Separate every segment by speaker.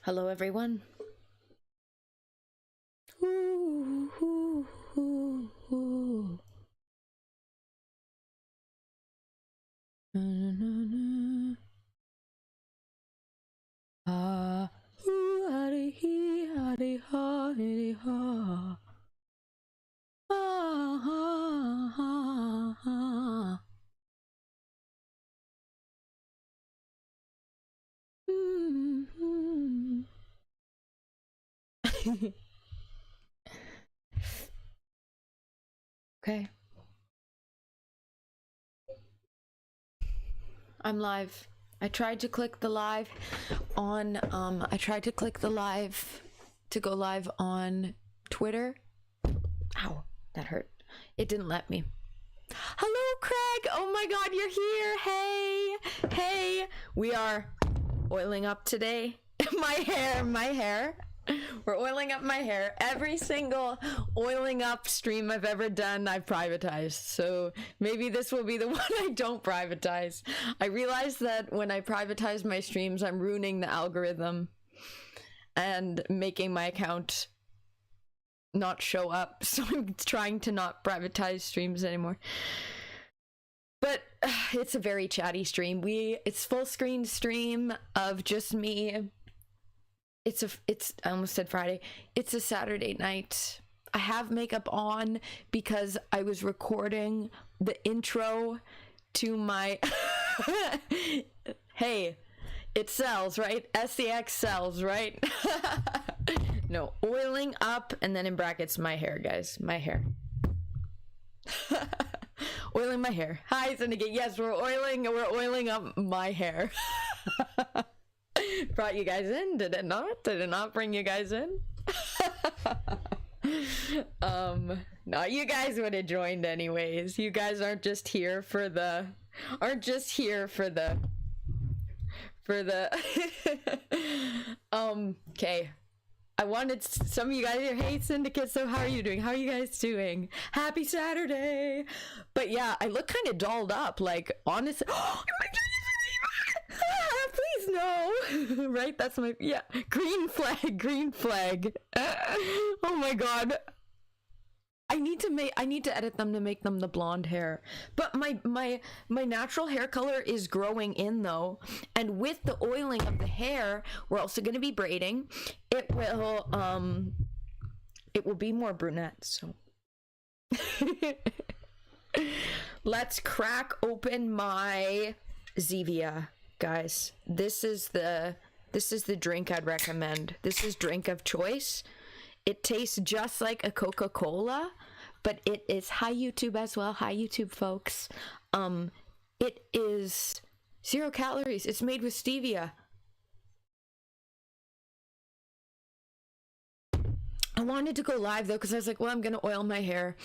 Speaker 1: Hello, everyone. Ooh, ooh, ooh, ooh. Na, na, na. Ah, ooh, hadi hee, hadi ha, hadi ha. Ah, ha, ha, ha. Mm-hmm. Okay. I'm live. I tried to click the live on I tried to click the live to go live on Twitter. Ow, that hurt. It didn't let me. Hello, Craig. Oh my god, you're here. Hey. We are oiling up today. my hair. We're oiling up my hair. Every single oiling up stream I've ever done, I've privatized. So maybe this will be the one I don't privatize. I realize that when I privatize my streams, I'm ruining the algorithm and making my account not show up. So I'm trying to not privatize streams anymore. But it's a very chatty stream. It's full screen stream of just me. I almost said Friday. It's a Saturday night. I have makeup on because I was recording the intro to my hey, it sells, right? SEX sells, right? No, oiling up, and then in brackets my hair, guys. My hair. Oiling my hair. Hi, Syndicate. Yes, we're oiling up my hair. Brought you guys in, did it not? Did it not bring you guys in? No, you guys would have joined anyways. You guys aren't just here for the okay. I wanted some of you guys here. Hey, Syndicate, so how are you doing? How are you guys doing? Happy Saturday. But yeah, I look kind of dolled up, like, honestly. Oh my god, please no. Right, that's my, yeah, green flag. Oh my god, I need to edit them to make them the blonde hair. But my natural hair color is growing in though, and with the oiling of the hair, we're also going to be braiding. It will be more brunette. So let's crack open my Zevia, guys. This is the drink I'd recommend. This is drink of choice. It tastes just like a Coca-Cola, but it is, hi YouTube as well. Hi YouTube folks. It is 0 calories. It's made with stevia. I wanted to go live though because I was like, well, I'm gonna oil my hair.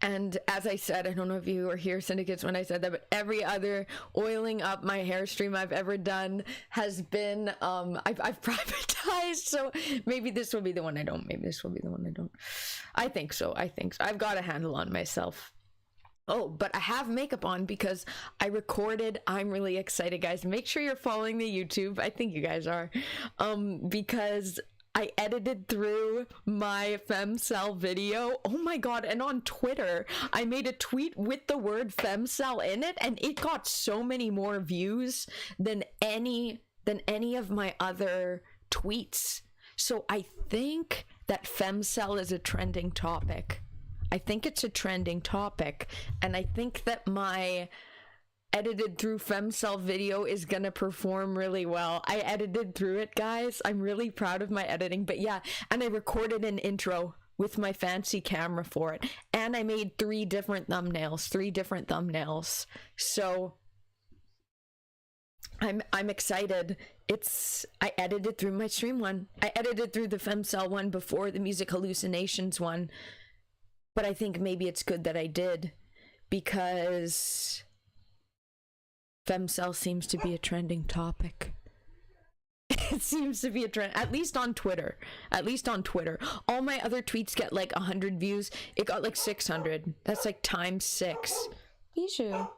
Speaker 1: And as I said, I don't know if you were here, Syndicates, when I said that, but every other oiling up my hair stream I've ever done has been, I've privatized, so maybe this will be the one I don't. Maybe this will be the one I don't. I think so. I've got a handle on myself. Oh, but I have makeup on because I recorded. I'm really excited, guys. Make sure you're following the YouTube. I think you guys are, because I edited through my femcel video. Oh my god, and on Twitter, I made a tweet with the word femcel in it, and it got so many more views than any of my other tweets. So I think that femcel is a trending topic. I think it's a trending topic, and I think that my edited through femcel video is gonna perform really well. I edited through it, guys. I'm really proud of my editing, but yeah, and I recorded an intro with my fancy camera for it, and I made 3 different thumbnails. So I'm excited. I edited through my stream one. I edited through the femcel one before the music hallucinations one, but I think maybe it's good that I did, because femcel seems to be a trending topic. It seems to be a trend, at least on Twitter. All my other tweets get like 100 views. It got like 600. That's like times 6. Bijou.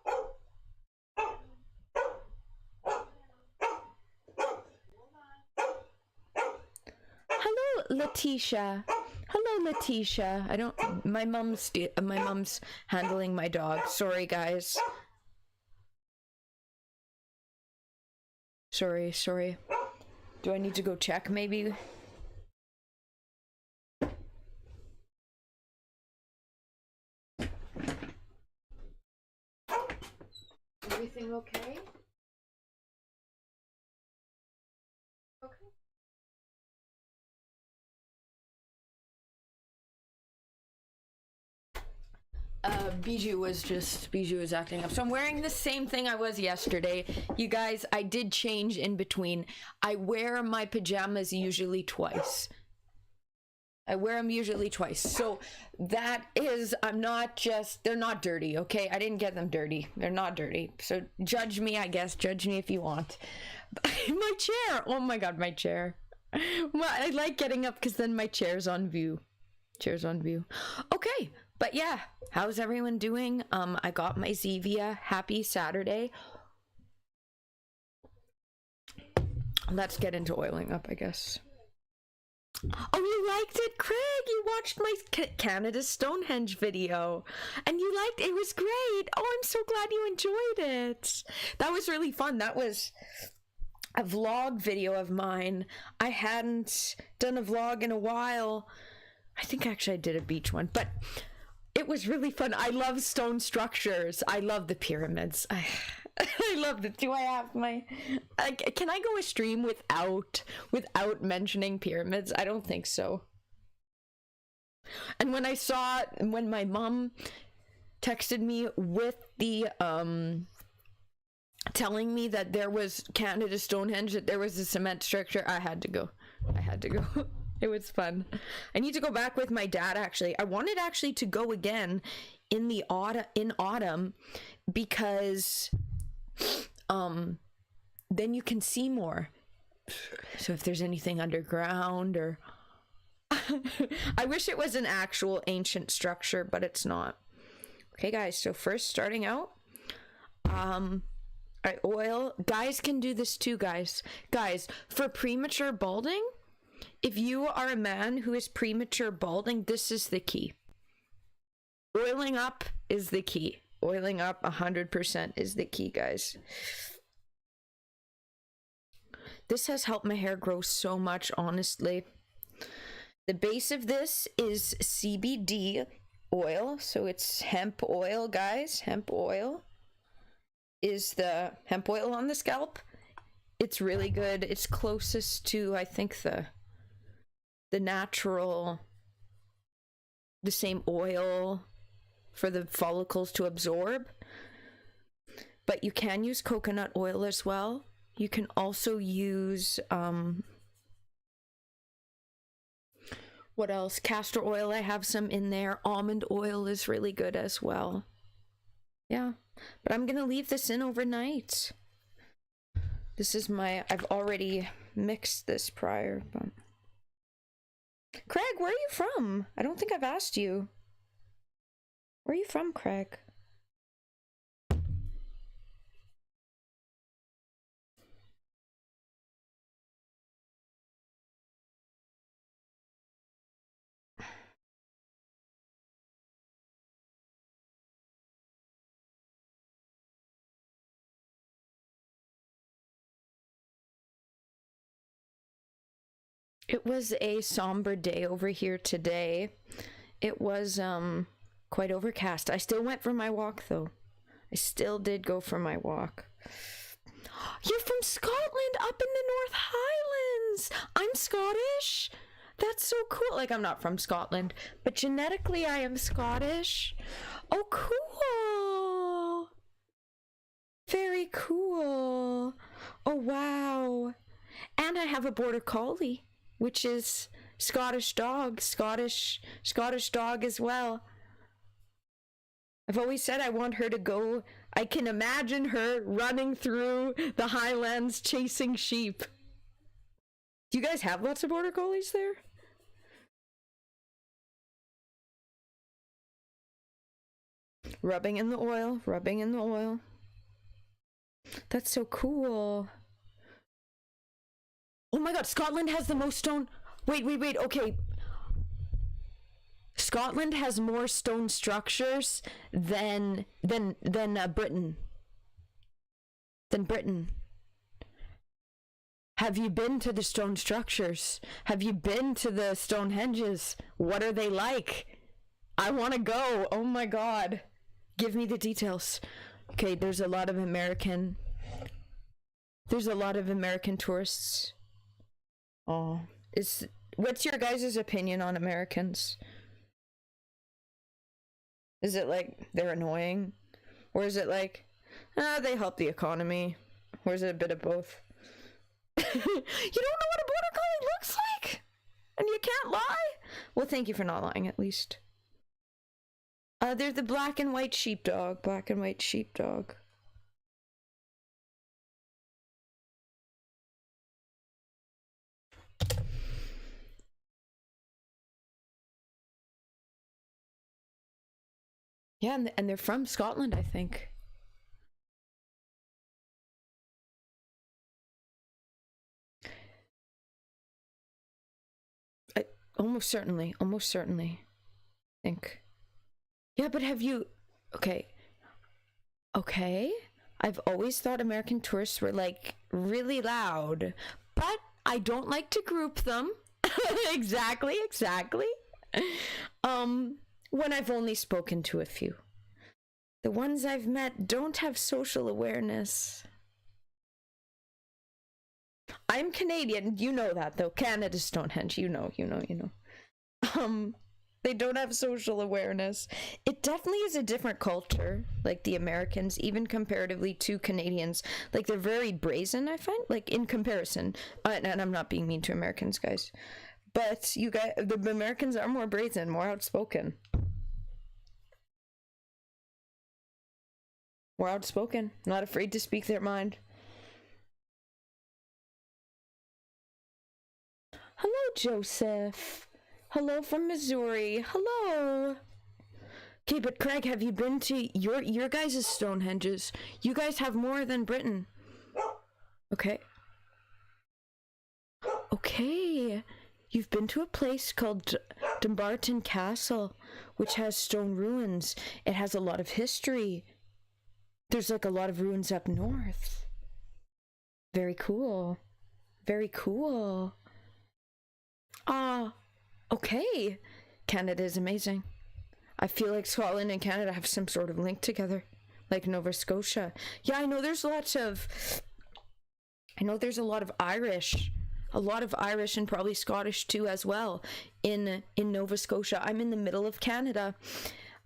Speaker 1: Letitia. Hello, Letitia. I don't. My mom's handling my dog. Sorry, guys. Sorry. Do I need to go check, maybe? Everything okay? Okay. Bijou was acting up. So I'm wearing the same thing I was yesterday. You guys, I did change in between. I wear my pajamas usually twice. So that is, they're not dirty, okay? I didn't get them dirty. They're not dirty. So judge me, I guess. Judge me if you want. My chair. Oh my God, my chair. Well, I like getting up because then my chair's on view. Okay. But yeah, how's everyone doing? I got my Zevia. Happy Saturday. Let's get into oiling up, I guess. Oh, you liked it, Craig? You watched my Canada Stonehenge video. And you liked it. It was great. Oh, I'm so glad you enjoyed it. That was really fun. That was a vlog video of mine. I hadn't done a vlog in a while. I think actually I did a beach one, but it was really fun. I love stone structures. I love the pyramids. I love it. Do I have my... can I go a stream without mentioning pyramids? I don't think so. And when my mom texted me with the telling me that there was Canada Stonehenge, that there was a cement structure, I had to go. It was fun. I need to go back with my dad, actually. I wanted actually to go again in autumn because then you can see more. So if there's anything underground or I wish it was an actual ancient structure, but it's not. Okay, guys, so first starting out, I oil. Guys can do this too, guys. Guys, for premature balding, if you are a man who is premature balding, this is the key. Oiling up is the key. Oiling up 100% is the key, guys. This has helped my hair grow so much, honestly. The base of this is CBD oil, so it's hemp oil, guys. Hemp oil is the hemp oil on the scalp. It's really good. It's closest to, I think, the natural, the same oil for the follicles to absorb. But you can use coconut oil as well. You can also use what else? Castor oil, I have some in there. Almond oil is really good as well. Yeah, but I'm gonna leave this in overnight. This is I've already mixed this prior, but... Craig, where are you from? I don't think I've asked you. Where are you from, Craig? It was a somber day over here today. It was quite overcast. I still went for my walk though. I still did go for my walk. You're from Scotland, up in the North Highlands. I'm Scottish. That's so cool. Like, I'm not from Scotland, but genetically I am Scottish. Oh, cool. Very cool. Oh, wow. And I have a border collie, which is Scottish dog, Scottish dog as well. I've always said I want her to go. I can imagine her running through the highlands chasing sheep. Do you guys have lots of border collies there? Rubbing in the oil, rubbing in the oil. That's so cool. Oh my god, Scotland has the most stone. Wait, okay. Scotland has more stone structures than Britain. Than Britain. Have you been to the stone structures? Have you been to the Stonehenges? What are they like? I want to go. Oh my god. Give me the details. Okay, there's a lot of American tourists. Oh, what's your guys' opinion on Americans? Is it like they're annoying? Or is it like, they help the economy? Or is it a bit of both? You don't know what a border collie looks like? And you can't lie? Well, thank you for not lying, at least. They're the black and white sheepdog. Black and white sheepdog. Yeah, and they're from Scotland, I think. Almost certainly. I think. Yeah, but have you... Okay. I've always thought American tourists were, like, really loud. But I don't like to group them. Exactly. When I've only spoken to a few. The ones I've met don't have social awareness. I'm Canadian, you know that though. Canada's Stonehenge, you know. They don't have social awareness. It definitely is a different culture, like the Americans, even comparatively to Canadians. Like, they're very brazen, I find, like, in comparison. And I'm not being mean to Americans, guys. But you guys, the Americans are more brazen, more outspoken. Not afraid to speak their mind. Hello, Joseph. Hello from Missouri. Hello. Okay, but Craig, have you been to your guys' Stonehenges? You guys have more than Britain. Okay. You've been to a place called Dumbarton Castle, which has stone ruins. It has a lot of history. There's like a lot of ruins up north. Very cool. Okay. Canada is amazing. I feel like Scotland and Canada have some sort of link together, like Nova Scotia. Yeah, I know there's a lot of Irish, and probably Scottish too as well in Nova Scotia. I'm in the middle of Canada,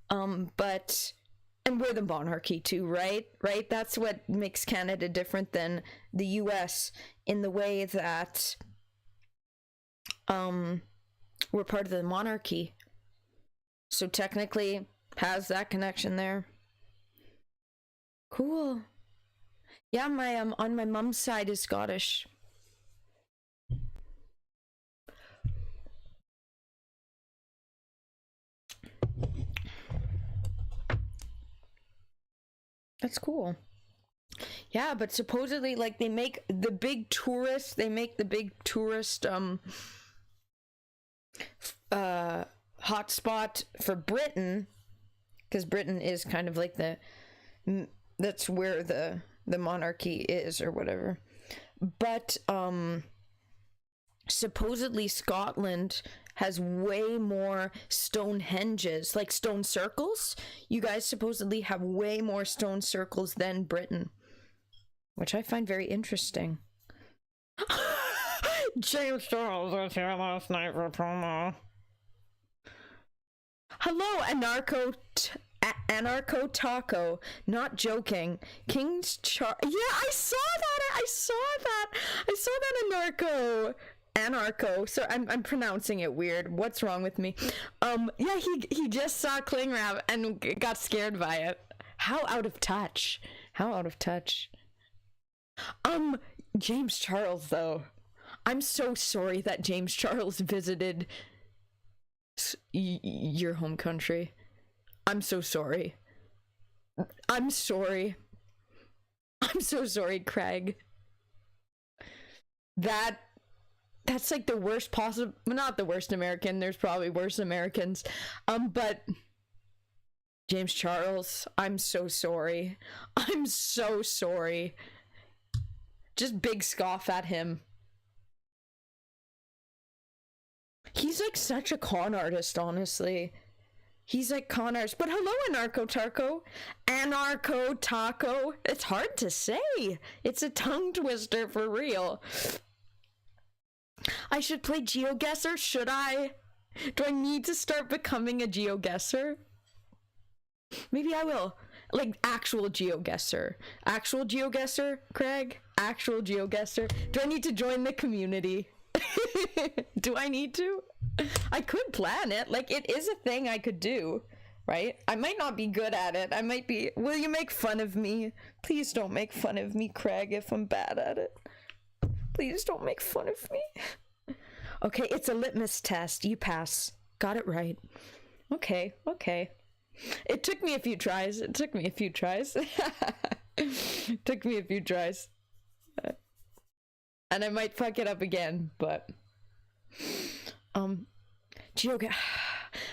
Speaker 1: and we're the monarchy too, right? That's what makes Canada different than the US in the way that we're part of the monarchy. So technically has that connection there. Cool. Yeah, my on my mom's side is Scottish. That's cool. Yeah, but supposedly, like, they make the big tourist hotspot for Britain, because Britain is kind of like that's where the monarchy is or whatever. But supposedly Scotland has way more Stonehenges, like stone circles. You guys supposedly have way more stone circles than Britain, which I find very interesting. James Charles was here last night for promo. Hello, Anarcho Taco. Not joking. King's Char. Yeah, I saw that. Anarcho. So I'm pronouncing it weird. What's wrong with me? Yeah, he just saw Cling Wrap and got scared by it. How out of touch. James Charles though. I'm so sorry that James Charles visited your home country. I'm so sorry. I'm so sorry, Craig. that's like the worst possible, not the worst American, there's probably worse Americans, but James Charles, I'm so sorry. I'm so sorry. Just big scoff at him. He's like such a con artist, honestly. He's like con artist. But hello, Anarcho Taco. Anarcho Taco. It's hard to say. It's a tongue twister for real. I should play GeoGuessr, should I? Do I need to start becoming a GeoGuessr? Maybe I will. Like, actual GeoGuessr. Actual GeoGuessr, Craig? Actual GeoGuessr. Do I need to join the community? Do I need to? I could plan it. Like, it is a thing I could do, right? I might not be good at it. I might be... Will you make fun of me? Please don't make fun of me, Craig, if I'm bad at it. Please don't make fun of me. Okay, it's a litmus test. You pass. Got it right. Okay, okay. It took me a few tries. It took me a few tries. Took me a few tries. And I might fuck it up again, but... I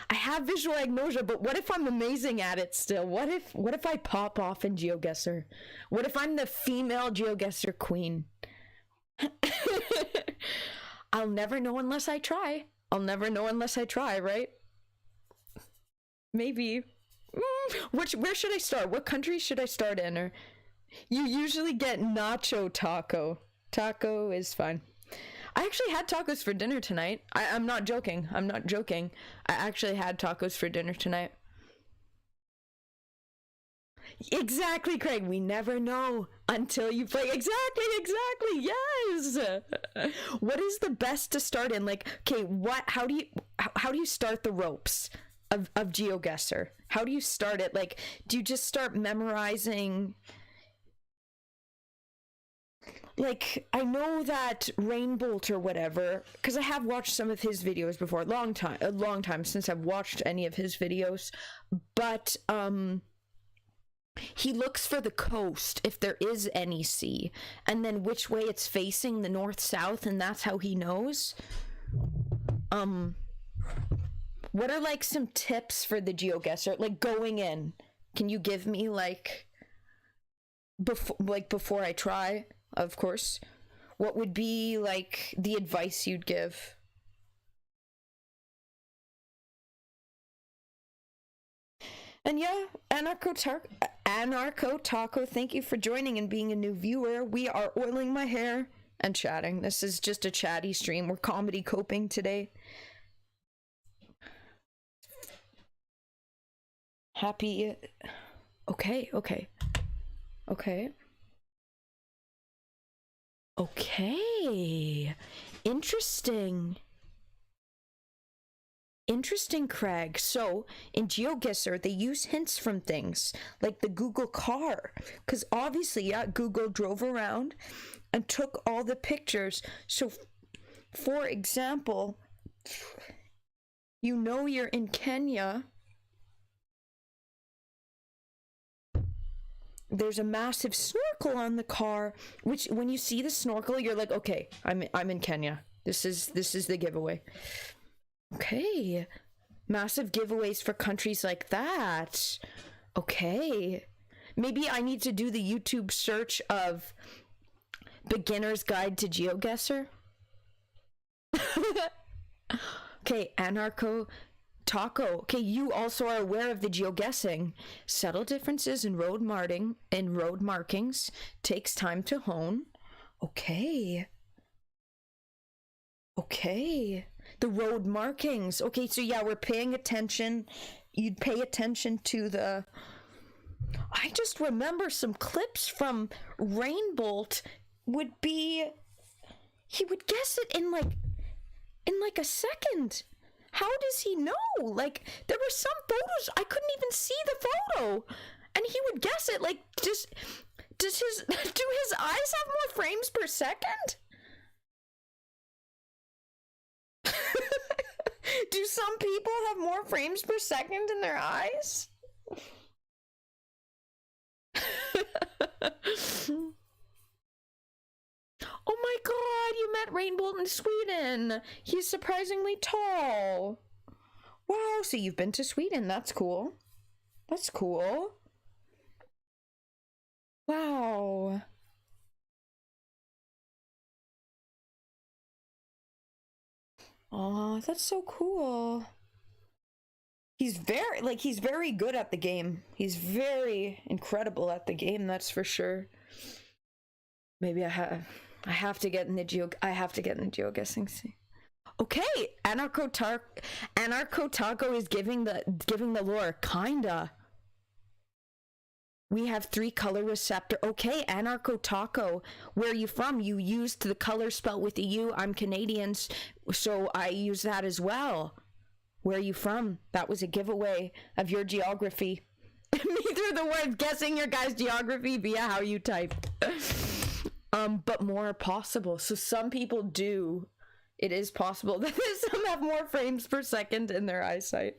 Speaker 1: have visual agnosia, but what if I'm amazing at it still? What if I pop off in GeoGuessr? What if I'm the female GeoGuessr queen? I'll never know unless I try. I'll never know unless I try, right? Maybe. Where should I start? What country should I start in? Or you usually get nacho taco. Taco is fine. I actually had tacos for dinner tonight. I'm not joking. I'm not joking. I actually had tacos for dinner tonight. Exactly, Craig. We never know until you play. Exactly. Yes. What is the best to start in? Like, okay, how do you start the ropes of GeoGuessr? How do you start it? Like, do you just start memorizing? Like, I know that Rainbolt or whatever, because I have watched some of his videos before, a long time since I've watched any of his videos, but he looks for the coast, if there is any sea, and then which way it's facing, the north-south, and that's how he knows. What are, like, some tips for the GeoGuessr? Like, going in, can you give me, like, before I try, of course, what would be, like, the advice you'd give? And yeah, Anarcho Taco, thank you for joining and being a new viewer. We are oiling my hair and chatting. This is just a chatty stream. We're comedy coping today. Happy... Okay. Interesting, Craig. So, in GeoGuessr, they use hints from things, like the Google car. Because obviously, yeah, Google drove around and took all the pictures. So, for example, you know you're in Kenya. There's a massive snorkel on the car, which when you see the snorkel, you're like, okay, I'm in Kenya. This is the giveaway. Okay. Massive giveaways for countries like that. Okay. Maybe I need to do the YouTube search of Beginner's Guide to GeoGuessr. Okay, Anarcho Taco. Okay, you also are aware of the geoguessing. Subtle differences in road markings takes time to hone. Okay. The road markings. Okay, so yeah, we're paying attention. You'd pay attention to the... I just remember some clips from Rainbolt would be... He would guess it in like a second. How does he know? Like, there were some photos, I couldn't even see the photo. And he would guess it, like, just... do his eyes have more frames per second? Do some people have more frames per second in their eyes? Oh my god, you met Rainbolt in Sweden. He's surprisingly tall. Wow, so you've been to Sweden. That's cool. That's cool. Wow. Oh, that's so cool. He's very good at the game. He's very incredible at the game, that's for sure. Maybe I have to get in the geoguessing scene. Okay, Anarcho Taco is giving the lore, kinda. We have 3 color receptor. Okay, Anarcho Taco, where are you from? You used the color spelled with a U. I'm Canadian, so I use that as well. Where are you from? That was a giveaway of your geography. Me through the words, guessing your guys' geography via how you type. But more are possible. So some people do. It is possible that some have more frames per second in their eyesight.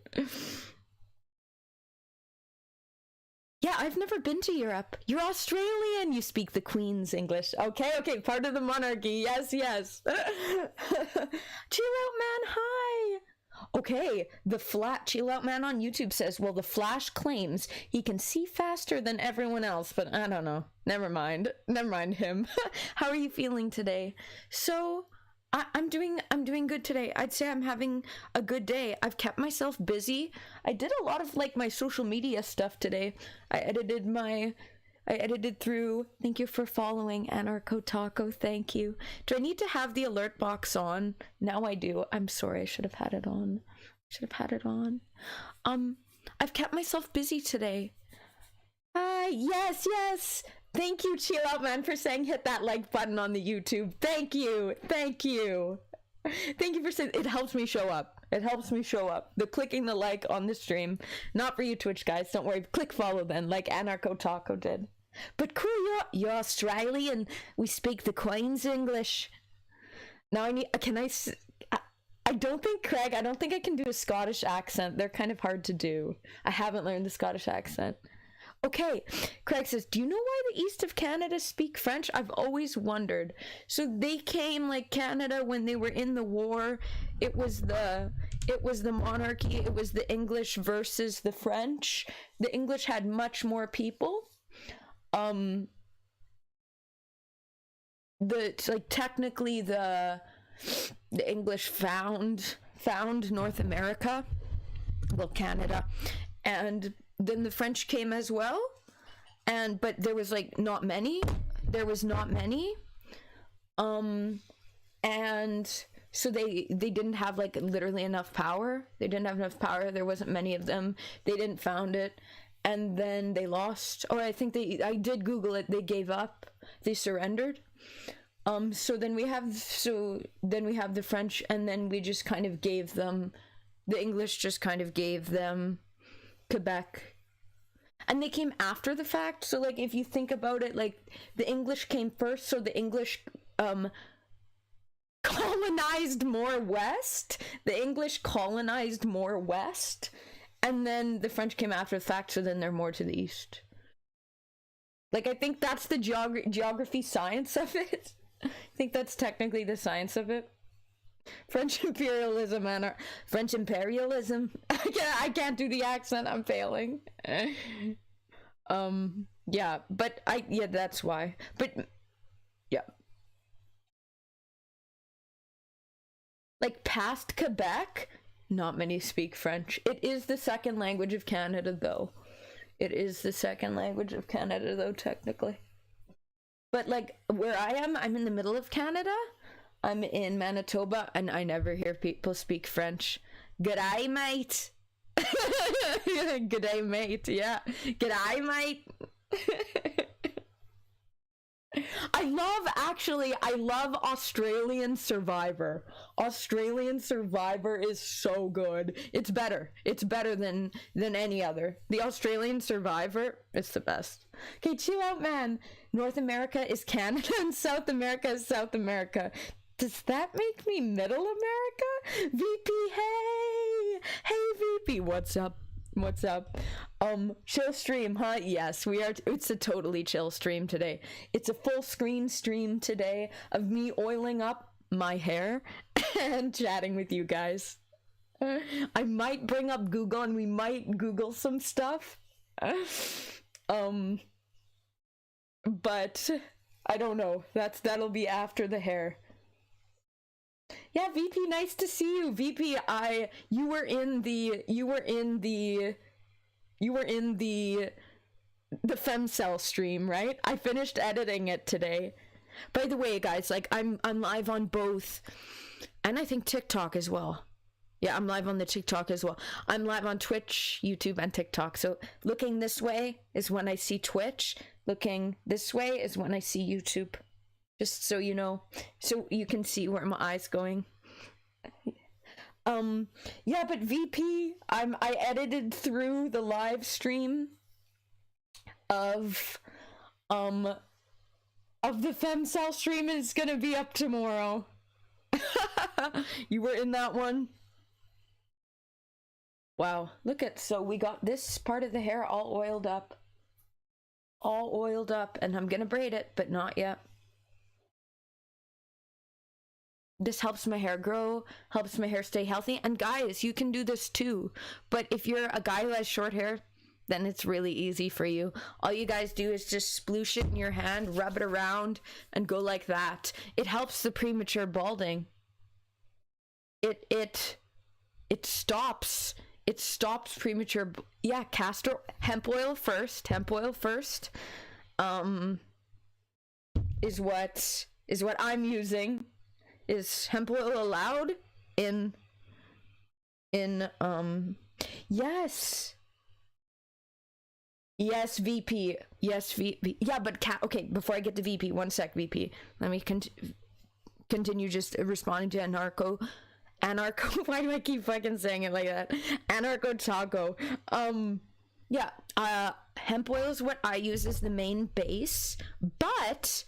Speaker 1: Yeah, I've never been to Europe. You're Australian. You speak the Queen's English. Okay, part of the monarchy. Yes. Chill out, man. Hi. Okay, Chill Out Man on YouTube says, well, the Flash claims he can see faster than everyone else, but I don't know. Never mind him. How are you feeling today? So, I'm doing good today. I'd say I'm having a good day. I've kept myself busy. I did a lot of my social media stuff today. I edited through. Thank you for following, Anarcho Taco. Thank you. Do I need to have the alert box on? Now I do. I'm sorry. I should have had it on. I've kept myself busy today. Yes. Thank you, Chill Out Man, for saying hit that like button on the YouTube. Thank you for saying it helps me show up. The clicking the like on the stream, not for you Twitch guys. Don't worry. Click follow then, like Anarcho Taco did. But cool, you're Australian. We speak the Queen's English. Now I don't think, Craig, I can do a Scottish accent. They're kind of hard to do. I haven't learned the Scottish accent. Okay, Craig says, do you know why the east of Canada speak French? I've always wondered. So they came Canada when they were in the war. It was the monarchy. It was the English versus the French. The English had much more people. Technically the English found North America, well, Canada, and then the French came as well, but there was not many. And so they didn't have literally enough power. There wasn't many of them. They didn't found it, and then they lost. I think I did Google it. They gave up. They surrendered. So then we have the French, and then we just kind of gave them, the English just kind of gave them Quebec, and they came after the fact. So if you think about it, the English came first, so the English colonized more west, and then the French came after the fact, so then they're more to the east. I think that's the geography science of it. I think that's technically the science of it. French imperialism. I can't do the accent. I'm failing. Yeah, but that's why. But yeah. Past Quebec, not many speak French. It is the second language of Canada, though. Technically. But where I am, I'm in the middle of Canada. I'm in Manitoba, and I never hear people speak French. G'day, mate. G'day, mate. Yeah. G'day, mate. I love Australian Survivor. Australian Survivor is so good. It's better than any other. The Australian Survivor, it's the best. Okay, chill out, man. North America is Canada and South America is South America. Does that make me Middle America? VP, hey VP, what's up? Chill stream, huh? Yes, we are. It's a totally chill stream today. It's a full screen stream today of me oiling up my hair and chatting with you guys. I might bring up Google and we might Google some stuff. But I don't know. That'll be after the hair. Yeah, VP, nice to see you. VP, you were in the Femcell stream, right? I finished editing it today. By the way, guys, like I'm live on both, and I think TikTok as well. Yeah, I'm live on the TikTok as well. I'm live on Twitch, YouTube, and TikTok. So looking this way is when I see Twitch. Looking this way is when I see YouTube. Just so you know, so you can see where my eye's going. Yeah, but VP, I edited through the live stream of the Femcell stream, and it's gonna be up tomorrow. You were in that one? Wow, look at, so we got this part of the hair all oiled up. All oiled up, and I'm gonna braid it, but not yet. This helps my hair grow, helps my hair stay healthy, and guys, you can do this too. But if you're a guy who has short hair, then it's really easy for you. All you guys do is just sploosh it in your hand, rub it around, and go like that. It helps the premature balding. It stops premature, yeah, hemp oil first is what I'm using. Is hemp oil allowed in yes VP, yes VP, yeah, but okay, before I get to VP, one sec, VP, let me continue just responding to anarcho, why do I keep fucking saying it like that? Anarcho Taco. Yeah, hemp oil is what I use as the main base, but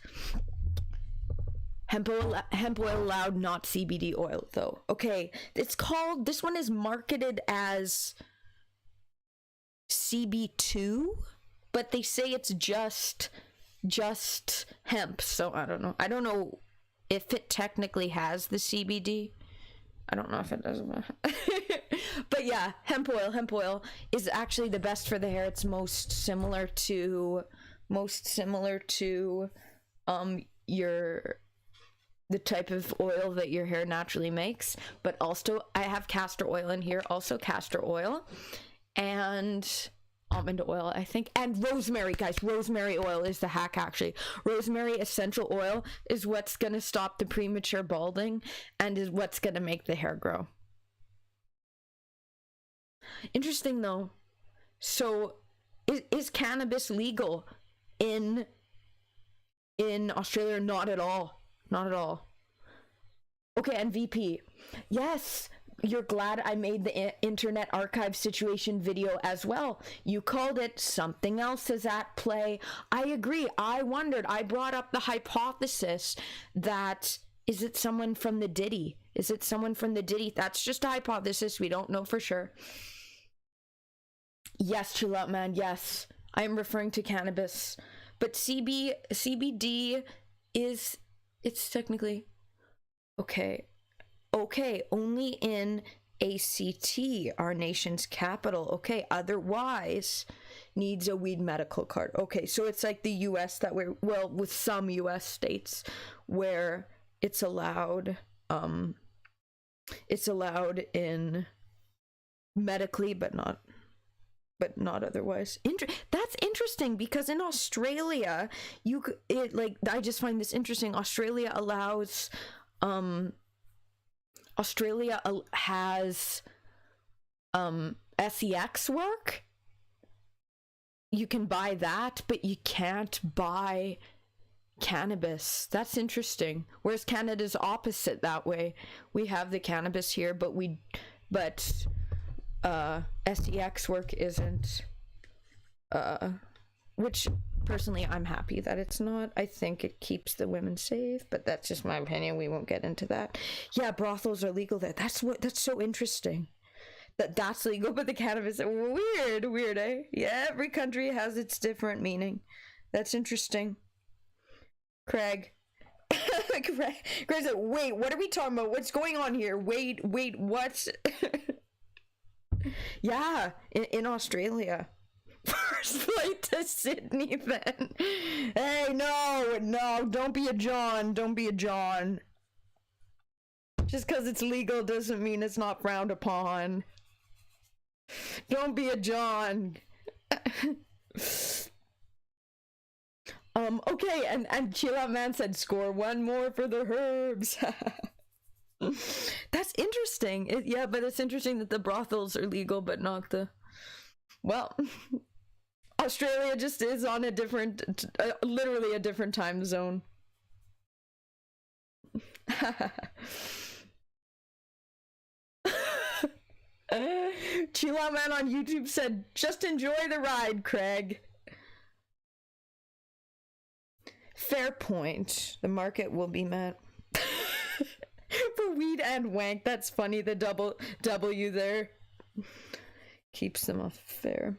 Speaker 1: hemp oil allowed, not CBD oil though. Okay, this one is marketed as CB2, but they say it's just hemp, so I don't know if it technically has the CBD. I don't know if it does. But yeah, hemp oil is actually the best for the hair. It's most similar to the type of oil that your hair naturally makes. But also I have castor oil in here, also castor oil and almond oil, I think, and rosemary. Guys, rosemary oil is the hack. Actually, rosemary essential oil is what's gonna stop the premature balding and is what's gonna make the hair grow. Interesting though. So is cannabis legal in Australia? Not at all. Okay, and VP, yes, you're glad I made the Internet Archive situation video as well. You called it something else is at play. I agree. I brought up the hypothesis that, is it someone from the Diddy? That's just a hypothesis. We don't know for sure. Yes, chill out, man. Yes, I am referring to cannabis. But CBD is, it's technically, okay, only in ACT, our nation's capital. Okay, otherwise needs a weed medical card. Okay, so it's like the US that with some US states where it's allowed in medically, but not otherwise. That's interesting, because in Australia, I just find this interesting. Australia has SEX work. You can buy that, but you can't buy cannabis. That's interesting. Whereas Canada's opposite that way. We have the cannabis here, but SEX work isn't, which personally I'm happy that it's not. I think it keeps the women safe, but that's just my opinion. We won't get into that. Yeah, brothels are legal there. That's so interesting. That's legal, but the cannabis, weird, eh? Yeah, every country has its different meaning. That's interesting. Craig. Greg said, wait, what are we talking about? What's going on here? Wait, what? Yeah, in Australia. First flight to Sydney then. Hey, no, don't be a John. Don't be a John. Just because it's legal doesn't mean it's not frowned upon. Don't be a John. Okay, and Chill Out Man said, score one more for the herbs. That's interesting. Yeah, but it's interesting that the brothels are legal, but not the... Well, Australia just is on a different, literally a different time zone. Chill Out Man on YouTube said, just enjoy the ride, Craig. Fair point. The market will be met. For weed and wank. That's funny, the double W there. Keeps them off fair.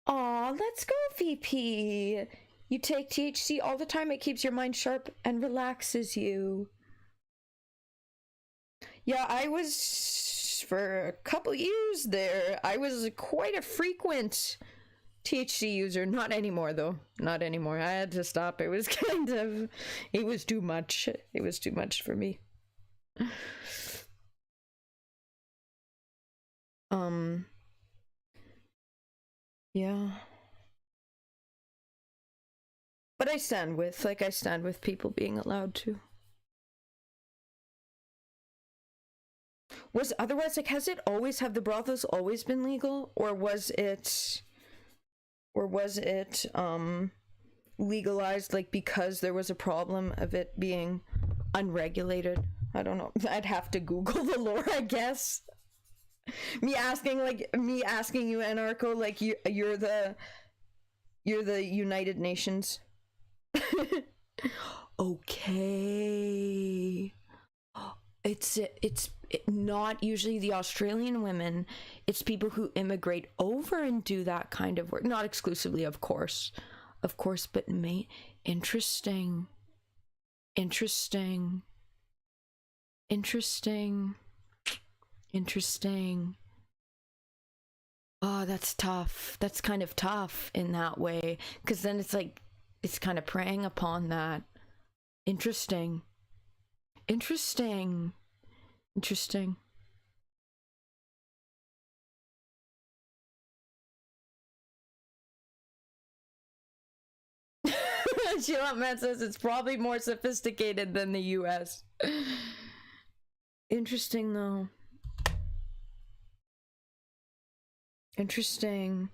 Speaker 1: Aw, let's go, VP. You take THC all the time. It keeps your mind sharp and relaxes you. Yeah, I was, for a couple years there, I was quite a frequent THC user. Not anymore, though. Not anymore. I had to stop. It was kind of... It was too much. It was too much for me. Yeah. But I stand with people being allowed to. Was otherwise, like, have the brothels always been legal? Or was it legalized, like, because there was a problem of it being unregulated? I don't know. I'd have to Google the lore, I guess. Me asking you, Anarcho, like, you're the United Nations. Okay. It's not usually the Australian women. It's people who immigrate over and do that kind of work. Not exclusively, of course, but interesting. Oh, that's tough. That's kind of tough in that way, because then it's like, it's kind of preying upon that. Interesting. Matt says it's probably more sophisticated than the US. Interesting, though. Interesting.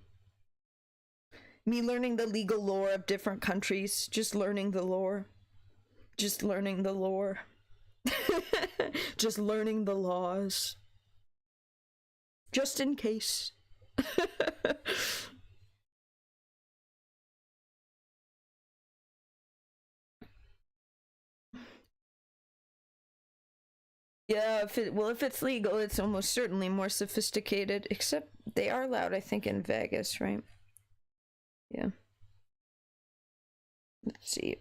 Speaker 1: Me learning the legal lore of different countries. Just learning the lore. Just learning the lore. Just learning the laws. Just in case. Yeah, if it's legal, it's almost certainly more sophisticated. Except they are allowed, I think, in Vegas, right? Yeah. Let's see.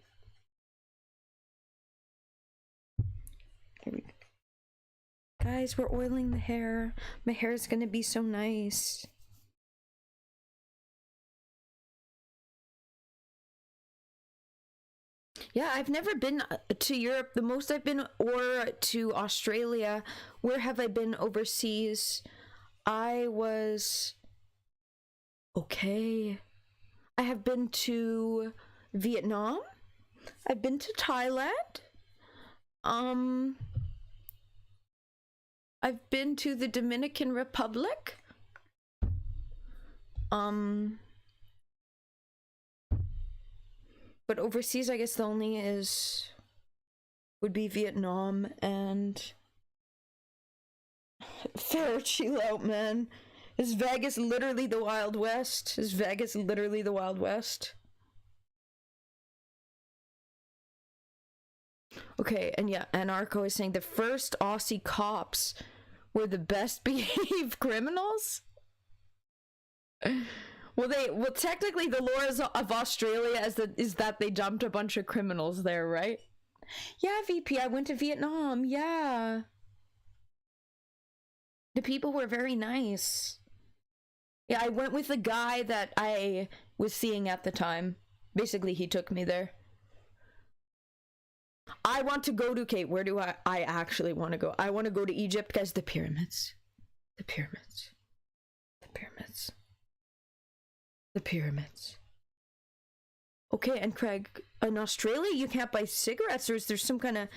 Speaker 1: Here we go. Guys, we're oiling the hair. My hair is gonna be so nice. Yeah, I've never been to Europe. The most I've been, or to Australia. Where have I been overseas? I was... Okay. I have been to Vietnam. I've been to Thailand. I've been to the Dominican Republic. But overseas, I guess the only would be Vietnam and... Fair, chill out, man. Is Vegas literally the Wild West? Is Vegas literally the Wild West? Okay, and yeah, Anarcho is saying the first Aussie cops were the best behaved criminals? Well, technically the lore of Australia is that they dumped a bunch of criminals there, right? Yeah, VP, I went to Vietnam. Yeah. The people were very nice. Yeah, I went with the guy that I was seeing at the time. Basically, he took me there. I want to go to, okay, where do I actually want to go? I want to go to Egypt, guys. The pyramids. The pyramids. The pyramids. The pyramids. Okay, and Craig, in Australia, you can't buy cigarettes, or is there some kind of...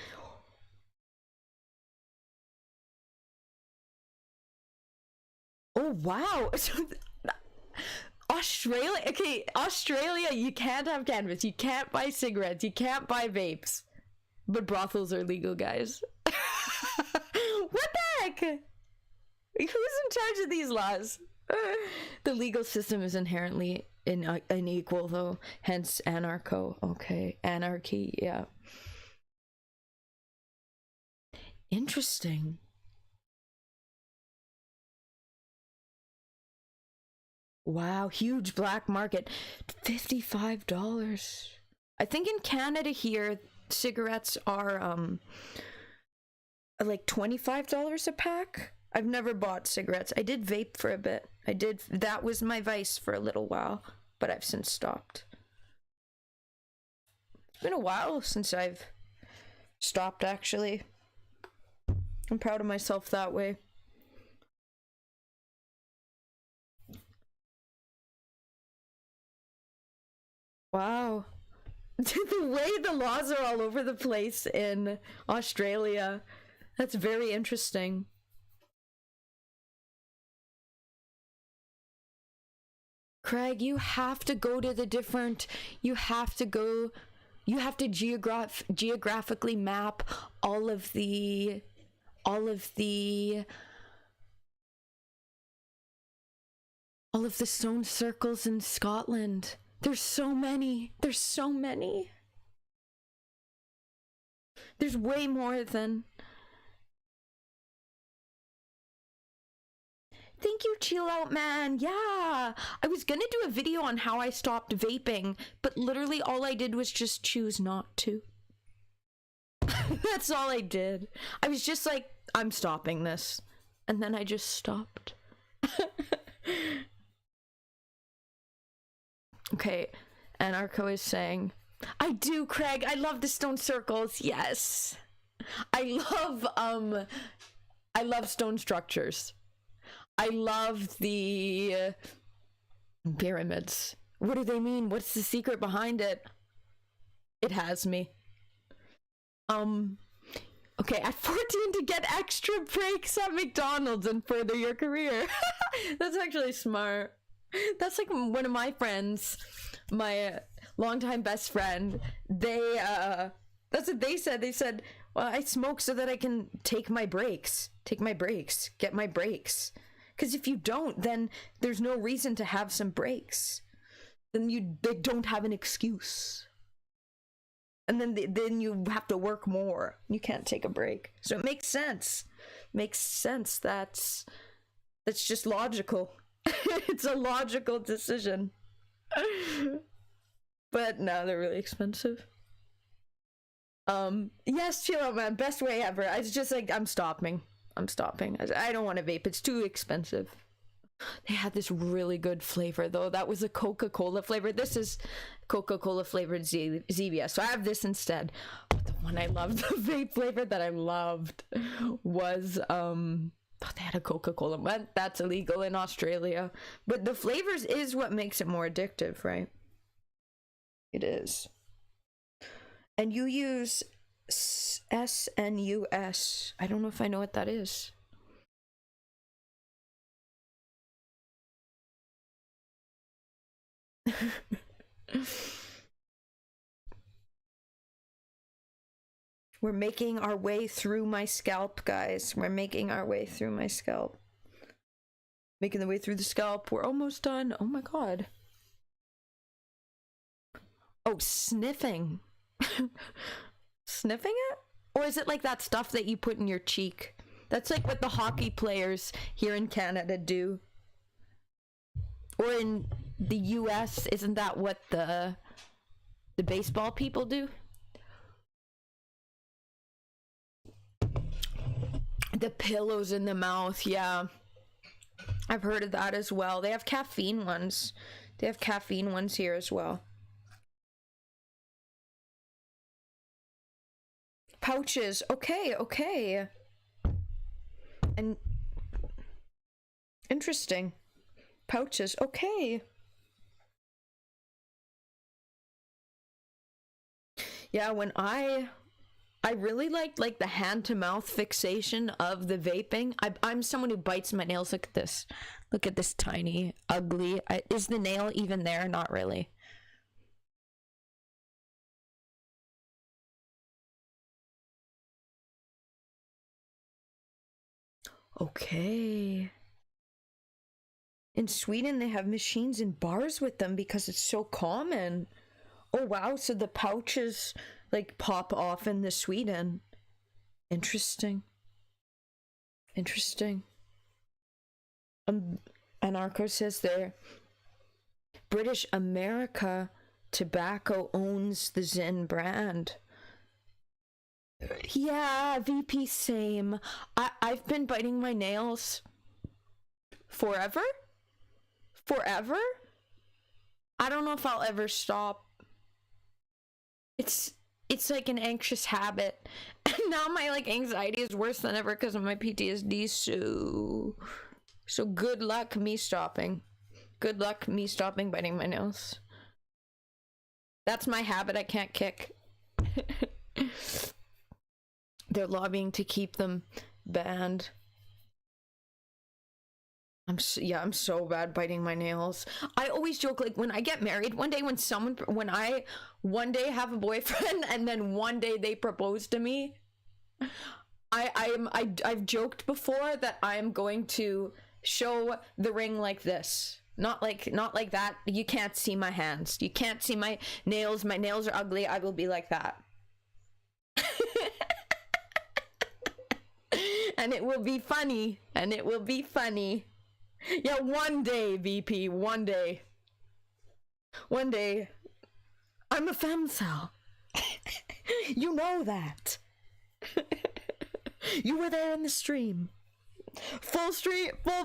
Speaker 1: Oh, wow. Australia, okay, Australia, you can't have cannabis, you can't buy cigarettes, you can't buy vapes. But brothels are legal, guys. What the heck? Who's in charge of these laws? The legal system is inherently unequal, though. Hence, anarcho. Okay, anarchy, yeah. Interesting. Wow, huge black market. $55. I think in Canada here, cigarettes are like $25 a pack. I've never bought cigarettes. I did vape for a bit. That was my vice for a little while, but I've since stopped. It's been a while since I've stopped, actually. I'm proud of myself that way. Wow. The way the laws are all over the place in Australia. That's very interesting. Craig, you have to go to the different... You have to geographically map all of the stone circles in Scotland. There's so many. There's so many. There's way more than... Thank you, Chill Out Man. Yeah. I was gonna do a video on how I stopped vaping, but literally all I did was just choose not to. That's all I did. I was just like, I'm stopping this. And then I just stopped. Okay, Anarcho is saying, I do, Craig. I love the stone circles. Yes. I love stone structures. I love the pyramids. What do they mean? What's the secret behind it? It has me. Okay, at 14 to get extra breaks at McDonald's and further your career. That's actually smart. That's like one of my friends, my longtime best friend. That's what they said. They said, well, I smoke so that I can take my breaks, get my breaks. Because if you don't, then there's no reason to have some breaks. Then they don't have an excuse. And then you have to work more. You can't take a break. So it makes sense. Makes sense. That's just logical. It's a logical decision. But no, they're really expensive. Yes, chill out, man. Best way ever. It's just like, I'm stopping. I don't want to vape. It's too expensive. They had this really good flavor, though. That was a Coca-Cola flavor. This is Coca-Cola flavored Zevia. So I have this instead. But the one I loved, the vape flavor that I loved was, they had a Coca-Cola one. That's illegal in Australia. But the flavors is what makes it more addictive, right? It is. And you use SNUS. I don't know if I know what that is. We're making our way through my scalp, guys. We're making our way through my scalp. Making the way through the scalp. We're almost done. Oh my god. Oh, sniffing. Sniffing it? Or is it like that stuff that you put in your cheek? That's like what the hockey players here in Canada do. Or in the US, isn't that what the baseball people do? The pillows in the mouth, yeah. I've heard of that as well. They have caffeine ones. They have caffeine ones here as well. Pouches. Okay, okay. And interesting. Pouches. Okay. Yeah, when I really liked like the hand to mouth fixation of the vaping. I'm someone who bites my nails. Look at this. Look at this tiny, ugly. Is the nail even there? Not really. Okay. In Sweden, they have machines in bars with them because it's so common. Oh, wow. So the pouches like pop off in the Sweden. Interesting. Interesting. Anarcho says there, British America Tobacco owns the Zyn brand. Yeah, VP, same. I've been biting my nails forever. Forever? I don't know if I'll ever stop. It's like an anxious habit. And now my like anxiety is worse than ever because of my PTSD. So good luck me stopping. Good luck me stopping biting my nails. That's my habit I can't kick. They're lobbying to keep them banned. I'm so bad biting my nails. I always joke, like, when I get married one day, when I one day have a boyfriend and then one day they propose to me, I've joked before that I'm going to show the ring like this. Not like that. You can't see my hands. You can't see my nails. My nails are ugly. I will be like that. And it will be funny. And it will be funny. Yeah, one day, VP, one day. One day. I'm a femcel. You know that. You were there in the stream. Full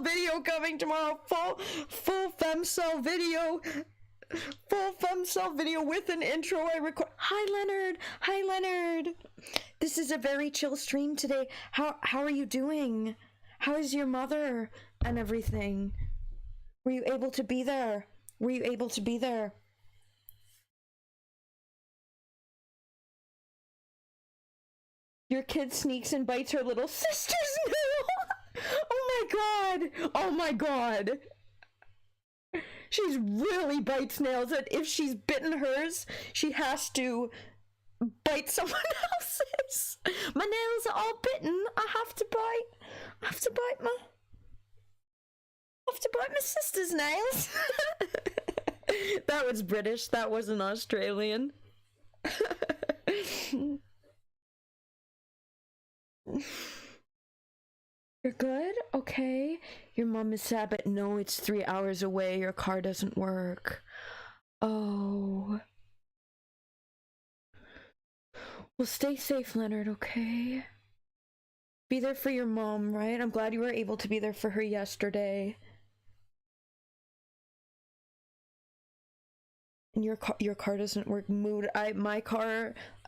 Speaker 1: video coming tomorrow. Full femcel video. Full femcel video with an intro I record. Hi Leonard. This is a very chill stream today. How are you doing? How is your mother and everything? Were you able to be there? Your kid sneaks and bites her little sister's nail. Oh my god. She's really bites nails, and if she's bitten hers, she has to bite someone else's. My nails are all bitten. I have to bite my sister's nails. That was British. That wasn't Australian. You're good? Okay. Your mom is sad, but no, it's 3 hours away. Your car doesn't work. Oh. Well, stay safe, Leonard, okay? Be there for your mom, right? I'm glad you were able to be there for her yesterday. And your car doesn't work. Mood. I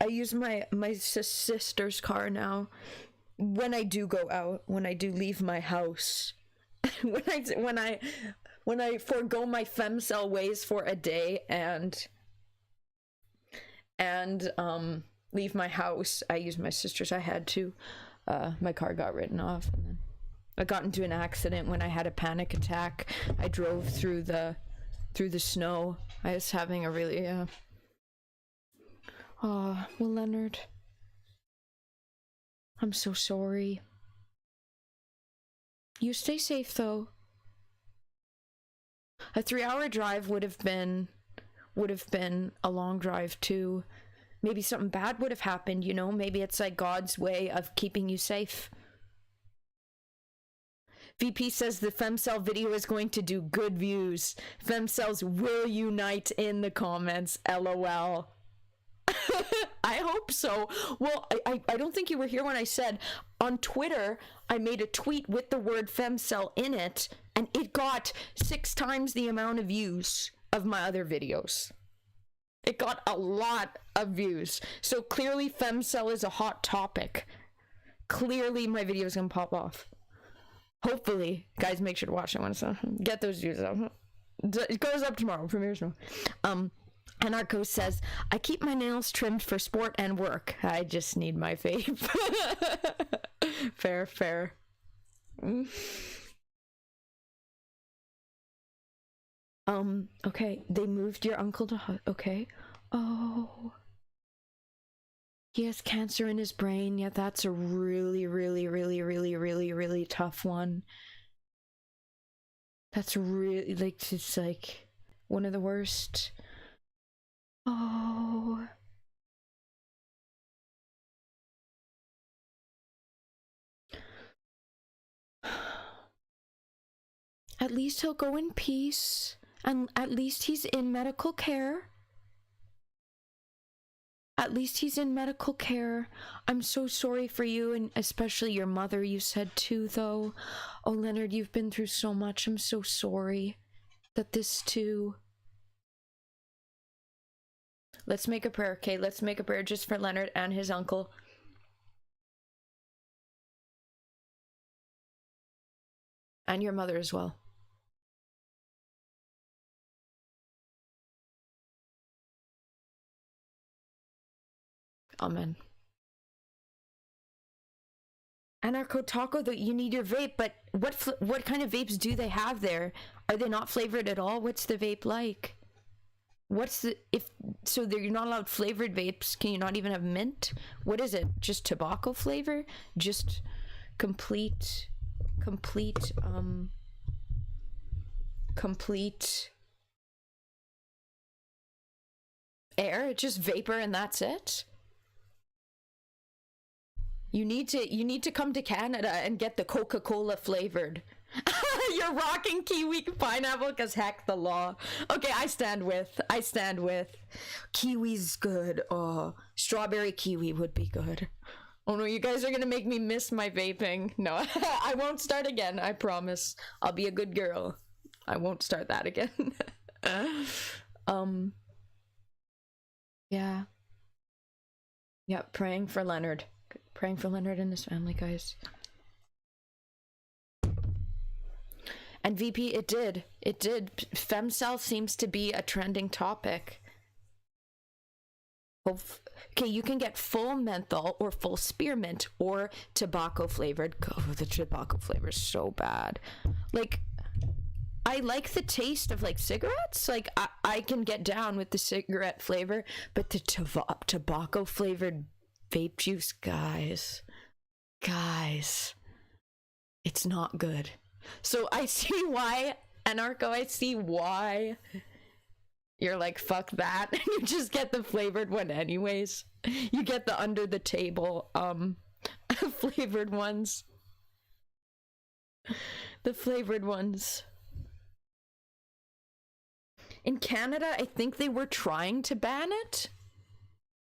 Speaker 1: use my sister's car now. When I do go out, when I do leave my house, when I forego my femcel ways for a day and leave my house, I use my sister's. I had to. My car got written off, and then I got into an accident when I had a panic attack. I drove through the snow. I was having a really oh, well, Leonard, I'm so sorry. You stay safe though. A 3-hour drive would have been a long drive too. Maybe something bad would have happened, you know? Maybe it's like God's way of keeping you safe. VP says the femcel video is going to do good views. Femcels will unite in the comments. LOL. I hope so. Well, I don't think you were here when I said on Twitter I made a tweet with the word femcel in it, and it got 6 times the amount of views of my other videos. It got a lot of views. So clearly femcel is a hot topic. Clearly my video is gonna pop off. Hopefully, guys, make sure to watch it once. Get those views up. It goes up tomorrow. Premieres tomorrow. Anarcho says, I keep my nails trimmed for sport and work. I just need my vape. Fair, fair. Okay, they moved your uncle to okay. Oh. He has cancer in his brain. Yeah, that's a really, really, really, really, really, really tough one. That's really, like, it's like one of the worst. Oh. At least he'll go in peace. And at least he's in medical care. At least he's in medical care. I'm so sorry for you, and especially your mother, you said too, though. Oh, Leonard, you've been through so much. I'm so sorry that this too. Let's make a prayer, okay? Let's make a prayer just for Leonard and his uncle. And your mother as well. Amen. Anarcho Taco, that you need your vape, but what kind of vapes do they have there? Are they not flavored at all? What's the vape like? What's the so you're not allowed flavored vapes? Can you not even have mint? What is it? Just tobacco flavor? Just complete air? Just vapor and that's it? You need to come to Canada and get the Coca-Cola flavored. You're rocking kiwi pineapple because heck the law. Okay, I stand with. Kiwi's good. Oh, strawberry kiwi would be good. Oh no, you guys are gonna make me miss my vaping. No, I won't start again. I promise. I'll be a good girl. I won't start that again. Yeah. Yeah, praying for Leonard. Praying for Leonard and his family, guys. And VP, it did. Femcel seems to be a trending topic. Okay, you can get full menthol or full spearmint or tobacco flavored. Oh, the tobacco flavor is so bad. Like, I like the taste of like cigarettes. Like, I can get down with the cigarette flavor, but the tobacco flavored vape juice, guys, it's not good. So I see why, Anarcho, I see why you're like, fuck that. You just get the flavored one anyways. You get the under the table flavored ones. The flavored ones. In Canada, I think they were trying to ban it,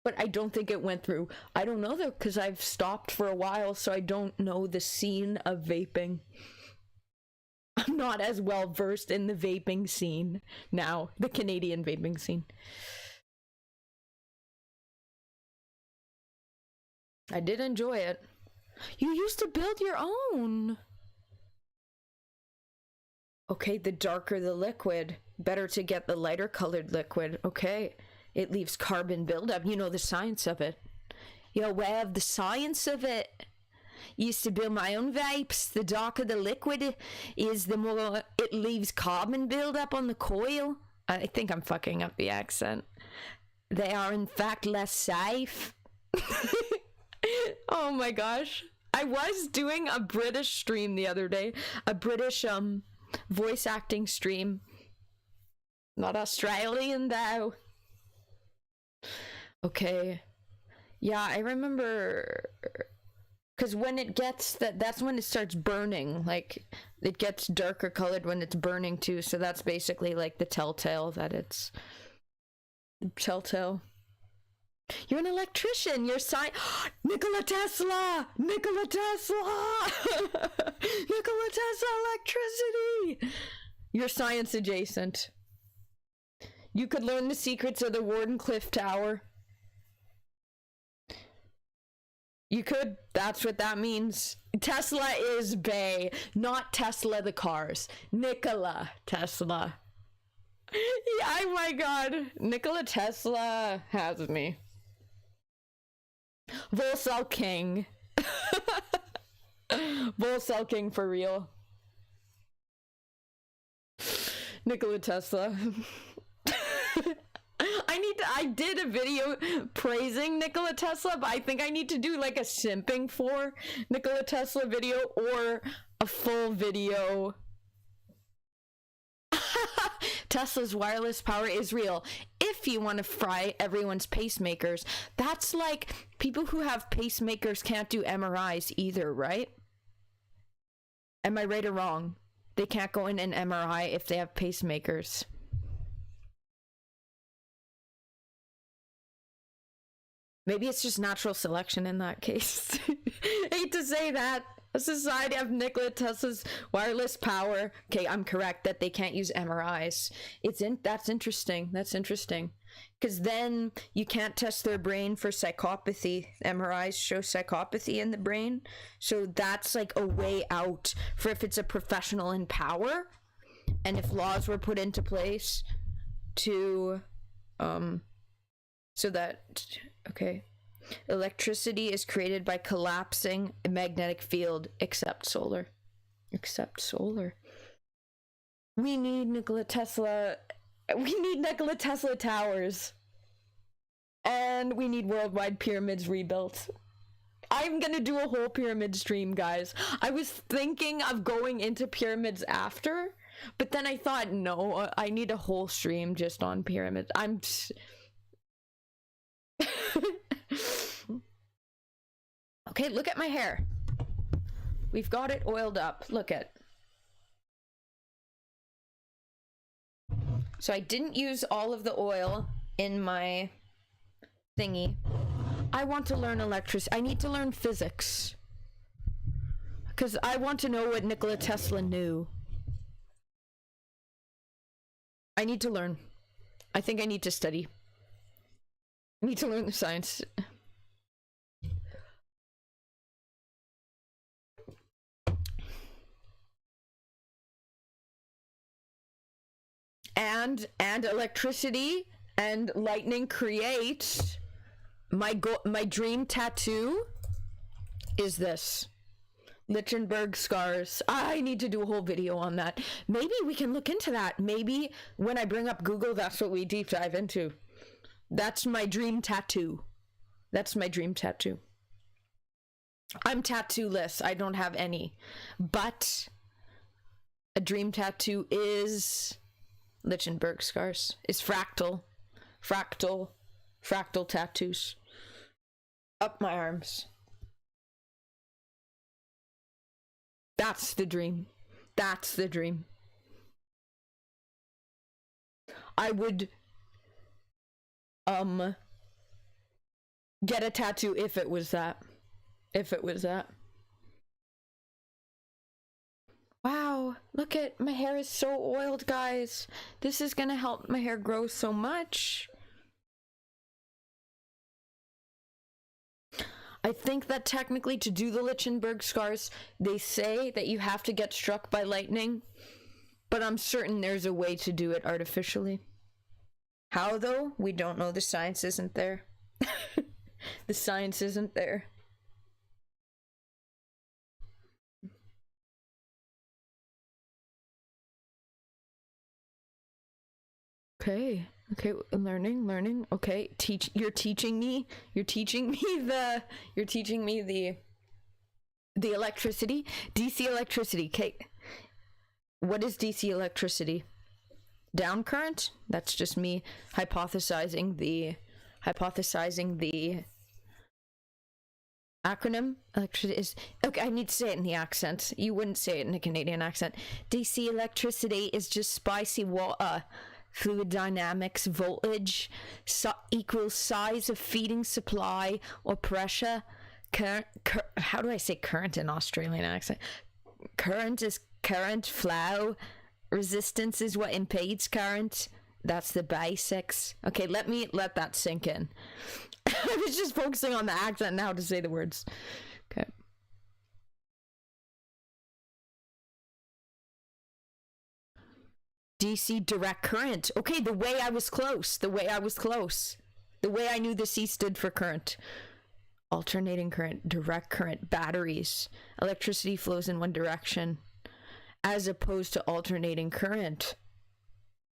Speaker 1: but I don't think it went through. I don't know though, because I've stopped for a while, so I don't know the scene of vaping. I'm not as well versed in the vaping scene now, the Canadian vaping scene. I did enjoy it. You used to build your own. Okay, the darker the liquid, better to get the lighter colored liquid. Okay, it leaves carbon buildup. You know the science of it. You're aware of the science of it. Used to build my own vapes. The darker the liquid is, the more it leaves carbon buildup on the coil. I think I'm fucking up the accent. They are in fact less safe. Oh my gosh. I was doing a British stream the other day. A British voice acting stream. Not Australian though. Okay. Yeah, I remember Because when it gets that's when it starts burning. Like, it gets darker colored when it's burning too. So that's basically like the telltale that it's telltale. You're an electrician. You're Nikola Tesla. Nikola Tesla. Nikola Tesla electricity. You're science adjacent. You could learn the secrets of the Wardenclyffe Tower. You could. That's what that means. Tesla is bae, not Tesla the cars. Nikola Tesla. Yeah, oh my god. Nikola Tesla has me. Volcel King. Volcel King for real. Nikola Tesla. I did a video praising Nikola Tesla, but I think I need to do like a simping for Nikola Tesla video or a full video. Tesla's wireless power is real. If you want to fry everyone's pacemakers, that's like people who have pacemakers can't do MRIs either, right? Am I right or wrong? They can't go in an MRI if they have pacemakers. Maybe it's just natural selection in that case. I hate to say that. A society of Nikola Tesla's wireless power. Okay, I'm correct that they can't use MRIs. That's interesting. That's interesting. Because then you can't test their brain for psychopathy. MRIs show psychopathy in the brain. So that's like a way out for if it's a professional in power. And if laws were put into place to so that, okay, electricity is created by collapsing a magnetic field, except solar. Except solar. We need Nikola Tesla. We need Nikola Tesla towers. And we need worldwide pyramids rebuilt. I'm gonna do a whole pyramid stream, guys. I was thinking of going into pyramids after, but then I thought, no, I need a whole stream just on pyramids. Okay, look at my hair. We've got it oiled up. Look at. So I didn't use all of the oil in my thingy. I want to learn electricity. I need to learn physics. Because I want to know what Nikola Tesla knew. I need to learn. I think I need to study. I need to learn the science. And electricity and lightning create my dream tattoo is this. Lichtenberg scars. I need to do a whole video on that. Maybe we can look into that. Maybe when I bring up Google, that's what we deep dive into. That's my dream tattoo. That's my dream tattoo. I'm tattoo-less. I don't have any. But a dream tattoo is Lichtenberg scars. It's fractal tattoos. Up my arms. That's the dream. That's the dream. I would get a tattoo if it was that. If it was that. Wow, look at my hair is so oiled, guys. This is gonna help my hair grow so much. I think that technically to do the Lichtenberg scars, they say that you have to get struck by lightning, but I'm certain there's a way to do it artificially. How though? We don't know. The science isn't there. The science isn't there. Okay, learning. Okay, you're teaching me the electricity, DC electricity. Okay, what is DC electricity? Down current? That's just me hypothesizing the acronym electricity is, okay, I need to say it in the accent. You wouldn't say it in a Canadian accent. DC electricity is just spicy water. Fluid dynamics voltage equals size of feeding supply or pressure. How do I say current in Australian accent? Current is current flow. Resistance is what impedes current. That's the basics. Okay, let that sink in. I was just focusing on the accent and how to say the words. Okay. DC direct current. Okay, the way I was close. The way I knew the C stood for current. Alternating current, direct current, batteries. Electricity flows in one direction. As opposed to alternating current.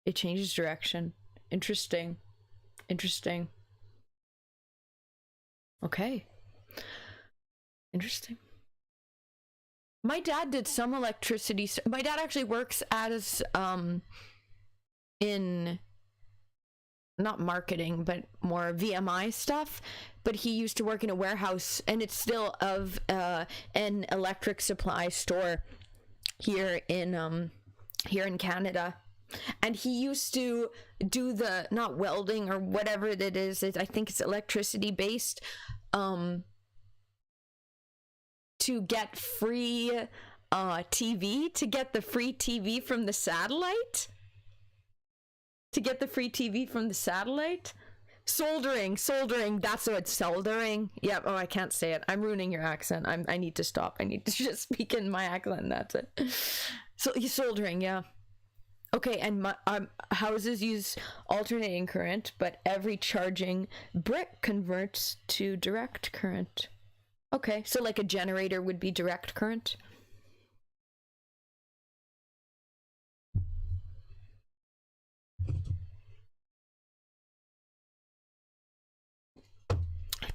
Speaker 1: It changes direction. Interesting. Okay. Interesting. My dad did some electricity. My dad actually works as in not marketing, but more VMI stuff. But he used to work in a warehouse, and it's still of an electric supply store here in Canada. And he used to do the, not welding or whatever it is, I think it's electricity based, to get free TV, to get the free TV from the satellite. Soldering, that's what it's soldering. Yeah, oh, I can't say it. I'm ruining your accent. I need to stop. I need to just speak in my accent, and that's it. So, soldering, yeah. Okay, and my houses use alternating current, but every charging brick converts to direct current. Okay, so like a generator would be direct current.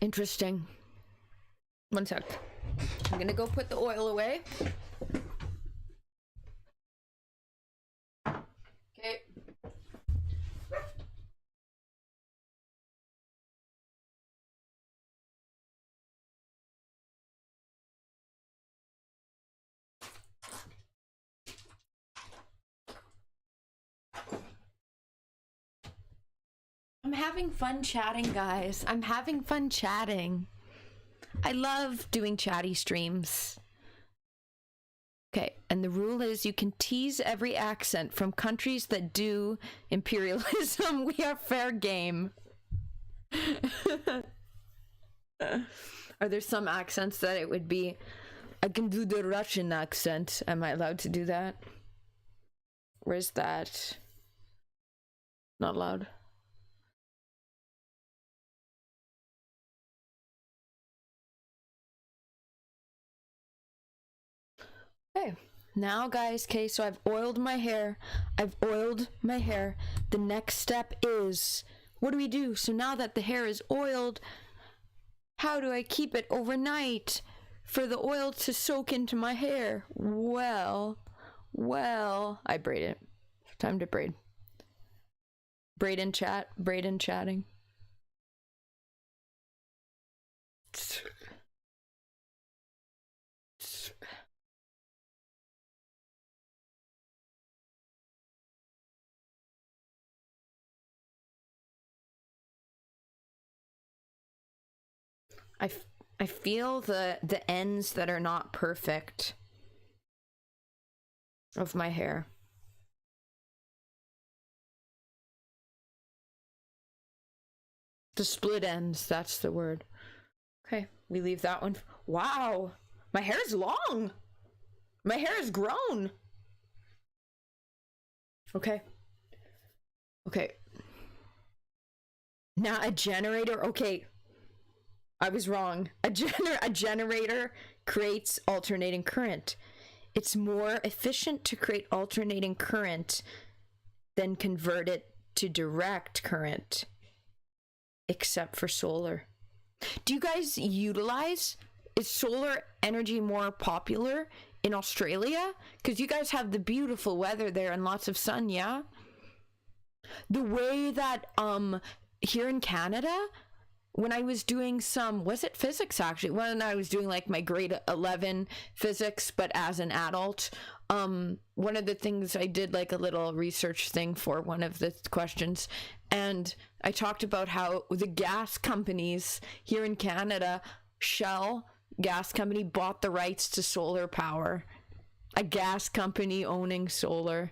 Speaker 1: Interesting. One sec. I'm gonna go put the oil away. Okay. I'm having fun chatting, guys. I'm having fun chatting. I love doing chatty streams. Okay, and the rule is you can tease every accent from countries that do imperialism. We are fair game. Are there some accents that it would be, I can do the Russian accent. Am I allowed to do that? Where's that? Not allowed. Okay, now guys, okay, so I've oiled my hair. The next step is, what do we do? So now that the hair is oiled, how do I keep it overnight for the oil to soak into my hair? Well, I braid it. Time to braid. Braid and chatting. I feel the ends that are not perfect of my hair. The split ends, that's the word. Okay, we leave that one. Wow, my hair is long. My hair has grown. Okay. Now a generator, okay. I was wrong. A generator creates alternating current. It's more efficient to create alternating current than convert it to direct current, except for solar. Do you guys utilize, is solar energy more popular in Australia? Because you guys have the beautiful weather there and lots of sun, yeah? The way that here in Canada, when I was doing was it physics actually? When I was doing like my grade 11 physics, but as an adult, one of the things I did like a little research thing for one of the questions, and I talked about how the gas companies here in Canada, Shell gas company, bought the rights to solar power. A gas company owning solar.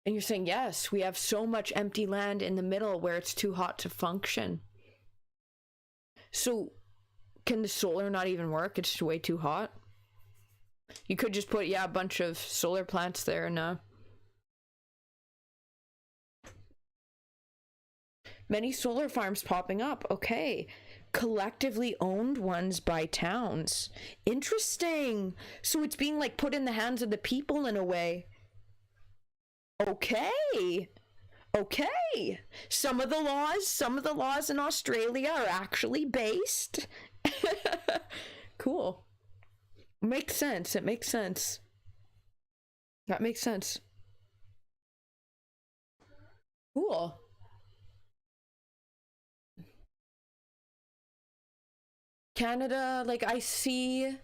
Speaker 1: And you're saying, yes, we have so much empty land in the middle where it's too hot to function. So can the solar not even work? It's way too hot. You could just put, a bunch of solar plants there and many solar farms popping up. Okay. Collectively owned ones by towns. Interesting. So it's being like put in the hands of the people in a way. Okay. Some of the laws in Australia are actually based. Cool. Makes sense. It makes sense. That makes sense. Cool. Canada, like I see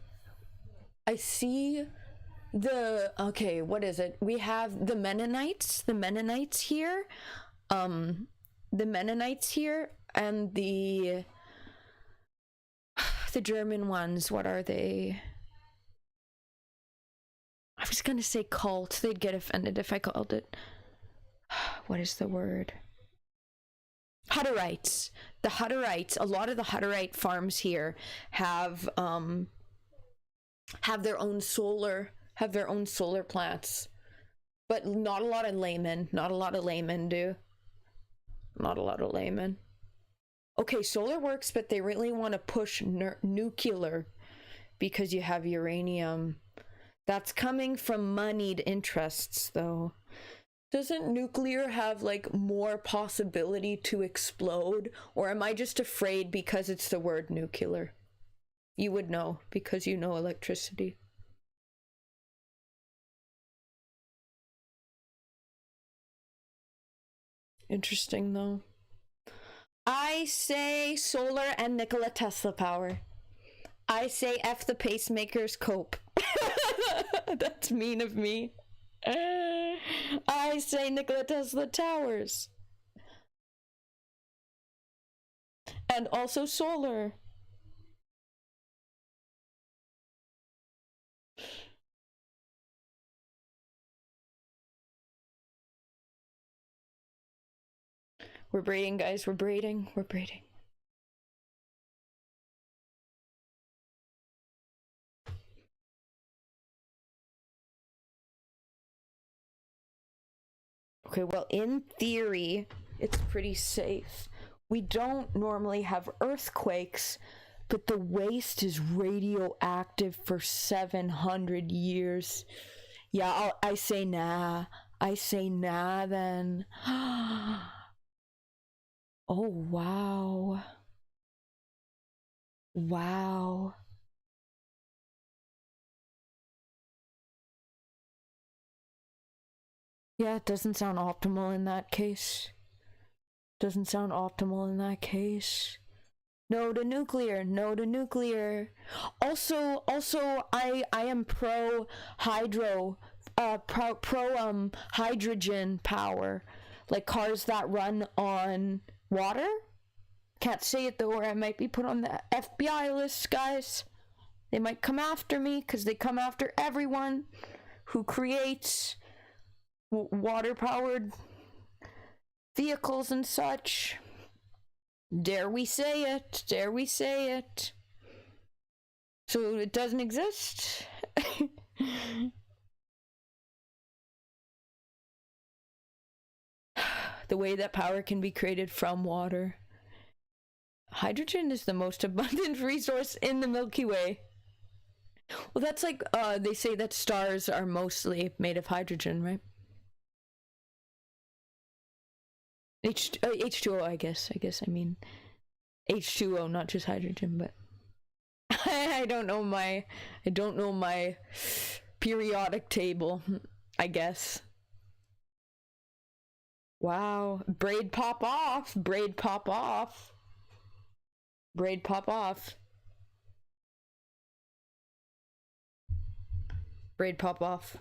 Speaker 1: okay, what is it? We have the Mennonites here. The Mennonites here, and the German ones, what are they? I was gonna say cult. They'd get offended if I called it. What is the word? Hutterites. The Hutterites, a lot of the Hutterite farms here have their own solar plants. But not a lot of laymen do. Not a lot of laymen. Okay, solar works, but they really want to push nuclear because you have uranium. That's coming from moneyed interests, though. Doesn't nuclear have, like, more possibility to explode? Or am I just afraid because it's the word nuclear? You would know, because you know electricity. Interesting, though. I say solar and Nikola Tesla power. I say F the pacemakers cope. That's mean of me. I say Nikola Tesla towers. And also solar. We're braiding, guys. We're braiding. Okay, well, in theory, it's pretty safe. We don't normally have earthquakes, but the waste is radioactive for 700 years. Yeah, I say nah. I say nah then. Oh, wow. Wow. Yeah, it doesn't sound optimal in that case. No to nuclear. Also, I am pro hydrogen power. Like cars that run on water. Can't say it though, or I might be put on the FBI list, guys. They might come after me, because they come after everyone who creates water-powered vehicles and such. Dare we say it? So it doesn't exist? The way that power can be created from water. Hydrogen is the most abundant resource in the Milky Way. Well, that's like, they say that stars are mostly made of hydrogen, right? H2O, I guess I mean H2O, not just hydrogen, but I don't know my periodic table, I guess. Wow. Braid pop off. Braid pop off. Braid pop off. Braid pop off.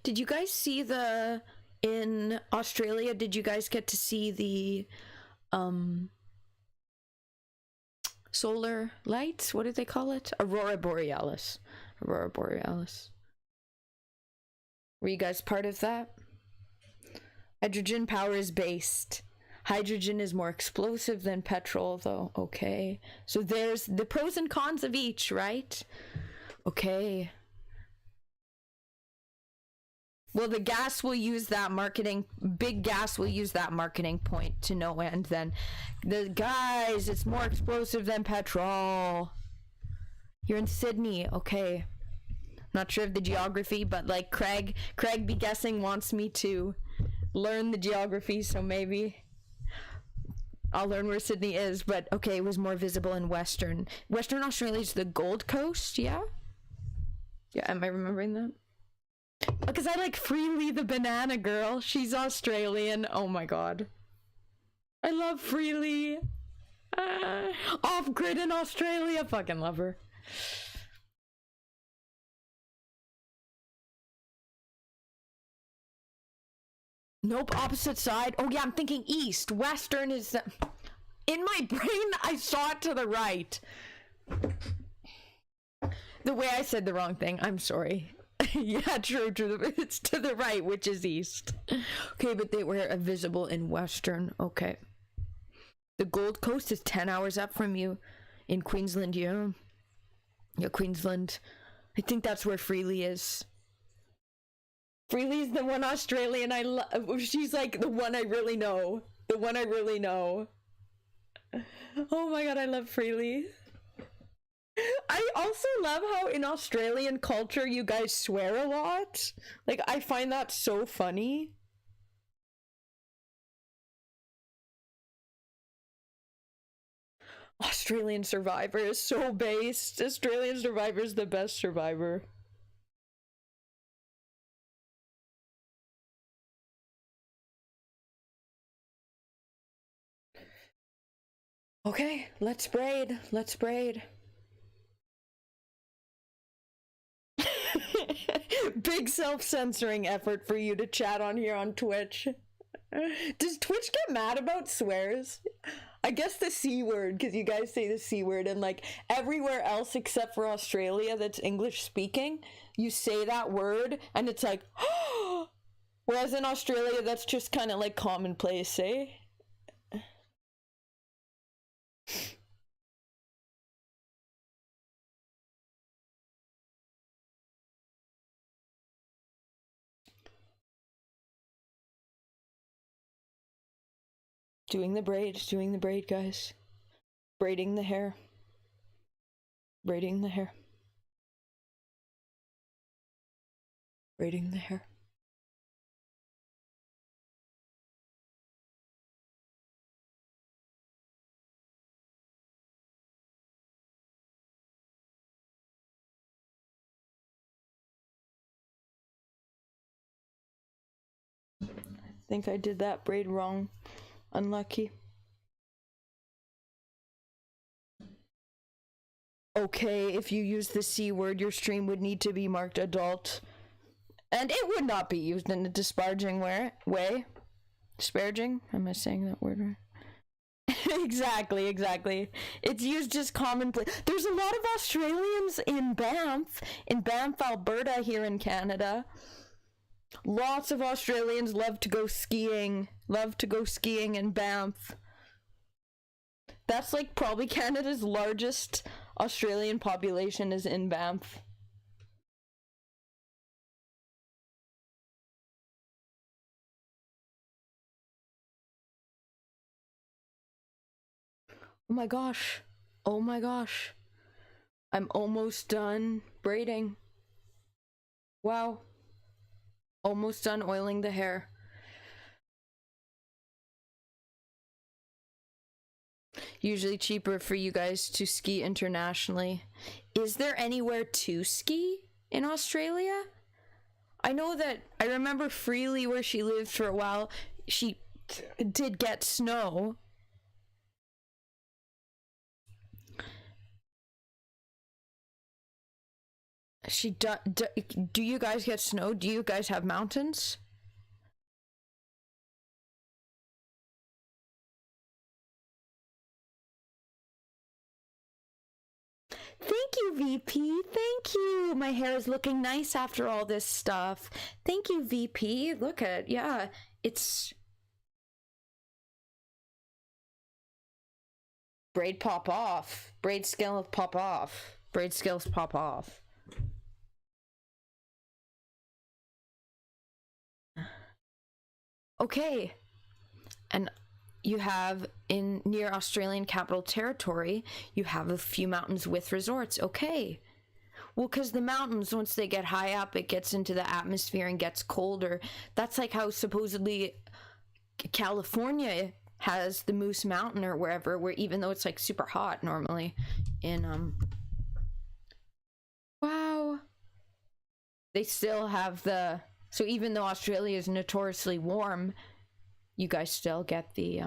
Speaker 1: Did you guys see in Australia, did you guys get to see the solar lights? What did they call it? Aurora Borealis. Aurora Borealis. Were you guys part of that? Hydrogen power is based. Hydrogen is more explosive than petrol, though. Okay. So there's the pros and cons of each, right? Okay. Well, the gas will use that marketing, big gas will use that marketing point to no end then. The guys, it's more explosive than petrol. You're in Sydney, okay. Not sure of the geography, but like Craig be guessing wants me to learn the geography, so maybe I'll learn where Sydney is, but okay, it was more visible in Western Australia's the Gold Coast, yeah? Yeah, am I remembering that? Because I like Freely the banana girl. She's Australian. Oh my god. I love Freely. Off grid in Australia. Fucking love her. Nope, opposite side. Oh yeah, I'm thinking east. Western is... In my brain, I saw it to the right. The way I said the wrong thing. I'm sorry. Yeah, true. It's to the right, which is east. Okay, but they were visible in Western. Okay. The Gold Coast is 10 hours up from you. In Queensland, yeah. Yeah, Queensland. I think that's where Freely is. Freely's the one Australian I love. She's like the one I really know. The one I really know. Oh my god, I love Freely. I also love how in Australian culture you guys swear a lot. Like, I find that so funny. Australian Survivor is so based. Australian Survivor is the best Survivor. Okay, let's braid. Let's braid. Big self-censoring effort for you to chat on here on Twitch. Does Twitch get mad about swears? I guess the C word, because you guys say the C word, and like everywhere else except for Australia that's English speaking, you say that word and it's like, whereas in Australia that's just kind of like commonplace, eh? Doing the braid, guys. Braiding the hair. Braiding the hair. Braiding the hair. I think I did that braid wrong. Unlucky. Okay, if you use the C word, your stream would need to be marked adult. And it would not be used in a disparaging way. Disparaging? Am I saying that word right? Exactly. It's used just commonplace. There's a lot of Australians in Banff, Alberta, here in Canada. Lots of Australians love to go skiing in Banff. That's like probably Canada's largest Australian population is in Banff. Oh my gosh. Oh my gosh. I'm almost done braiding. Wow. Almost done oiling the hair. Usually cheaper for you guys to ski internationally. Is there anywhere to ski in Australia? I know that I remember Freely, where she lived for a while, she did get snow. Do you guys get snow? Do you guys have mountains? Thank you, VP. Thank you. My hair is looking nice after all this stuff. Thank you, VP. Look at, yeah, it's... Braid pop off. Braid scales pop off. Braid scales pop off. Okay. And you have in near Australian Capital Territory, you have a few mountains with resorts. Okay. Well, because the mountains, once they get high up, it gets into the atmosphere and gets colder. That's like how supposedly California has the Moose Mountain or wherever, where even though it's like super hot normally in wow, they still have the, so even though Australia is notoriously warm, you guys still get the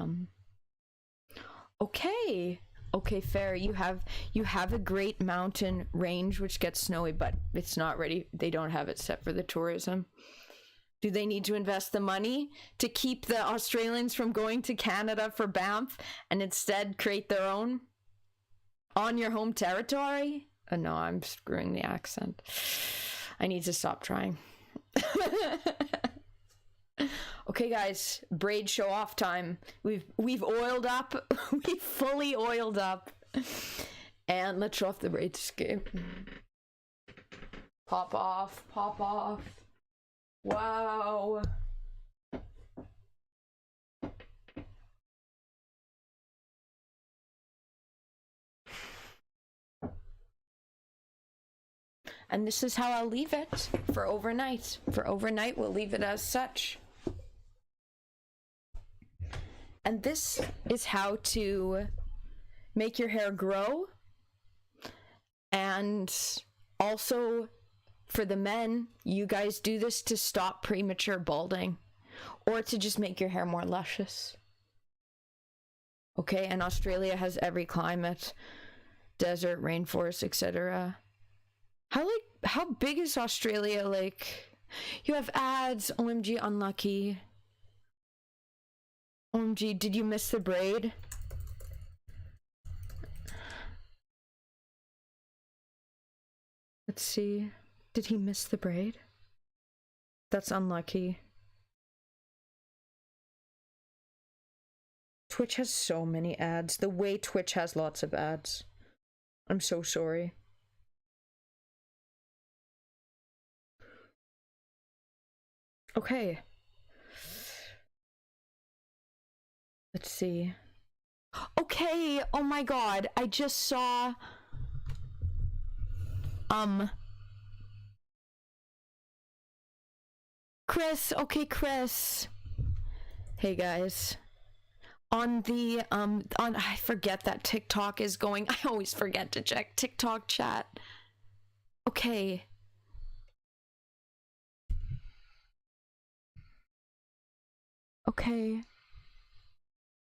Speaker 1: okay, fair. You have a great mountain range which gets snowy, but it's not ready. They don't have it set for the tourism. Do they need to invest the money to keep the Australians from going to Canada for Banff and instead create their own on your home territory? Oh no, I'm screwing the accent. I need to stop trying. Okay, guys, braid show off time. We've oiled up. We've fully oiled up. And let's show off the braid ski. Pop off, pop off. Wow. And this is how I'll leave it for overnight. For overnight, we'll leave it as such. And this is how to make your hair grow. And also, for the men, you guys do this to stop premature balding or to just make your hair more luscious. Okay, and Australia has every climate, desert, rainforest, etc. How big is Australia? Like, you have ads. OMG, unlucky. OMG, did you miss the braid? Let's see. Did he miss the braid? That's unlucky. Twitch has so many ads. The way Twitch has lots of ads. I'm so sorry. Okay. Let's see. Okay, oh my god, I just saw Chris, okay, Chris. Hey guys. On the I forget that TikTok is going. I always forget to check TikTok chat. Okay. Okay.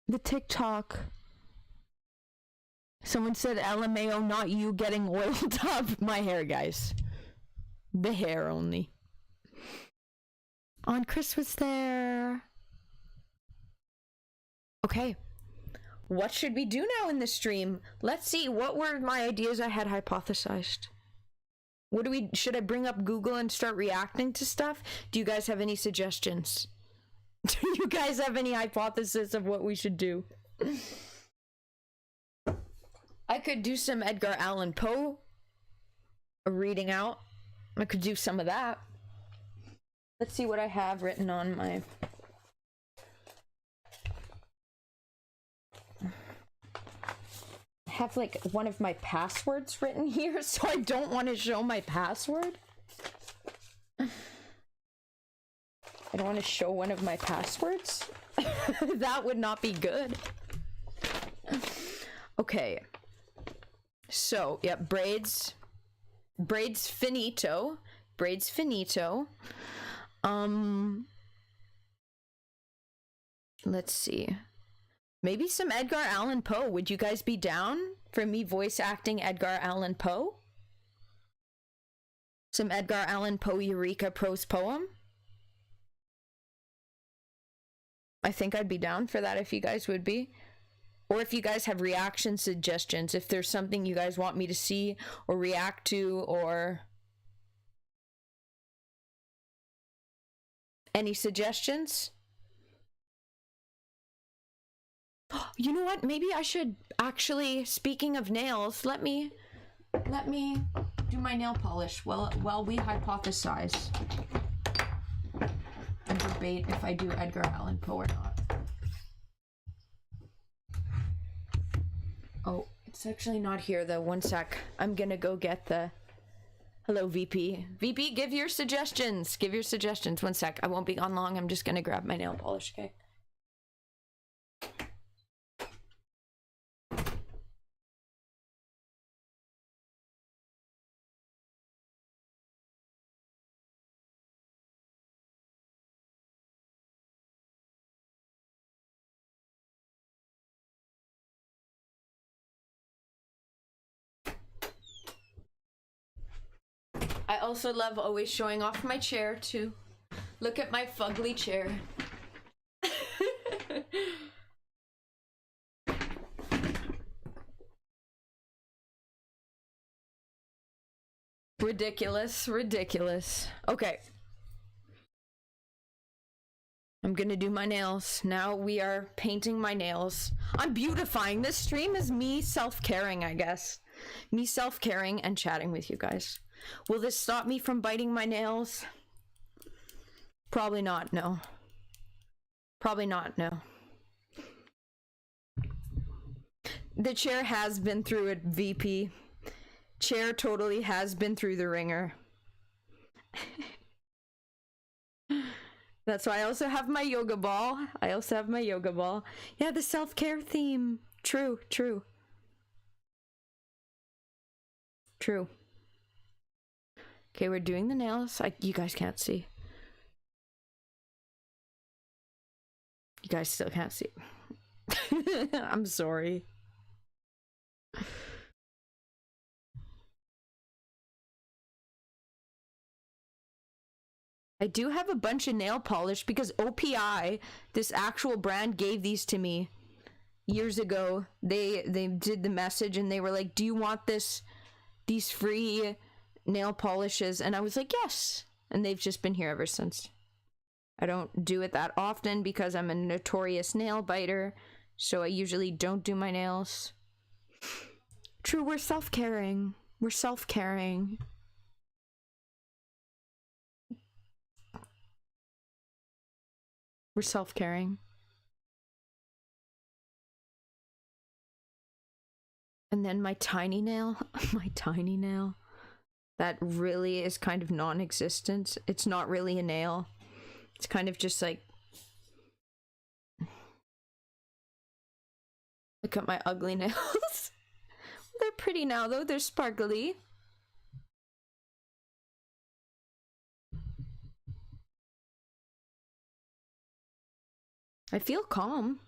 Speaker 1: The TikTok. Someone said LMAO, not you getting oiled up. My hair, guys. The hair only. On Chris was there. Okay. What should we do now in the stream? Let's see. What were my ideas I had hypothesized? What do we... Should I bring up Google and start reacting to stuff? Do you guys have any suggestions? Do you guys have any hypothesis of what we should do? I could do some Edgar Allan Poe reading out. I could do some of that. Let's see what I have written on my... I have like one of my passwords written here, so I don't want to show my password. I don't want to show one of my passwords. That would not be good. Okay. So, yeah, braids finito. Braids finito. Let's see. Maybe some Edgar Allan Poe. Would you guys be down for me voice acting Edgar Allan Poe? Some Edgar Allan Poe Eureka prose poem? I think I'd be down for that if you guys would be. Or if you guys have reaction suggestions, if there's something you guys want me to see or react to, or any suggestions? You know what? Maybe I should actually, speaking of nails, let me do my nail polish while we hypothesize and debate if I do Edgar Allan Poe or not. Oh, it's actually not here though. One sec. I'm gonna go get the... Hello, VP. VP, give your suggestions. Give your suggestions. One sec. I won't be on long. I'm just gonna grab my nail polish, okay? I also love always showing off my chair too. Look at my fugly chair. Ridiculous, ridiculous. Okay. I'm gonna do my nails. Now we are painting my nails. I'm beautifying. This stream is me self-caring, I guess. Me self-caring and chatting with you guys. Will this stop me from biting my nails? Probably not, no. Probably not, no. The chair has been through it, VP. Chair totally has been through the ringer. That's why I also have my yoga ball. Yeah, the self-care theme. True, true. True. Okay, we're doing the nails. You guys can't see. You guys still can't see. I'm sorry. I do have a bunch of nail polish because OPI, this actual brand, gave these to me years ago. They did the message and they were like, do you want these free nail polishes? And I was like, yes. And they've just been here ever since. I don't do it that often because I'm a notorious nail biter, so I usually don't do my nails. True, we're self-caring. We're self-caring. We're self-caring. And then my tiny nail, that really is kind of non-existent. It's not really a nail. It's kind of just like... Look at my ugly nails. They're pretty now though, they're sparkly. I feel calm.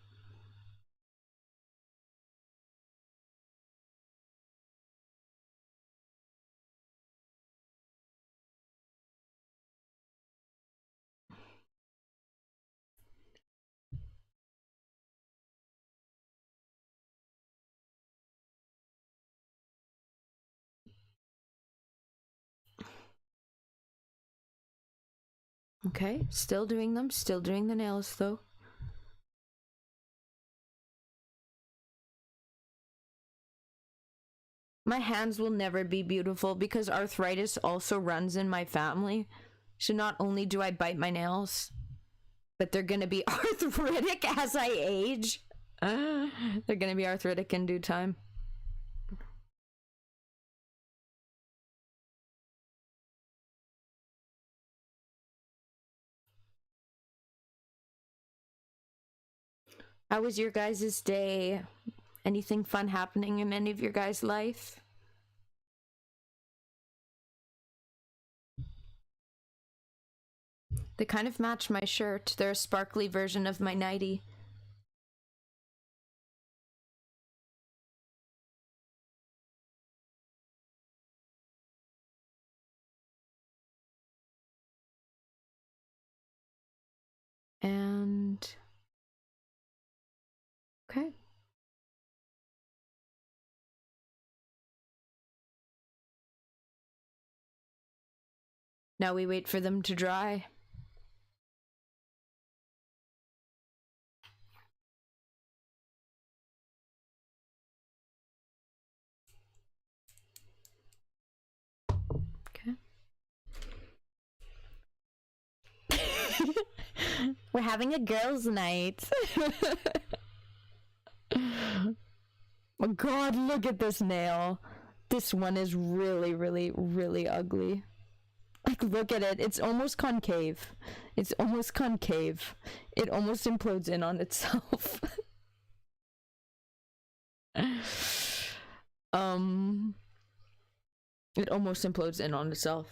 Speaker 1: Okay, still doing them, still doing the nails though. My hands will never be beautiful because arthritis also runs in my family. So not only do I bite my nails, but they're gonna be arthritic as I age. They're gonna be arthritic in due time. How was your guys' day? Anything fun happening in any of your guys' life? They kind of match my shirt. They're a sparkly version of my nightie. And okay. Now we wait for them to dry. Okay. We're having a girls' night. Oh god, look at this nail. This one is really, really, really ugly. Like, look at it. It's almost concave. It's almost concave. It almost implodes in on itself. It almost implodes in on itself.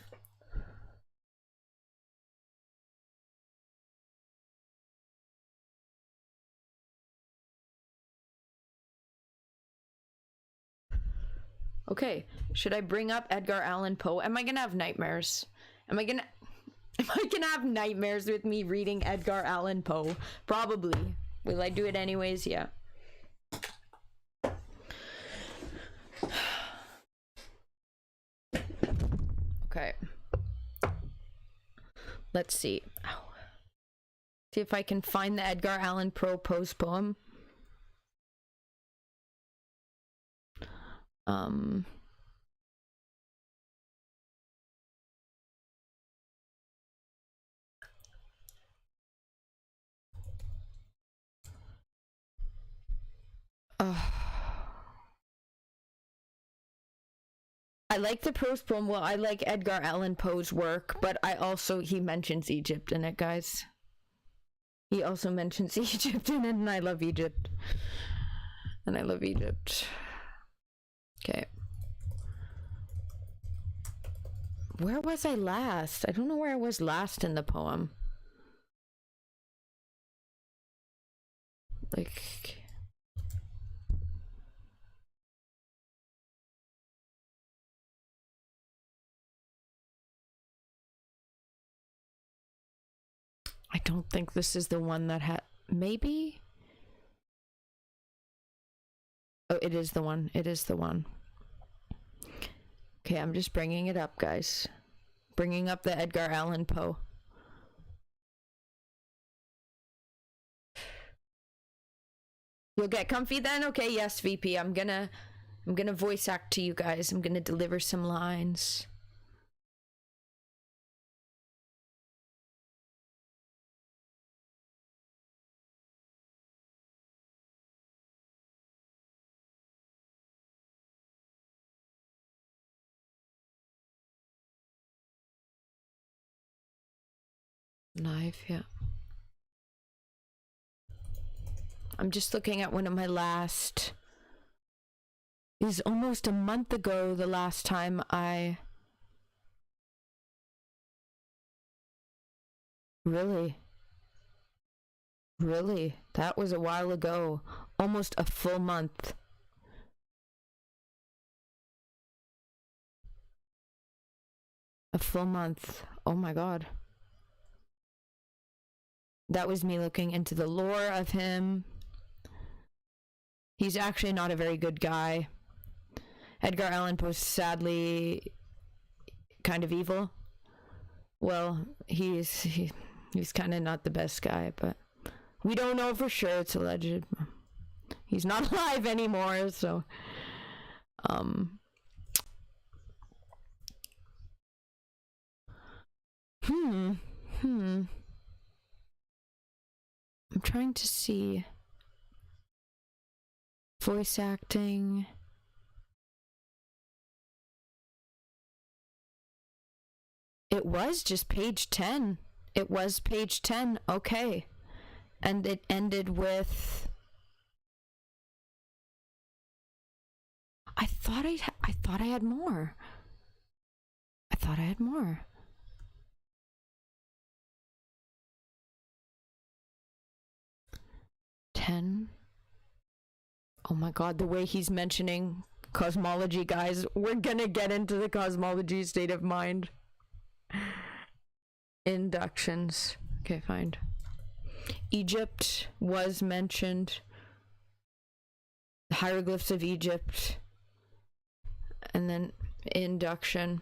Speaker 1: Okay, should I bring up Edgar Allan Poe? Am I gonna have nightmares? Am I gonna have nightmares with me reading Edgar Allan Poe? Probably. Will I do it anyways? Yeah. Okay. Let's see. Ow. See if I can find the Edgar Allan Poe's poem. I like the prose poem. Well, I like Edgar Allan Poe's work, but he mentions Egypt in it, guys. He also mentions Egypt in it, and I love Egypt. And I love Egypt. Okay. Where was I last? I don't know where I was last in the poem. Like... I don't think this is the one that had... Maybe? Oh, it is the one. It is the one. Okay, I'm just bringing it up, guys. Bringing up the Edgar Allan Poe. You'll get comfy then? Okay, yes, VP. I'm gonna voice act to you guys. I'm gonna deliver some lines. Live, yeah. I'm just looking at one of my last... It was almost a month ago the last time I... Really? Really? That was a while ago. Almost a full month. A full month. Oh my god. That was me looking into the lore of him. He's actually not a very good guy. Edgar Allan Poe, sadly, kind of evil. Well, he's kind of not the best guy, but we don't know for sure. It's alleged. He's not alive anymore, so I'm trying to see voice acting. It was just page 10. It was page 10. Okay. And it ended with I thought I had more. I thought I had more. $10. Oh my god, the way he's mentioning cosmology, guys. We're gonna get into the cosmology state of mind. Inductions. Okay, fine. Egypt was mentioned. The hieroglyphs of Egypt. And then induction.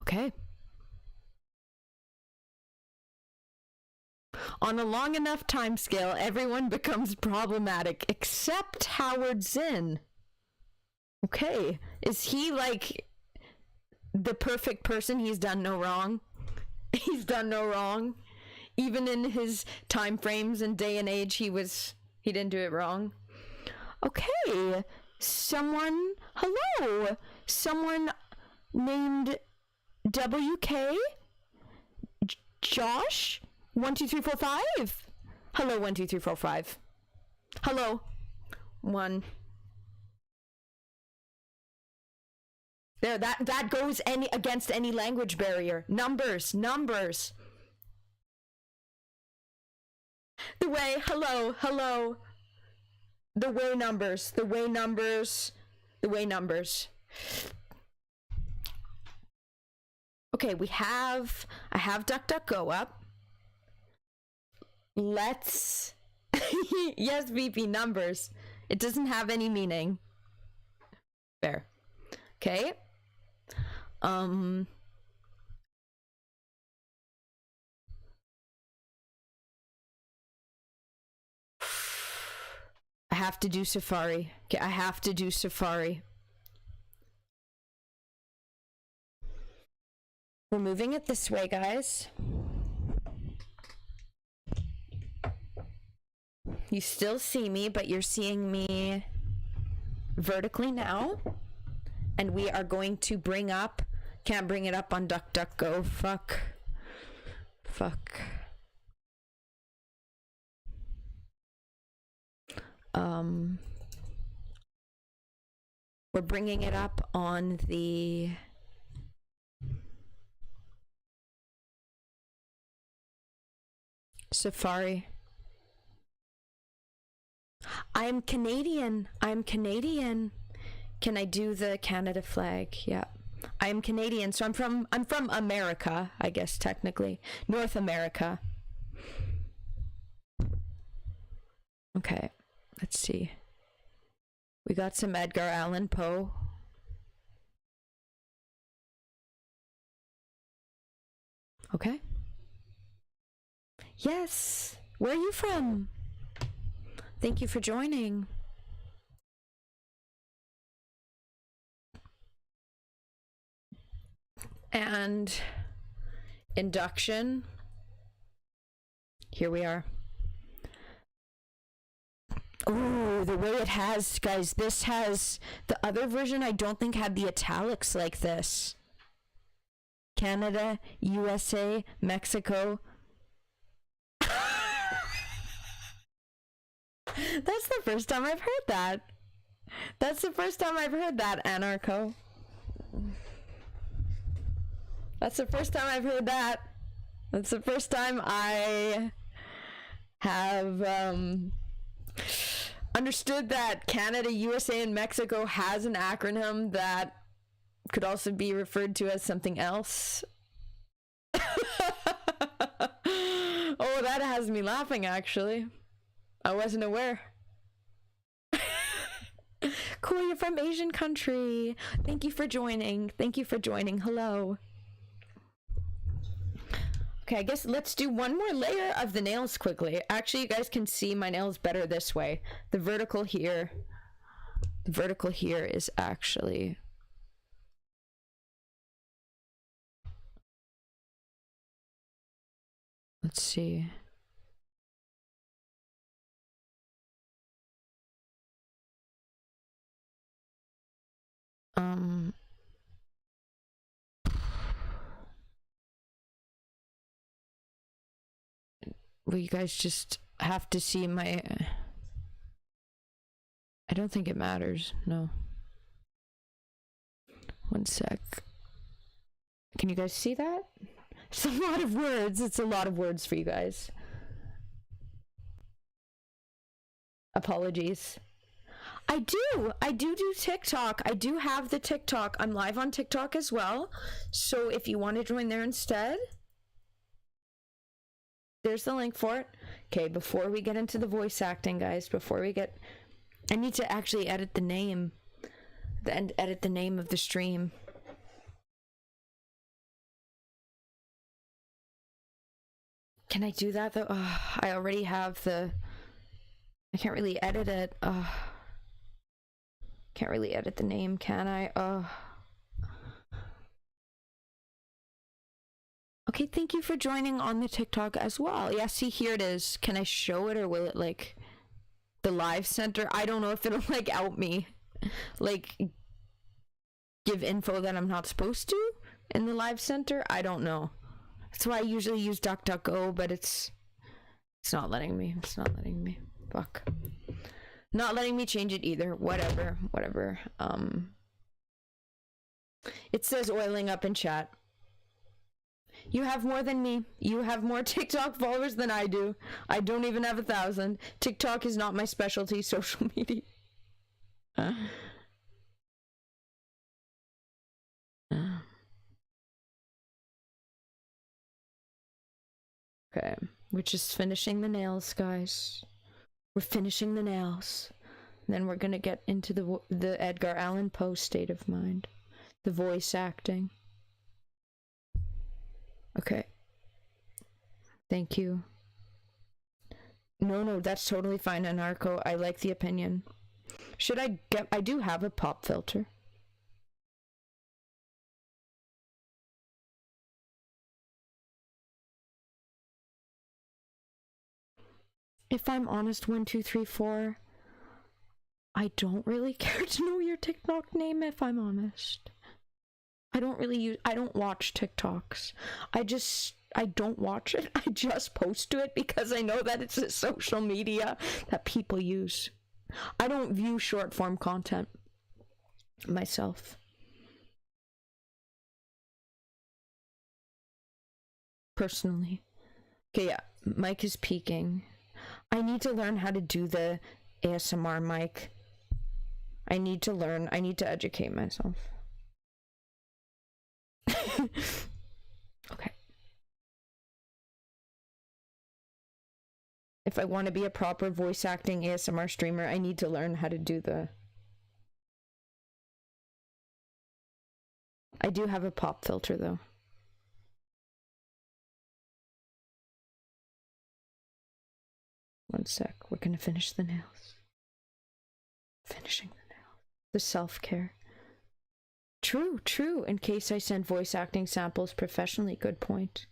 Speaker 1: Okay. On a long enough time scale, everyone becomes problematic except Howard Zinn. Okay. Is he like the perfect person? He's done no wrong. He's done no wrong. Even in his time frames and day and age, he didn't do it wrong. Okay. Hello. Someone named WK? Josh? 1 2 3 4 5. Hello, 1 2 3 4 5. Hello. 1. There, that goes against any language barrier. Numbers. The way, hello. The way numbers. Okay, I have DuckDuckGo up. Let's yes, VP numbers. It doesn't have any meaning. Fair. Okay. I have to do Safari. Okay, I have to do Safari. We're moving it this way, guys. You still see me, but you're seeing me vertically now. And we are going to bring up... Can't bring it up on DuckDuckGo. Fuck. We're bringing it up on the... Safari. I'm Canadian. Can I do the Canada flag? Yeah. I'm Canadian, so I'm from America, I guess technically. North America. Okay. Let's see. We got some Edgar Allan Poe. Okay. Yes. Where are you from? Thank you for joining. And induction. Here we are. Ooh, the way it has, guys, this has... The other version I don't think had the italics like this. Canada, USA, Mexico. That's the first time I've heard that. That's the first time I've heard that, Anarcho. That's the first time I've heard that. That's the first time I have understood that Canada, USA, and Mexico has an acronym that could also be referred to as something else. Oh, that has me laughing, actually. I wasn't aware. Cool, you're from Asian country. Thank you for joining. Hello. Okay, I guess let's do one more layer of the nails quickly. Actually, you guys can see my nails better this way. The vertical here is actually... Let's see. Um, well, you guys just have to see my... I don't think it matters, no. One sec. Can you guys see that? It's a lot of words. It's a lot of words for you guys. Apologies. I do TikTok. I do have the TikTok. I'm live on TikTok as well. So if you want to join there instead, there's the link for it. Okay, before we get into the voice acting, guys, I need to actually edit the name. Edit the name of the stream. Can I do that though? I already have the... I can't really edit it. Can't really edit the name, can I? Okay, thank you for joining on the TikTok as well. Yeah, see, here it is. Can I show it, or will it, like, the live center? I don't know if it'll, like, out me. Like, give info that I'm not supposed to in the live center? I don't know. That's why I usually use DuckDuckGo, but it's not letting me. It's not letting me. Fuck. Not letting me change it either. Whatever. It says oiling up in chat. You have more than me. You have more TikTok followers than I do. I don't even have 1,000. TikTok is not my specialty social media. Okay, we're just finishing the nails, guys. We're finishing the nails. Then we're gonna get into the Edgar Allan Poe state of mind. The voice acting. Okay. Thank you. No, that's totally fine, Anarcho. I like the opinion. I do have a pop filter. If I'm honest, 1, 2, 3, 4, I don't really care to know your TikTok name, if I'm honest. I don't watch TikToks. I don't watch it. I just post to it because I know that it's a social media that people use. I don't view short form content myself. Personally. Okay, yeah, mic is peaking. I need to learn how to do the ASMR mic. I need to educate myself. Okay. If I want to be a proper voice acting ASMR streamer, I need to learn how to do the... I do have a pop filter though. One sec, we're gonna finish the nails. Finishing the nails. The self-care. True. In case I send voice acting samples professionally. Good point.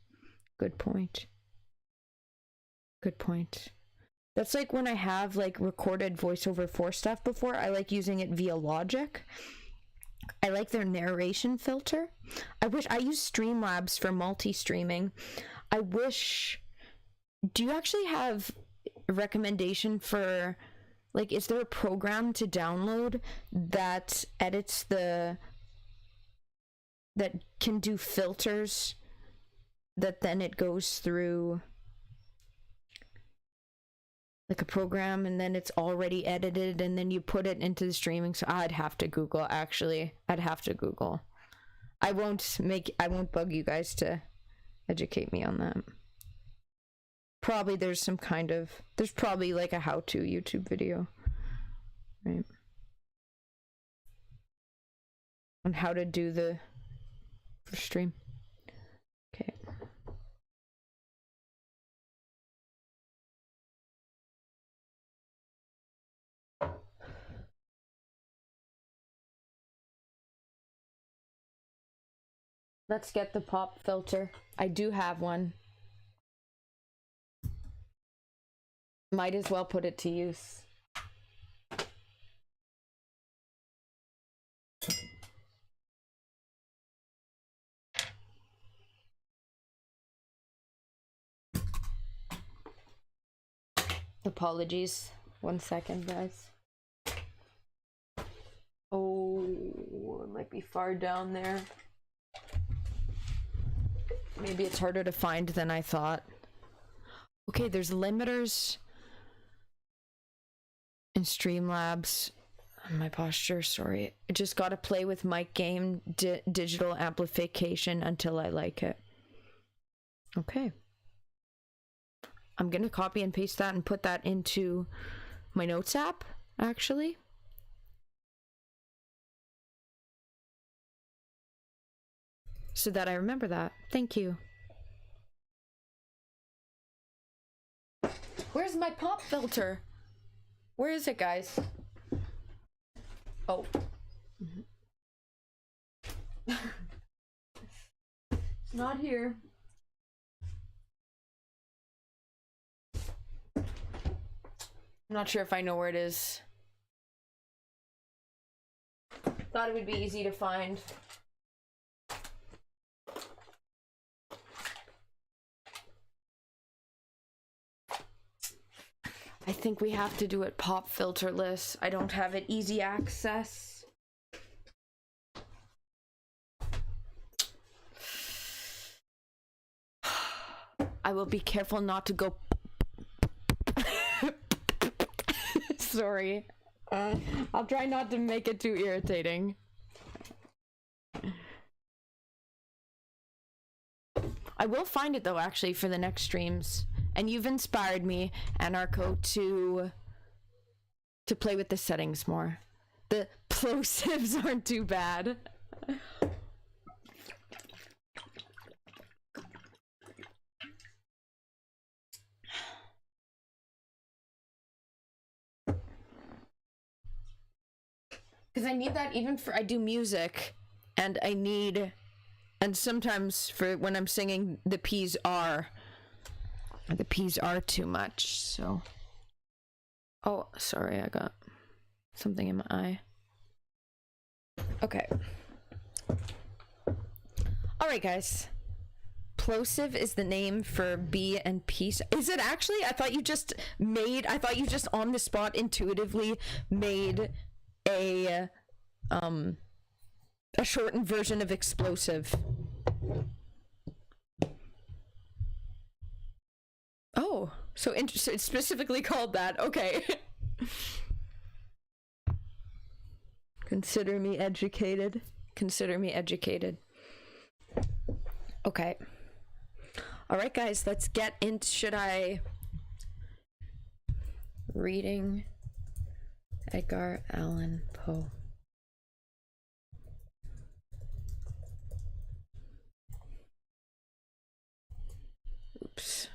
Speaker 1: That's like when I have like recorded voiceover for stuff before, I like using it via Logic. I like their narration filter. I use Streamlabs for multi-streaming. Do you actually have a recommendation for, like, is there a program to download that edits that can do filters that then it goes through like a program and then it's already edited and then you put it into the streaming? So I'd have to Google, actually. I won't bug you guys to educate me on that. Probably there's probably like a how-to YouTube video, right? On how to do the stream. Okay. Let's get the pop filter. I do have one. Might as well put it to use. Apologies. 1 second, guys. Oh, it might be far down there. Maybe it's harder to find than I thought. Okay, there's limiters in Streamlabs. My posture, sorry. I just gotta play with mic gain digital amplification until I like it. Okay. I'm gonna copy and paste that and put that into my notes app, actually. So that I remember that. Thank you. Where's my pop filter? Where is it, guys? Oh. It's not here. I'm not sure if I know where it is. Thought it would be easy to find. I think we have to do it pop filterless. I don't have it easy access. I will be careful not to go. Sorry. I'll try not to make it too irritating. I will find it though, actually, for the next streams. And you've inspired me, Anarcho, to play with the settings more. The plosives aren't too bad. Because I need that even for, I do music, and I need, and sometimes for when I'm singing, the P's are too much, so. Oh, sorry, I got something in my eye. Okay. Alright, guys. Plosive is the name for B and P. Is it actually? I thought you just on the spot intuitively made a shortened version of explosive. Oh, so interesting. It's specifically called that. Okay. Consider me educated. Consider me educated. Okay. All right, guys, let's get into, should I reading Edgar Allan Poe. Oops.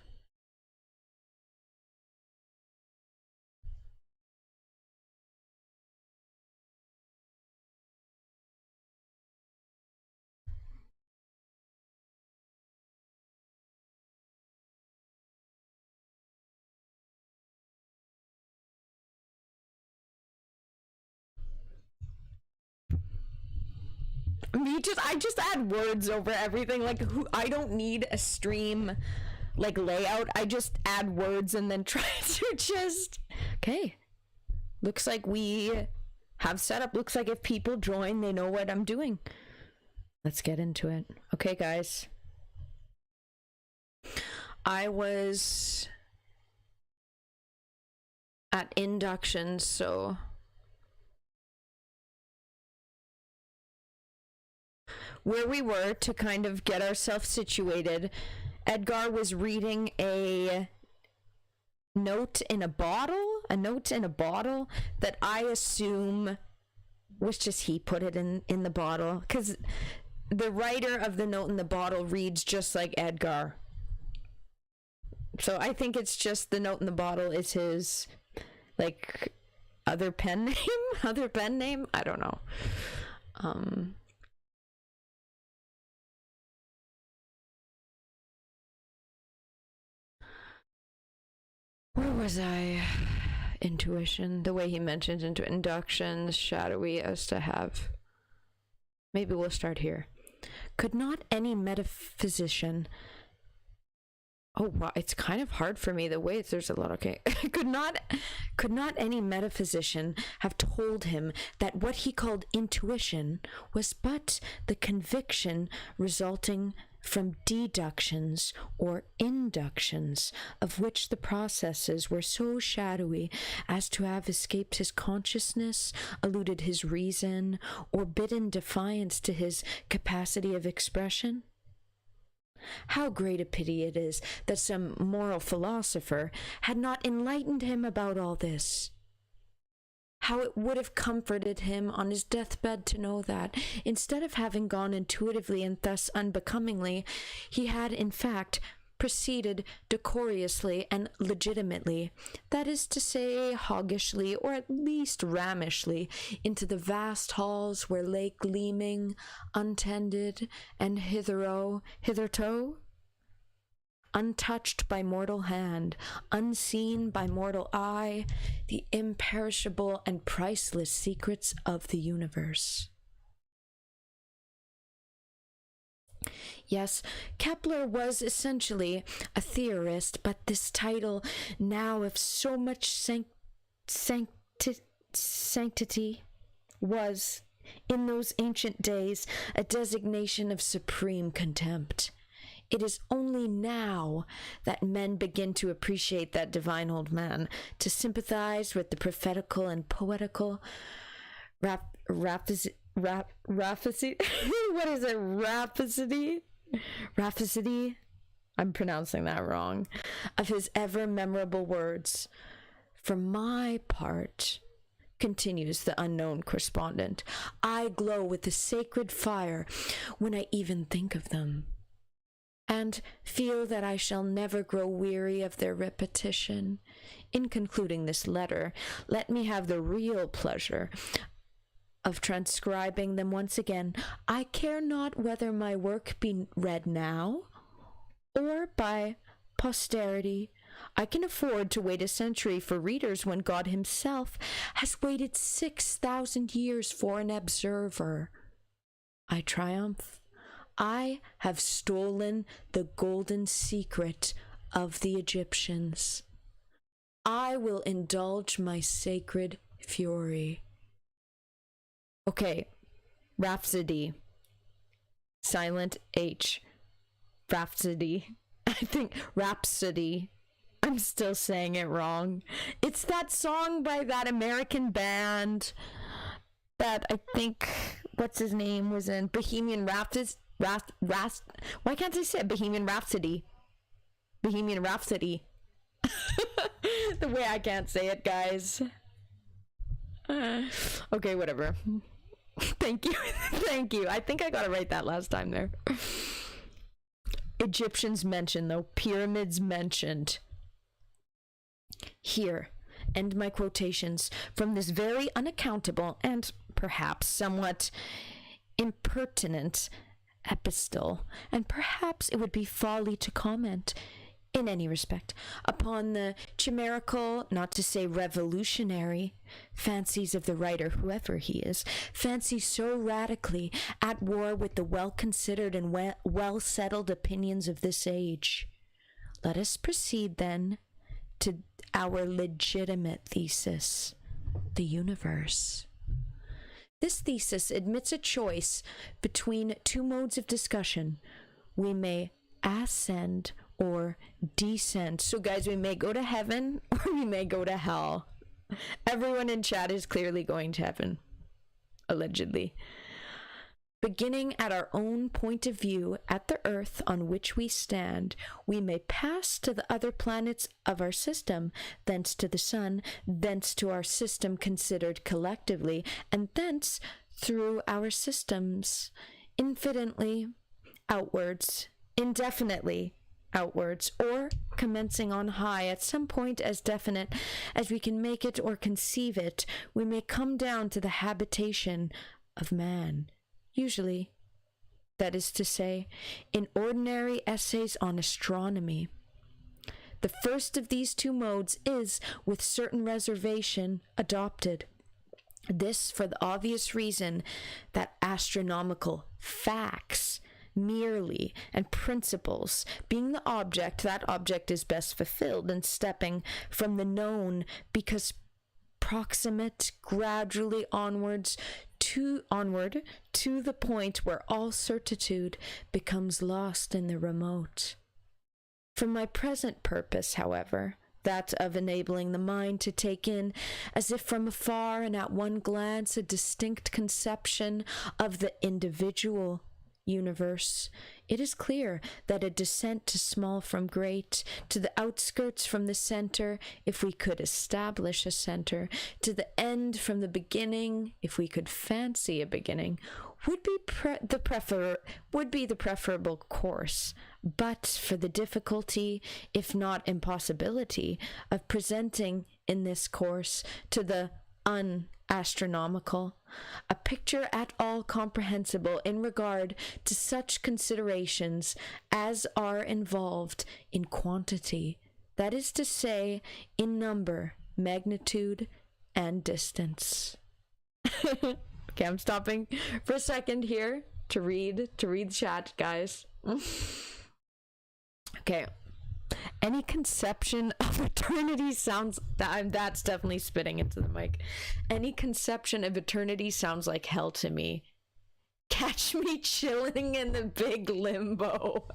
Speaker 1: I just add words over everything. Like, I don't need a stream like layout. I just add words and then try to just. Okay. Looks like we have setup. Looks like if people join, they know what I'm doing. Let's get into it. Okay, guys. I was at induction, so. Where we were, to kind of get ourselves situated, Edgar was reading a note in a bottle that I assume was just he put it in the bottle, because the writer of the note in the bottle reads just like Edgar. So I think it's just the note in the bottle is his, like, other pen name? I don't know. Where was I? Intuition. The way he mentions into inductions, shadowy as to have. Maybe we'll start here. Could not any metaphysician Oh wow, it's kind of hard for me. The way there's a lot. Okay, could not any metaphysician have told him that what he called intuition was but the conviction resulting from deductions or inductions, of which the processes were so shadowy as to have escaped his consciousness, eluded his reason, or bidden defiance to his capacity of expression? How great a pity it is that some moral philosopher had not enlightened him about all this. How it would have comforted him on his deathbed to know that, instead of having gone intuitively and thus unbecomingly, he had in fact proceeded decorously and legitimately, that is to say, hoggishly, or at least ramishly, into the vast halls where lay gleaming, untended, and hitherto, untouched by mortal hand, unseen by mortal eye, the imperishable and priceless secrets of the universe. Yes, Kepler was essentially a theorist, but this title, now of so much sanctity, was, in those ancient days, a designation of supreme contempt. It is only now that men begin to appreciate that divine old man, to sympathize with the prophetical and poetical rhapsody. What is it? Rhapsody? I'm pronouncing that wrong. Of his ever memorable words. For my part, continues the unknown correspondent, I glow with the sacred fire when I even think of them, and feel that I shall never grow weary of their repetition. In concluding this letter, let me have the real pleasure of transcribing them once again. I care not whether my work be read now or by posterity. I can afford to wait a century for readers when God himself has waited 6,000 years for an observer. I triumph. I have stolen the golden secret of the Egyptians. I will indulge my sacred fury. Okay, Rhapsody. Silent H. Rhapsody. I think Rhapsody. I'm still saying it wrong. It's that song by that American band that I think, what's his name, was in Bohemian Rhapsody. Why can't I say it? Bohemian Rhapsody. Bohemian Rhapsody. The way I can't say it, guys. Okay, whatever. Thank you. Thank you. I think I got it right that last time there. Egyptians mentioned, though. Pyramids mentioned. Here end my quotations from this very unaccountable and perhaps somewhat impertinent epistle, and perhaps it would be folly to comment in any respect upon the chimerical, not to say revolutionary, fancies of the writer, whoever he is, fancies so radically at war with the well-considered and well-settled opinions of this age. Let us proceed, then, to our legitimate thesis, the universe. This thesis admits a choice between two modes of discussion. We may ascend or descend. So guys, we may go to heaven or we may go to hell. Everyone in chat is clearly going to heaven, allegedly. Beginning at our own point of view at the Earth on which we stand, we may pass to the other planets of our system, thence to the Sun, thence to our system considered collectively, and thence through our systems infinitely outwards, indefinitely outwards, or commencing on high at some point as definite as we can make it or conceive it, we may come down to the habitation of man. Usually, that is to say, in ordinary essays on astronomy. The first of these two modes is, with certain reservation, adopted. This for the obvious reason that astronomical facts merely, and principles being the object, that object is best fulfilled in stepping from the known, because proximate gradually onward to the point where all certitude becomes lost in the remote. For my present purpose, however, that of enabling the mind to take in, as if from afar and at one glance, a distinct conception of the individual universe, it is clear that a descent to small from great, to the outskirts from the center, if we could establish a center, to the end from the beginning, if we could fancy a beginning, would be the preferable course, but for the difficulty, if not impossibility, of presenting in this course to the unastronomical a picture at all comprehensible in regard to such considerations as are involved in quantity, that is to say, in number, magnitude, and distance. Okay, I'm stopping for a second here to read the chat, guys. Okay. Any conception of eternity sounds... That's definitely spitting into the mic. Any conception of eternity sounds like hell to me. Catch me chilling in the big limbo.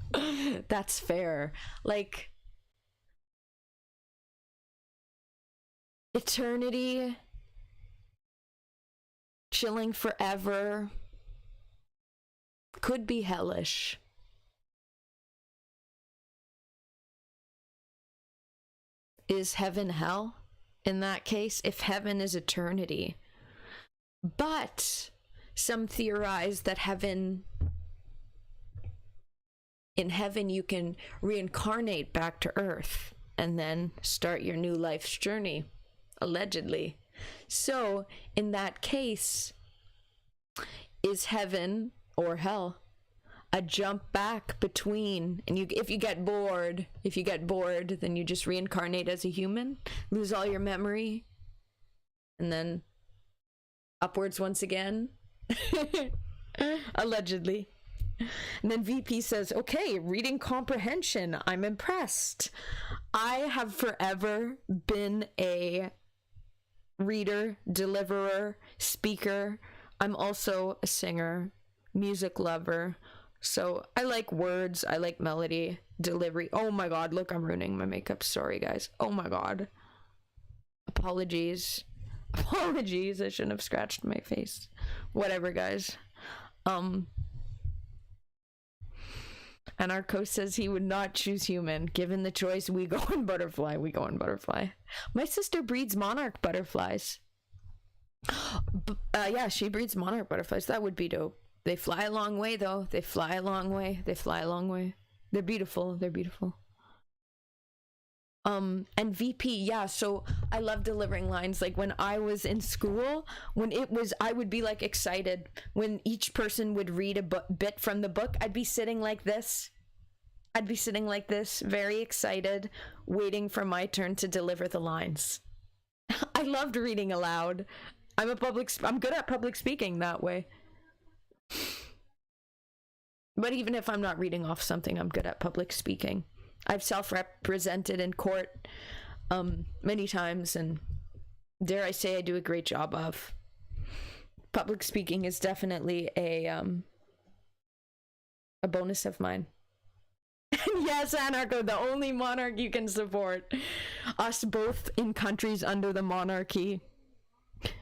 Speaker 1: That's fair. Like, eternity, chilling forever, could be hellish. Is heaven hell in that case, if heaven is eternity? But some theorize that in heaven you can reincarnate back to earth and then start your new life's journey, allegedly. So in that case, is heaven or hell a jump back between, and if you get bored, then you just reincarnate as a human, lose all your memory, and then upwards once again? Allegedly. And then VP says, okay, reading comprehension, I'm impressed. I have forever been a reader, deliverer, speaker. I'm also a singer, music lover. So I like words, I like melody, delivery. Oh my god, look, I'm ruining my makeup. Sorry, guys. Oh my god. Apologies. I shouldn't have scratched my face. Whatever, guys. Anarcho says he would not choose human. Given the choice, we go in butterfly. My sister breeds monarch butterflies. Yeah, she breeds monarch butterflies. That would be dope. They fly a long way, though. They're beautiful. And VP, yeah, so I love delivering lines. Like, when I was in school, I would be, like, excited. When each person would read a bit from the book, I'd be sitting like this, very excited, waiting for my turn to deliver the lines. I loved reading aloud. I'm good at public speaking that way. But even if I'm not reading off something, I'm good at public speaking. I've self-represented in court many times, and dare I say I do a great job of. Public speaking is definitely a bonus of mine. Yes, Anarcho, the only monarch you can support. Us both in countries under the monarchy.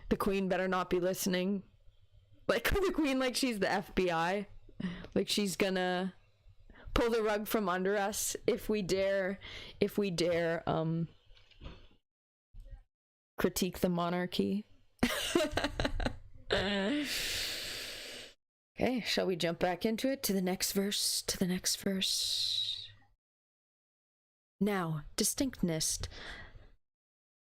Speaker 1: The Queen better not be listening. Like, the Queen, like she's the FBI. Like, she's gonna pull the rug from under us if we dare critique the monarchy. Okay, shall we jump back into it? To the next verse. Now, distinctness,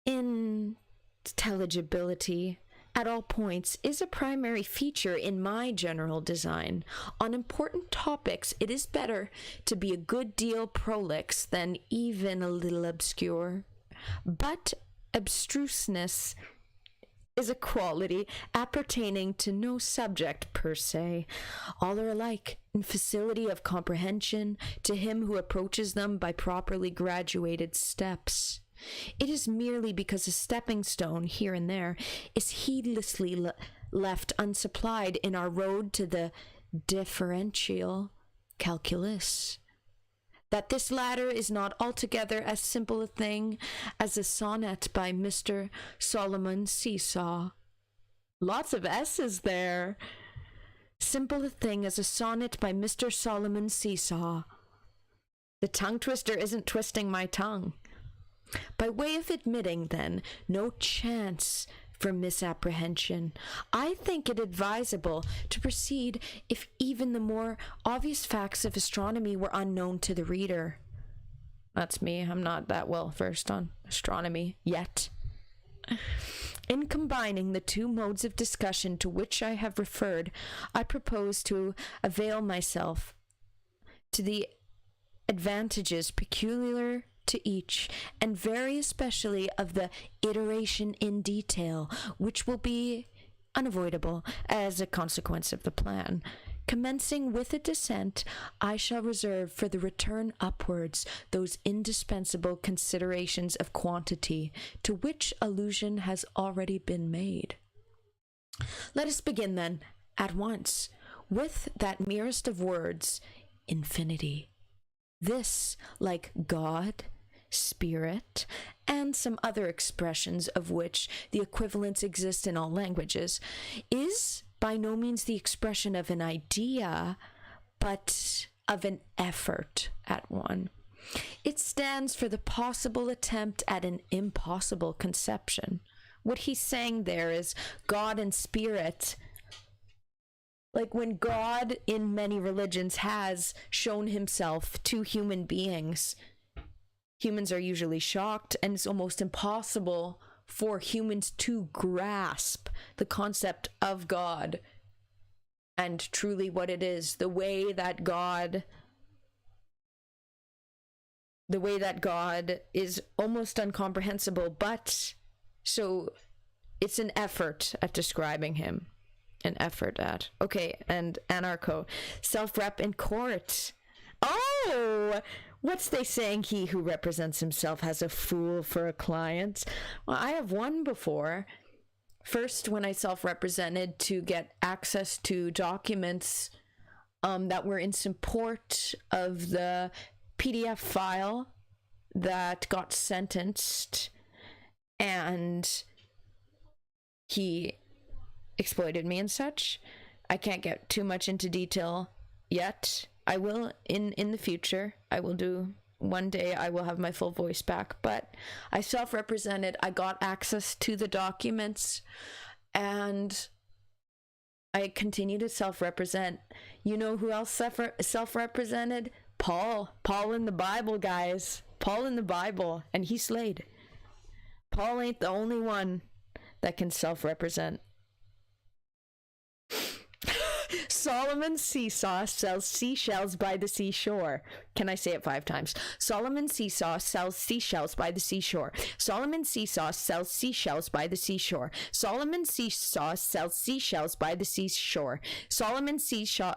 Speaker 1: intelligibility at all points is a primary feature in my general design. On important topics, it is better to be a good deal prolix than even a little obscure. But abstruseness is a quality appertaining to no subject per se. All are alike in facility of comprehension to him who approaches them by properly graduated steps. It is merely because a stepping stone here and there is heedlessly left unsupplied in our road to the differential calculus, that this latter is not altogether as simple a thing as a sonnet by Mr. Solomon Seesaw. Lots of S's there. Simple a thing as a sonnet by Mr. Solomon Seesaw. The tongue twister isn't twisting my tongue. By way of admitting, then, no chance for misapprehension, I think it advisable to proceed if even the more obvious facts of astronomy were unknown to the reader. That's me. I'm not that well versed on astronomy yet. In combining the two modes of discussion to which I have referred, I propose to avail myself to the advantages peculiar to each, and very especially of the iteration in detail, which will be unavoidable as a consequence of the plan. Commencing with a descent, I shall reserve for the return upwards those indispensable considerations of quantity to which allusion has already been made. Let us begin, then, at once, with that merest of words, infinity. This, like God, spirit, and some other expressions of which the equivalents exist in all languages, is by no means the expression of an idea, but of an effort at one. It stands for the possible attempt at an impossible conception. What he's saying there is God and spirit. Like when God in many religions has shown himself to human beings, humans are usually shocked, and it's almost impossible for humans to grasp the concept of God and truly what it is, the way that God is almost incomprehensible, but so it's an effort at describing him. An effort at. Okay, and anarcho. Self-rep in court. Oh! What's they saying? He who represents himself has a fool for a client. Well, I have won before. First, when I self-represented to get access to documents that were in support of the PDF file that got sentenced, and he exploited me and such. I can't get too much into detail yet. I will in the future. I will do. One day I will have my full voice back, but I self-represented. I got access to the documents, and I continue to self-represent. You know who else self-represented? Paul in the Bible, guys. Paul in the Bible, and he slayed. Paul ain't the only one that can self-represent. Solomon Seesaw sells seashells by the seashore. Can I say it 5 times? Solomon Seesaw sells seashells by the seashore. Solomon Seesaw sells seashells by the seashore. Solomon Seesaw sells seashells by the seashore. Solomon Seesaw...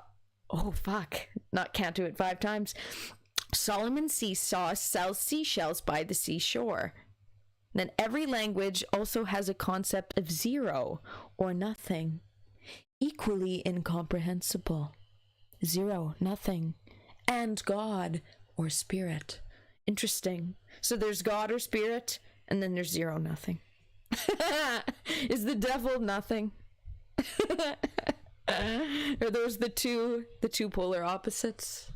Speaker 1: Oh, fuck. Can't do it 5 times. Solomon Seesaw sells seashells by the seashore. Then every language also has a concept of zero or nothing. Equally incomprehensible. Zero, nothing. And God or spirit. Interesting. So there's God or spirit, and then there's zero, nothing. Is the devil nothing? Are those the two polar opposites?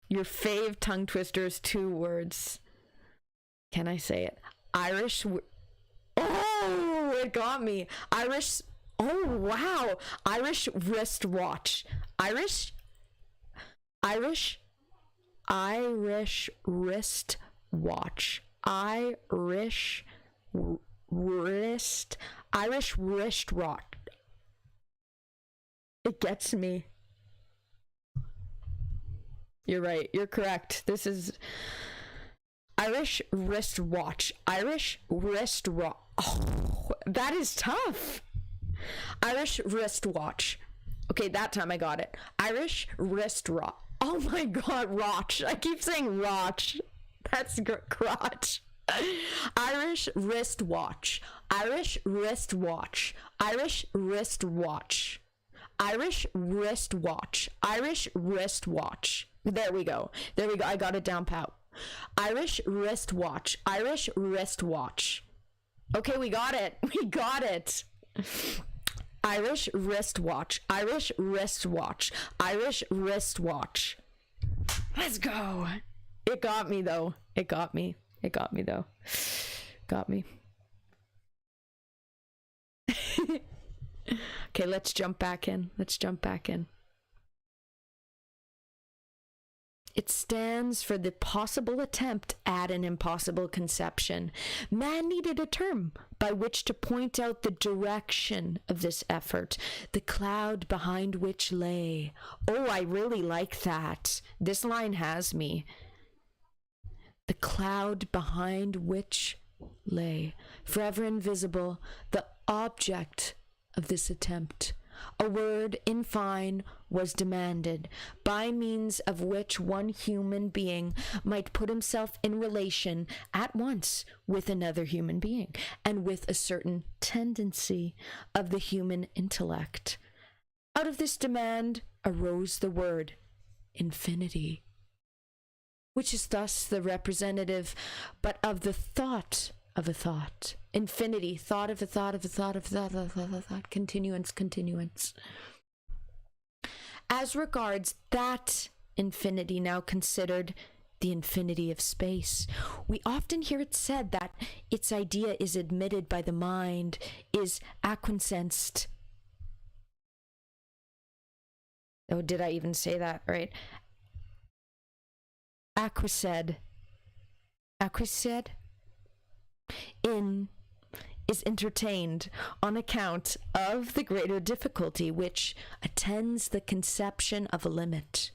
Speaker 1: Your fave tongue twister is 2 words. Can I say it? Irish... Oh, it got me. Irish. Oh, wow. Irish wristwatch. Irish wristwatch. Irish wristwatch. It gets me. You're right. You're correct. This is Irish wristwatch. Irish wristwatch. Oh, that is tough. Irish wristwatch. Okay, that time I got it. Irish wristwatch. Oh my god, Roch. I keep saying Roch. That's crotch. Irish wristwatch. Irish wristwatch. Irish wristwatch. Irish wristwatch. Irish wristwatch. There we go. There we go. I got it down pat. Irish wristwatch. Irish wristwatch. Okay, we got it. We got it. Irish wristwatch. Irish wristwatch. Irish wristwatch. Let's go. It got me though. It got me. It got me though. Got me. Okay, let's jump back in. Let's jump back in. It stands for the possible attempt at an impossible conception. Man needed a term by which to point out the direction of this effort, the cloud behind which lay. Oh, I really like that. This line has me. The cloud behind which lay, forever invisible, the object of this attempt. A word, in fine, was demanded, by means of which one human being might put himself in relation at once with another human being, and with a certain tendency of the human intellect. Out of this demand arose the word infinity, which is thus the representative but of the thought of a thought. Infinity, thought of a thought of a thought of a thought of a thought. Continuance, continuance. As regards that infinity now considered, the infinity of space, we often hear it said that its idea is admitted by the mind, is acquiesced. Oh, did I even say that right? Acquiesced in is entertained on account of the greater difficulty which attends the conception of a limit.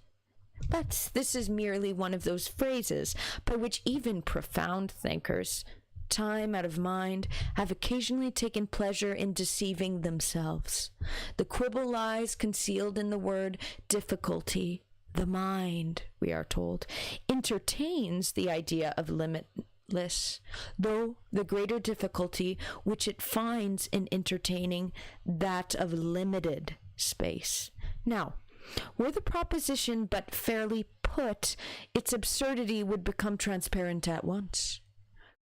Speaker 1: But this is merely one of those phrases by which even profound thinkers, time out of mind, have occasionally taken pleasure in deceiving themselves. The quibble lies concealed in the word difficulty. The mind, we are told, entertains the idea of limitless, though the greater difficulty which it finds in entertaining that of limited space. Now, were the proposition but fairly put, its absurdity would become transparent at once.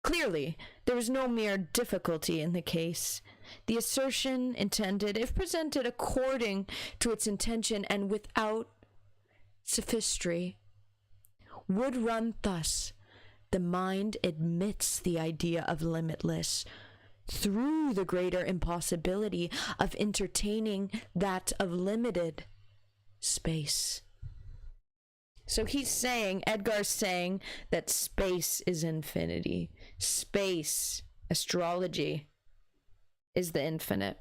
Speaker 1: Clearly, there is no mere difficulty in the case. The assertion intended, if presented according to its intention and without sophistry, would run thus: the mind admits the idea of limitless through the greater impossibility of entertaining that of limited space. So he's saying, Edgar's saying, that space is infinity. Space, astrology, is the infinite.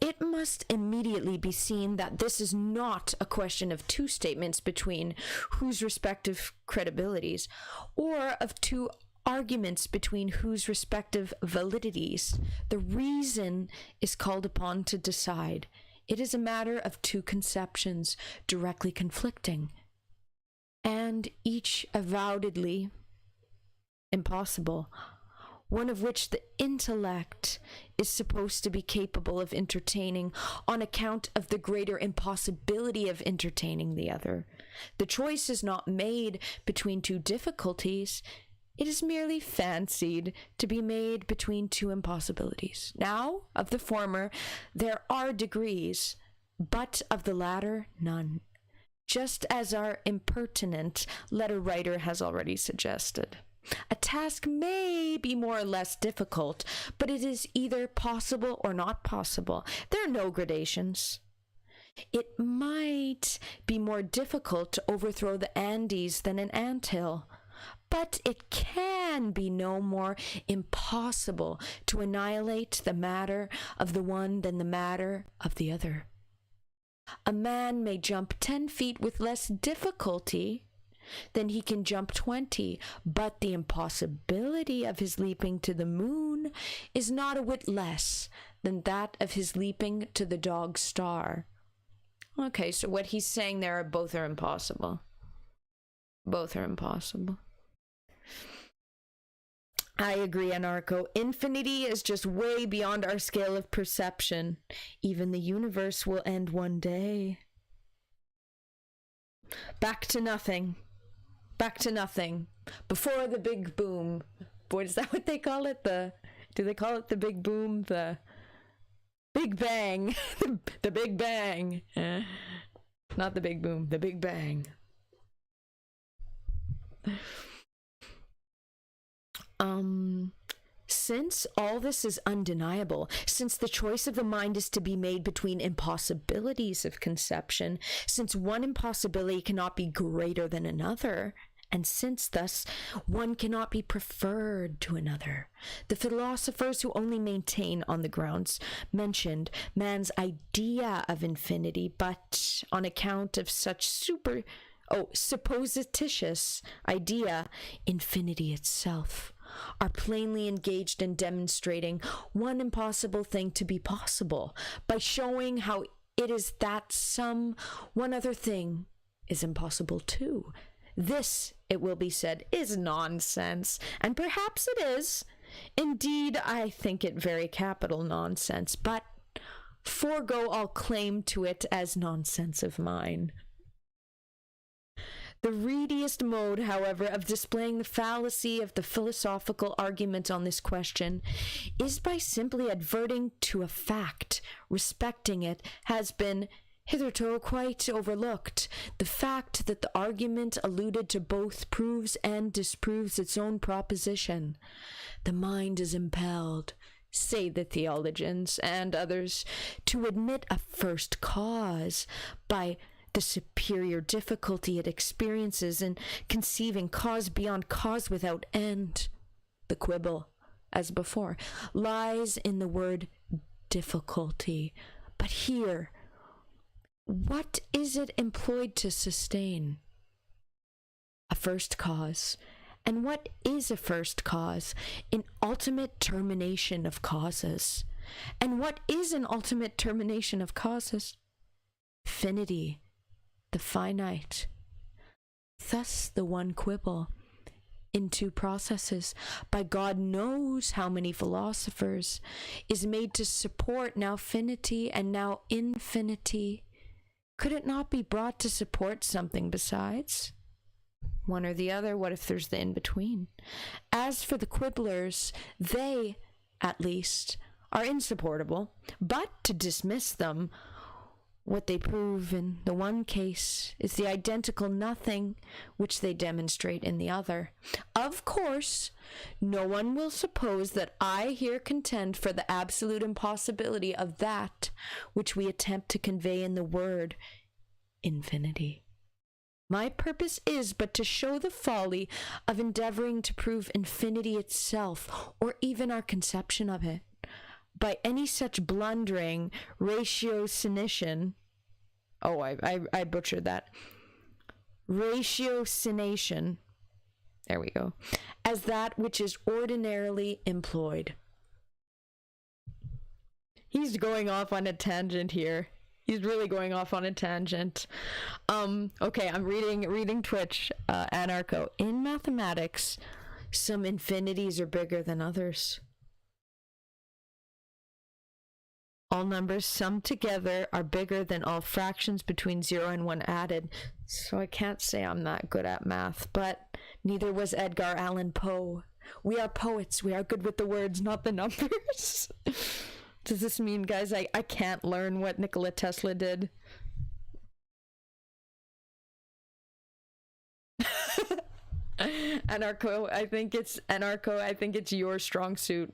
Speaker 1: It must immediately be seen that this is not a question of two statements between whose respective credibilities, or of two arguments between whose respective validities the reason is called upon to decide. It is a matter of two conceptions directly conflicting, and each avowedly impossible, one of which the intellect is supposed to be capable of entertaining on account of the greater impossibility of entertaining the other. The choice is not made between two difficulties. It is merely fancied to be made between two impossibilities. Now, of the former, there are degrees, but of the latter, none, just as our impertinent letter writer has already suggested. A task may be more or less difficult, but it is either possible or not possible. There are no gradations. It might be more difficult to overthrow the Andes than an anthill, but it can be no more impossible to annihilate the matter of the one than the matter of the other. A man may jump 10 feet with less difficulty then he can jump 20. But the impossibility of his leaping to the moon is not a whit less than that of his leaping to the dog star. Okay, so what he's saying there are both are impossible. Both are impossible. I agree, Anarcho. Infinity is just way beyond our scale of perception. Even the universe will end one day. Back to nothing. Back to nothing. Before the big boom. Boy, is that what they call it? Do they call it the big boom? The Big Bang. The Big Bang. Not the big boom. The Big Bang. Since all this is undeniable, since the choice of the mind is to be made between impossibilities of conception, since one impossibility cannot be greater than another, and since thus one cannot be preferred to another, the philosophers who only maintain on the grounds mentioned man's idea of infinity, but on account of such supposititious idea, infinity itself, are plainly engaged in demonstrating one impossible thing to be possible by showing how it is that some one other thing is impossible too. This, it will be said, is nonsense, and perhaps it is. Indeed, I think it very capital nonsense, but forego all claim to it as nonsense of mine. The readiest mode, however, of displaying the fallacy of the philosophical argument on this question is by simply adverting to a fact respecting it has been hitherto quite overlooked. The fact that the argument alluded to both proves and disproves its own proposition. The mind is impelled, say the theologians and others, to admit a first cause by the superior difficulty it experiences in conceiving cause beyond cause without end. The quibble, as before, lies in the word difficulty. But here, what is it employed to sustain? A first cause. And what is a first cause? An ultimate termination of causes. And what is an ultimate termination of causes? Finity. The finite. Thus the one quibble in two processes, by God knows how many philosophers, is made to support now finity and now infinity. Could it not be brought to support something besides? One or the other, what if there's the in-between? As for the quibblers, they, at least, are insupportable, but to dismiss them, what they prove in the one case is the identical nothing which they demonstrate in the other. Of course, no one will suppose that I here contend for the absolute impossibility of that which we attempt to convey in the word infinity. My purpose is but to show the folly of endeavoring to prove infinity itself, or even our conception of it, by any such blundering ratiocination. Oh, I butchered that. Ratiocination. There we go. As that which is ordinarily employed. He's going off on a tangent here. He's really going off on a tangent. Okay, I'm reading Twitch, Anarcho. In mathematics, some infinities are bigger than others. All numbers summed together are bigger than all fractions between 0 and 1 added. So I can't say I'm that good at math, but neither was Edgar Allan Poe. We are poets. We are good with the words, not the numbers. Does this mean, guys, I can't learn what Nikola Tesla did? Anarcho, I think it's your strong suit.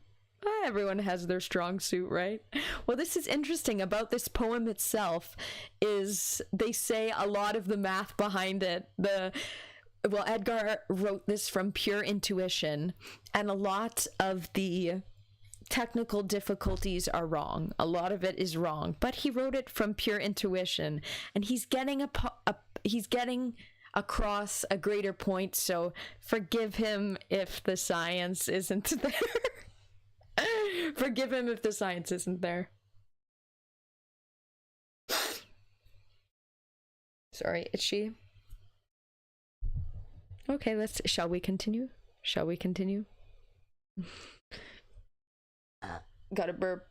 Speaker 1: Everyone has their strong suit, right? Well, this is interesting about this poem itself is they say a lot of the math behind it. Edgar wrote this from pure intuition, and a lot of the technical difficulties are wrong. A lot of it is wrong, but he wrote it from pure intuition, and he's getting across a greater point, so forgive him if the science isn't there. Forgive him if the science isn't there. Sorry, itchy. Okay, shall we continue? Shall we continue? Got a burp.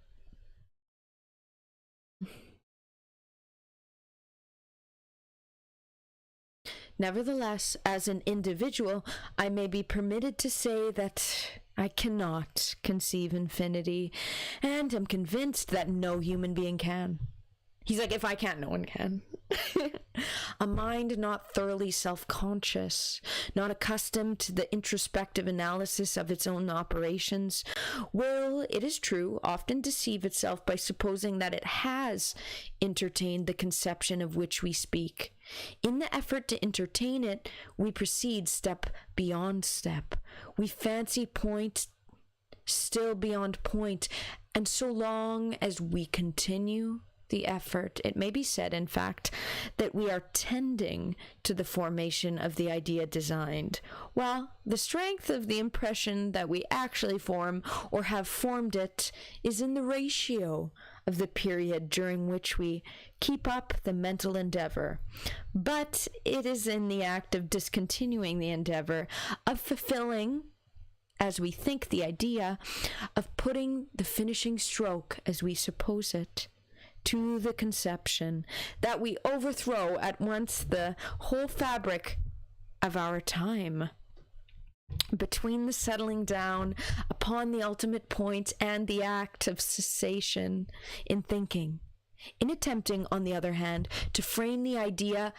Speaker 1: Nevertheless, as an individual, I may be permitted to say that I cannot conceive infinity, and am convinced that no human being can. He's like, if I can't, no one can. A mind not thoroughly self-conscious, not accustomed to the introspective analysis of its own operations, will, it is true, often deceive itself by supposing that it has entertained the conception of which we speak. In the effort to entertain it, we proceed step beyond step. We fancy point still beyond point, and so long as we continue the effort, it may be said, in fact, that we are tending to the formation of the idea designed, while the strength of the impression that we actually form or have formed it is in the ratio of the period during which we keep up the mental endeavor. But it is in the act of discontinuing the endeavor, of fulfilling, as we think, the idea, of putting the finishing stroke, as we suppose it, to the conception, that we overthrow at once the whole fabric of our time. Between the settling down upon the ultimate point and the act of cessation in thinking, in attempting, on the other hand, to frame the idea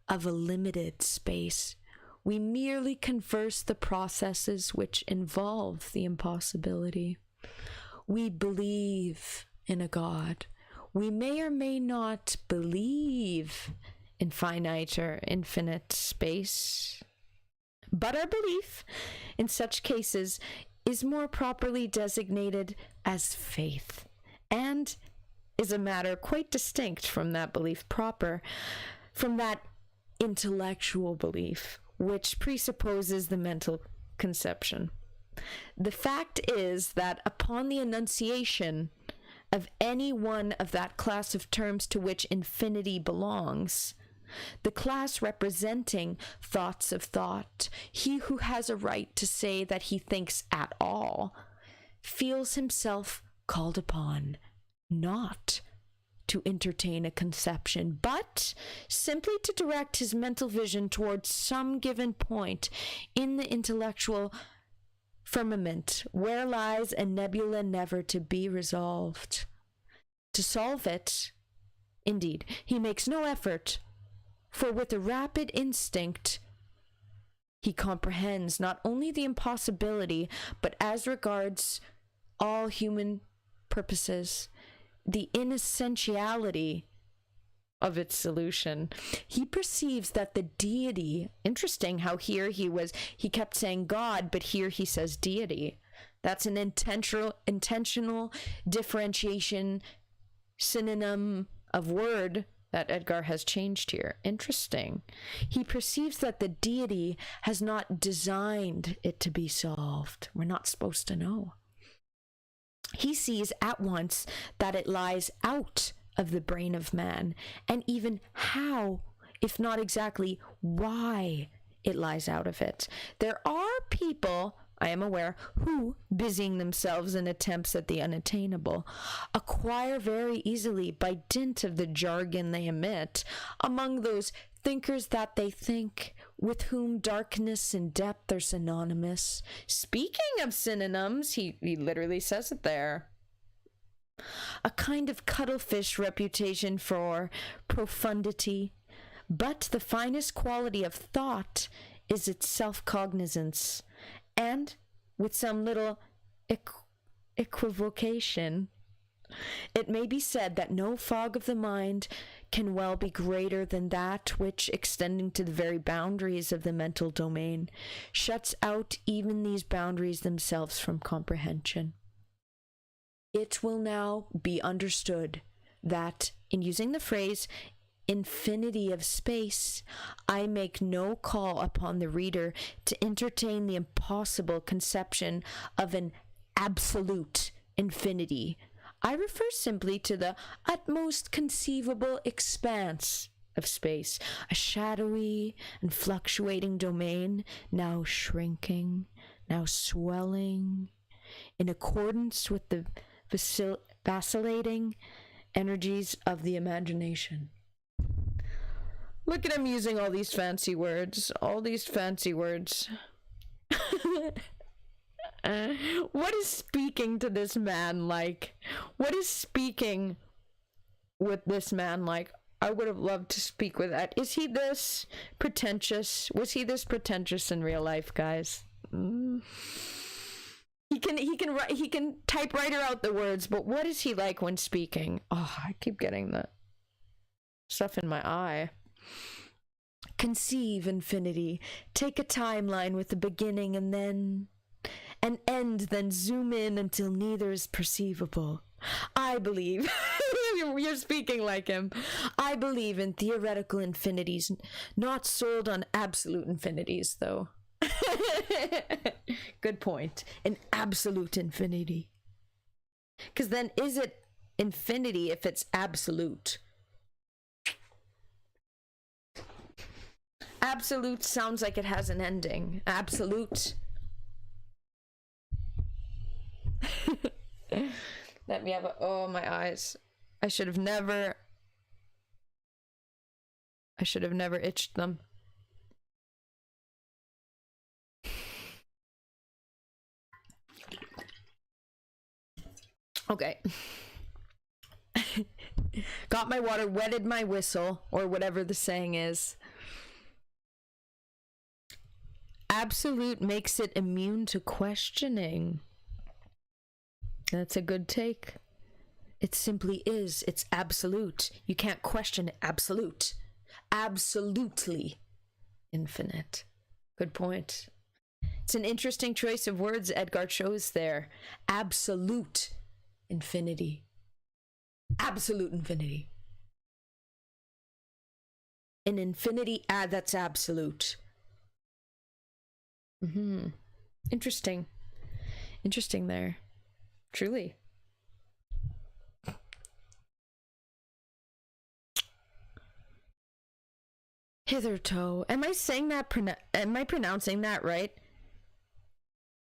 Speaker 1: of a limited space, we merely converse the processes which involve the impossibility. We believe in a God. We may or may not believe in finite or infinite space, but our belief in such cases is more properly designated as faith, and is a matter quite distinct from that belief proper, from that intellectual belief which presupposes the mental conception. The fact is that upon the enunciation of any one of that class of terms to which infinity belongs, the class representing thoughts of thought, he who has a right to say that he thinks at all, feels himself called upon not to entertain a conception, but simply to direct his mental vision towards some given point in the intellectual firmament where lies a nebula never to be resolved. To solve it, indeed, he makes no effort, for with a rapid instinct he comprehends not only the impossibility, but as regards all human purposes, the inessentiality of its solution. He perceives that the deity, interesting how here he kept saying God, but here he says deity. That's an intentional differentiation, synonym of word that Edgar has changed here. Interesting. He perceives that the deity has not designed it to be solved. We're not supposed to know. He sees at once that it lies out of the brain of man, and even how, if not exactly why, it lies out of it. There are people, I am aware, who, busying themselves in attempts at the unattainable, acquire very easily, by dint of the jargon they emit, among those thinkers that they think, with whom darkness and depth are synonymous. Speaking of synonyms, he literally says it there. A kind of cuttlefish reputation for profundity, but the finest quality of thought is its self-cognizance, and with some little equivocation, it may be said that no fog of the mind can well be greater than that which, extending to the very boundaries of the mental domain, shuts out even these boundaries themselves from comprehension. It will now be understood that, in using the phrase infinity of space, I make no call upon the reader to entertain the impossible conception of an absolute infinity. I refer simply to the utmost conceivable expanse of space, a shadowy and fluctuating domain, now shrinking, now swelling, in accordance with the vacillating energies of the imagination. Look at him using all these fancy words. All these fancy words. What is speaking to this man like? What is speaking with this man like? I would have loved to speak with that. Is he this pretentious? Was he this pretentious in real life, guys? He can typewriter out the words, but what is he like when speaking? Oh, I keep getting that stuff in my eye. Conceive infinity. Take a timeline with the beginning and then an end, then zoom in until neither is perceivable. I believe, you're speaking like him. I believe in theoretical infinities, not sold on absolute infinities, though. Good point. An absolute infinity. Because then is it infinity if it's absolute? Absolute sounds like it has an ending. Absolute. Let me have a... Oh, my eyes. I should have never itched them. Okay. Got my water, wetted my whistle, or whatever the saying is. Absolute makes it immune to questioning. That's a good take. It simply is. It's absolute. You can't question it. Absolute. Absolutely infinite. Good point. It's an interesting choice of words Edgar chose there. Absolute infinity. Absolute infinity. An infinity that's absolute. Interesting. Interesting there. Truly. Hitherto. Am I saying that? Am I pronouncing that right?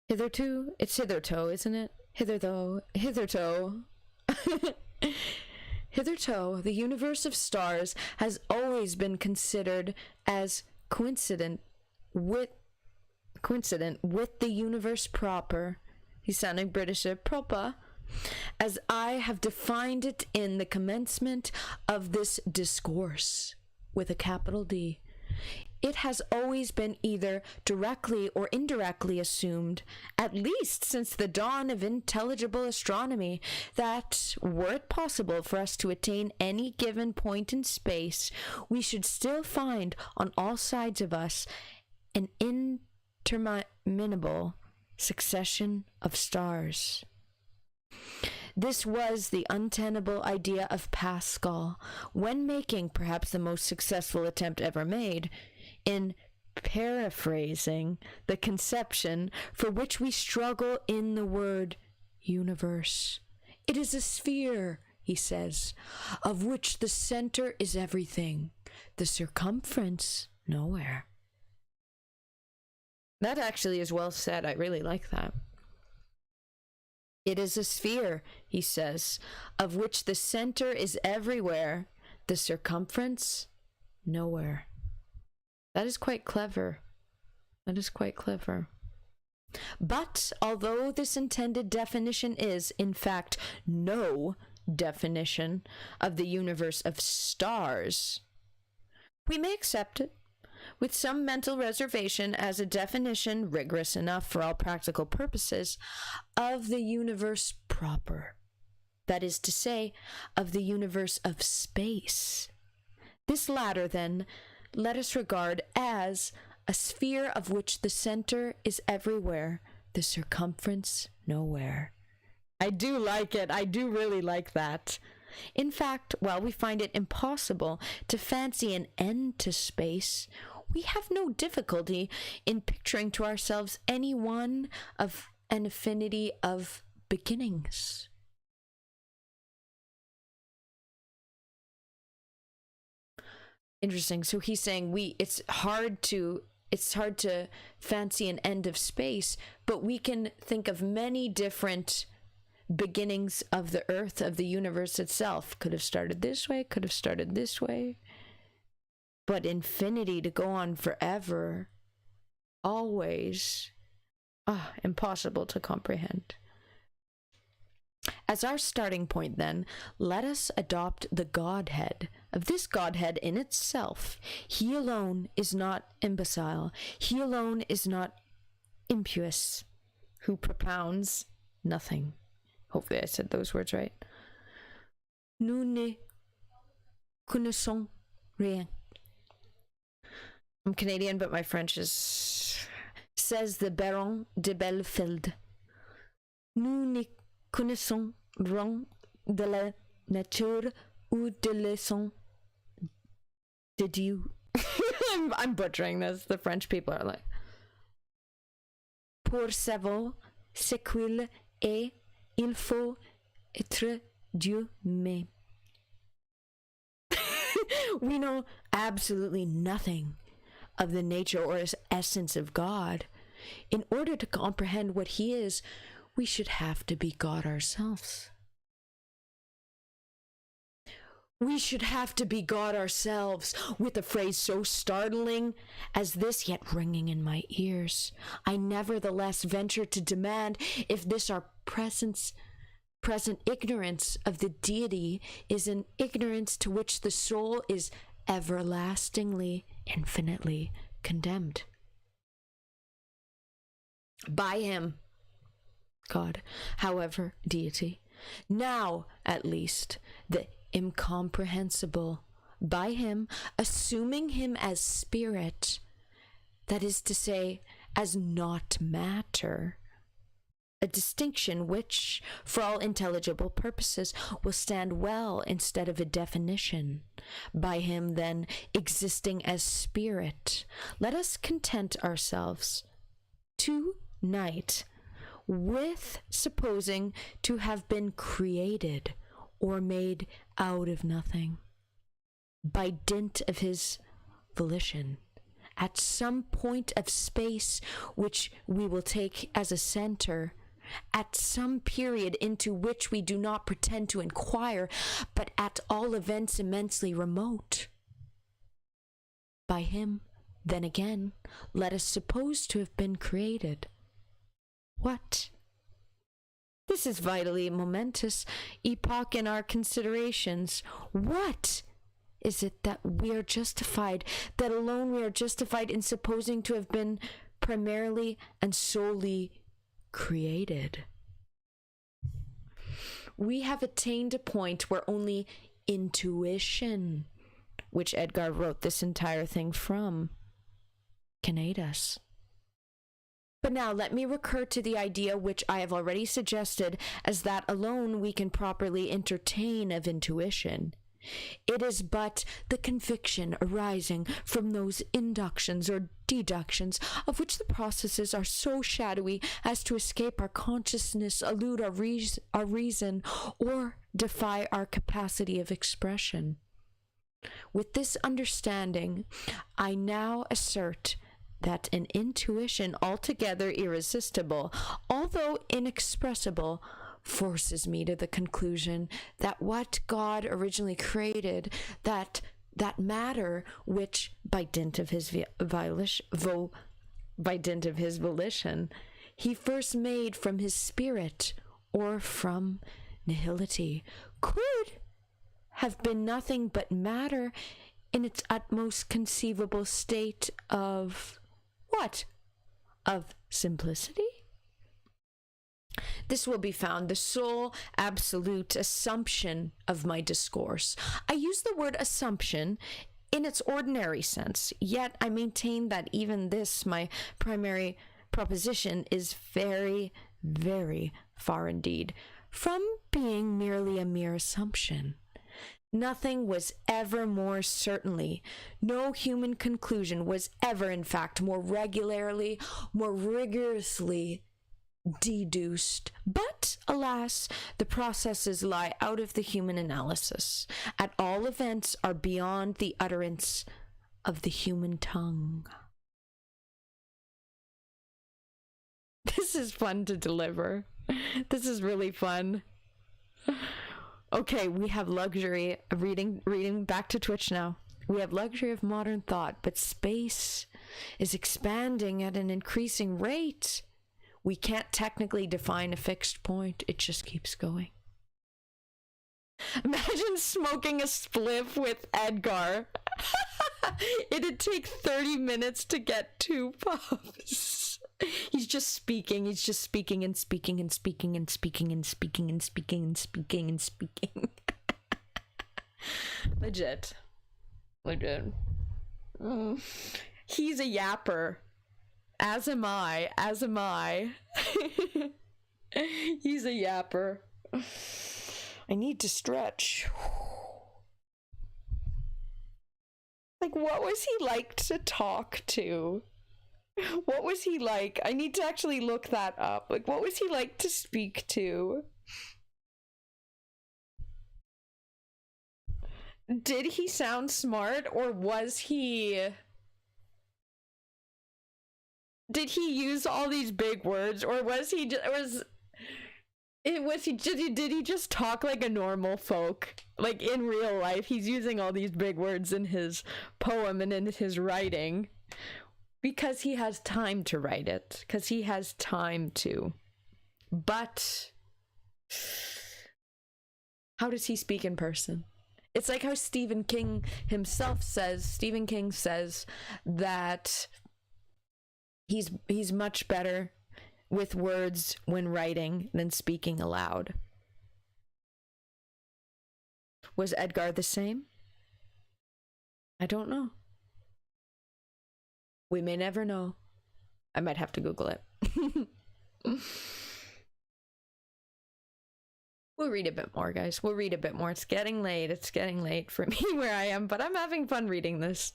Speaker 1: Hitherto? It's hitherto, isn't it? Hitherto. Hitherto. Hitherto, the universe of stars has always been considered as coincident with the universe proper. He's sounding British there, proper, as I have defined it in the commencement of this discourse, with a capital D. It has always been either directly or indirectly assumed, at least since the dawn of intelligible astronomy, that, were it possible for us to attain any given point in space, we should still find on all sides of us an interminable succession of stars. This was the untenable idea of Pascal, when making perhaps the most successful attempt ever made in paraphrasing the conception for which we struggle in the word universe. It is a sphere, he says, of which the center is everything, the circumference nowhere. That actually is well said. I really like that. It is a sphere, he says, of which the center is everywhere, the circumference nowhere. That is quite clever. That is quite clever. But although this intended definition is, in fact, no definition of the universe of stars, we may accept it with some mental reservation as a definition, rigorous enough for all practical purposes, of the universe proper. That is to say, of the universe of space. This latter, then, let us regard as a sphere of which the center is everywhere, the circumference nowhere. I do like it. I do really like that. In fact, while we find it impossible to fancy an end to space, we have no difficulty in picturing to ourselves any one of an infinity of beginnings. Interesting. So he's saying it's hard to fancy an end of space, but we can think of many different beginnings of the earth, of the universe itself. Could have started this way, could have started this way. But infinity to go on forever, always, impossible to comprehend. As our starting point, then, let us adopt the Godhead. Of this Godhead in itself, he alone is not imbecile. He alone is not impious, who propounds nothing. Hopefully I said those words right. Nous ne connaissons rien. I'm Canadian, but my French is... Says the Baron de Bellefeld. Nous ne connaissons rien de la nature ou de leçon de Dieu. I'm butchering this. The French people are like... Pour savoir ce qu'il est, il faut être Dieu même. We know absolutely nothing of the nature or essence of God. In order to comprehend what he is, we should have to be God ourselves. We should have to be God ourselves, with a phrase so startling as this, yet ringing in my ears. I nevertheless venture to demand if this our present ignorance of the deity is an ignorance to which the soul is everlastingly, infinitely condemned. By him, God, however, deity, now at least, the incomprehensible, by him, assuming him as spirit, that is to say, as not matter, a distinction which, for all intelligible purposes, will stand well instead of a definition. By him, then, existing as spirit, let us content ourselves tonight with supposing to have been created or made out of nothing by dint of his volition at some point of space which we will take as a center, at some period into which we do not pretend to inquire, but at all events immensely remote. By him, then again, let us suppose to have been created. What? This is vitally momentous epoch in our considerations. What is it that we are justified, that alone we are justified in supposing to have been primarily and solely created? We have attained a point where only intuition, which Edgar wrote this entire thing from, can aid us. But now let me recur to the idea which I have already suggested as that alone we can properly entertain of intuition. It is but the conviction arising from those inductions or deductions of which the processes are so shadowy as to escape our consciousness, elude our reason, or defy our capacity of expression. With this understanding, I now assert that an intuition altogether irresistible, although inexpressible, forces me to the conclusion that what God originally created, that matter which, by dint of his volition, he first made from his spirit or from nihility, could have been nothing but matter in its utmost conceivable state of what? Of simplicity? This will be found the sole absolute assumption of my discourse. I use the word assumption in its ordinary sense, yet I maintain that even this, my primary proposition, is very, very far indeed from being merely a mere assumption. Nothing was ever more certainly, no human conclusion was ever, in fact, more regularly, more rigorously deduced. But, alas, the processes lie out of the human analysis, at all events are beyond the utterance of the human tongue. This is fun to deliver. This is really fun. Okay, we have luxury of reading back to Twitch now. We have luxury of modern thought, but space is expanding at an increasing rate. We can't technically define a fixed point. It just keeps going. Imagine smoking a spliff with Edgar. It'd take 30 minutes to get 2 puffs. He's just speaking. He's just speaking and speaking and speaking and speaking and speaking and speaking and speaking and speaking. Legit. Legit. He's a yapper. As am I. As am I. He's a yapper. I need to stretch. Like, what was he like to talk to? What was he like? I need to actually look that up. Like, what was he like to speak to? Did he sound smart, or was he... Did he use all these big words, or was he just... Did he just talk like a normal folk? Like, in real life, he's using all these big words in his poem and in his writing. Because he has time to write it. Because he has time to. But how does he speak in person? It's like how Stephen King himself says, Stephen King says that he's much better with words when writing than speaking aloud. Was Edgar the same? I don't know. We may never know. I might have to Google it. We'll read a bit more, guys. We'll read a bit more. It's getting late. It's getting late for me where I am, but I'm having fun reading this.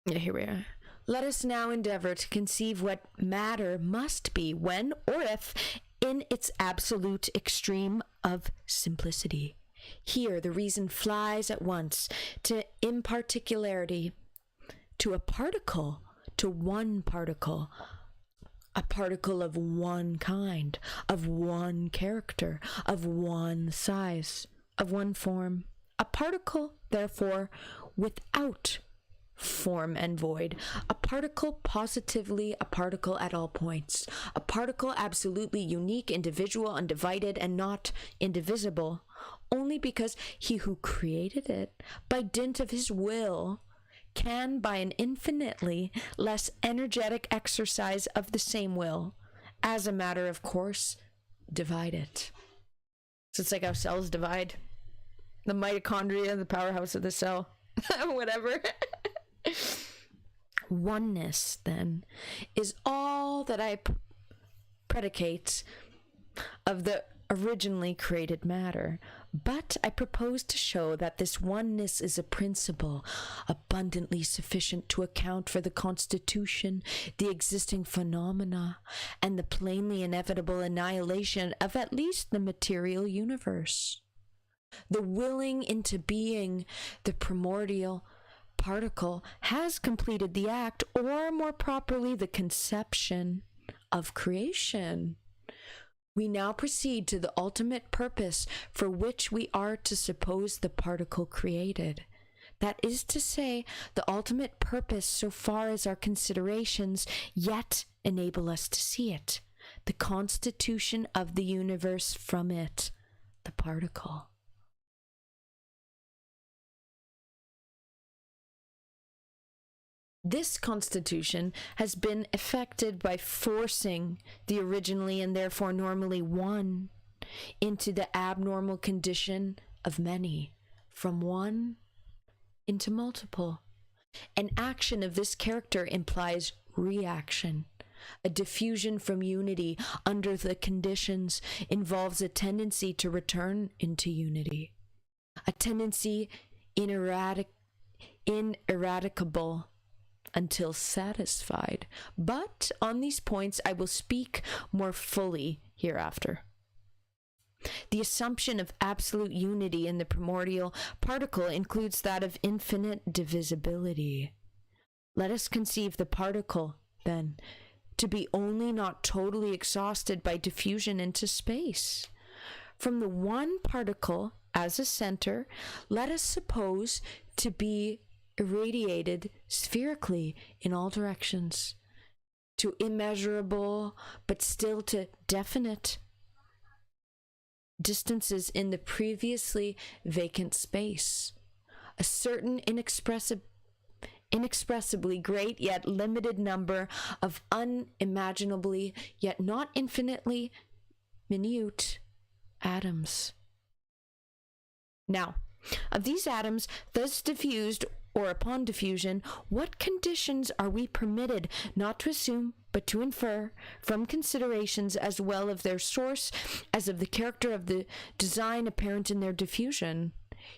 Speaker 1: Yeah, here we are. Let us now endeavor to conceive what matter must be when or if in its absolute extreme of simplicity. Here the reason flies at once to imparticularity, to a particle, to one particle, a particle of one kind, of one character, of one size, of one form, a particle, therefore, without form and void, a particle positively a particle at all points, a particle absolutely unique, individual, undivided, and not indivisible, only because he who created it, by dint of his will, can, by an infinitely less energetic exercise of the same will, as a matter of course, divide it. So it's like how cells divide. The mitochondria, the powerhouse of the cell. Whatever. Oneness, then, is all that I predicate of the originally created matter. But I propose to show that this oneness is a principle abundantly sufficient to account for the constitution, the existing phenomena, and the plainly inevitable annihilation of at least the material universe. The willing into being, the primordial particle, has completed the act, or more properly, the conception of creation. We now proceed to the ultimate purpose for which we are to suppose the particle created. That is to say, the ultimate purpose so far as our considerations yet enable us to see it, the constitution of the universe from it, the particle. This constitution has been effected by forcing the originally and therefore normally one into the abnormal condition of many, from one into multiple. An action of this character implies reaction, A diffusion from unity under the conditions involves a tendency to return into unity, a tendency ineradicable until satisfied. But on these points I will speak more fully hereafter. The assumption of absolute unity in the primordial particle includes that of infinite divisibility. Let us conceive the particle, then, to be only not totally exhausted by diffusion into space. From the one particle as a center, let us suppose to be irradiated spherically in all directions, to immeasurable but still to definite distances in the previously vacant space. A certain inexpressibly great yet limited number of unimaginably yet not infinitely minute atoms. Now, of these atoms thus diffused or upon diffusion, what conditions are we permitted not to assume but to infer from considerations as well of their source as of the character of the design apparent in their diffusion?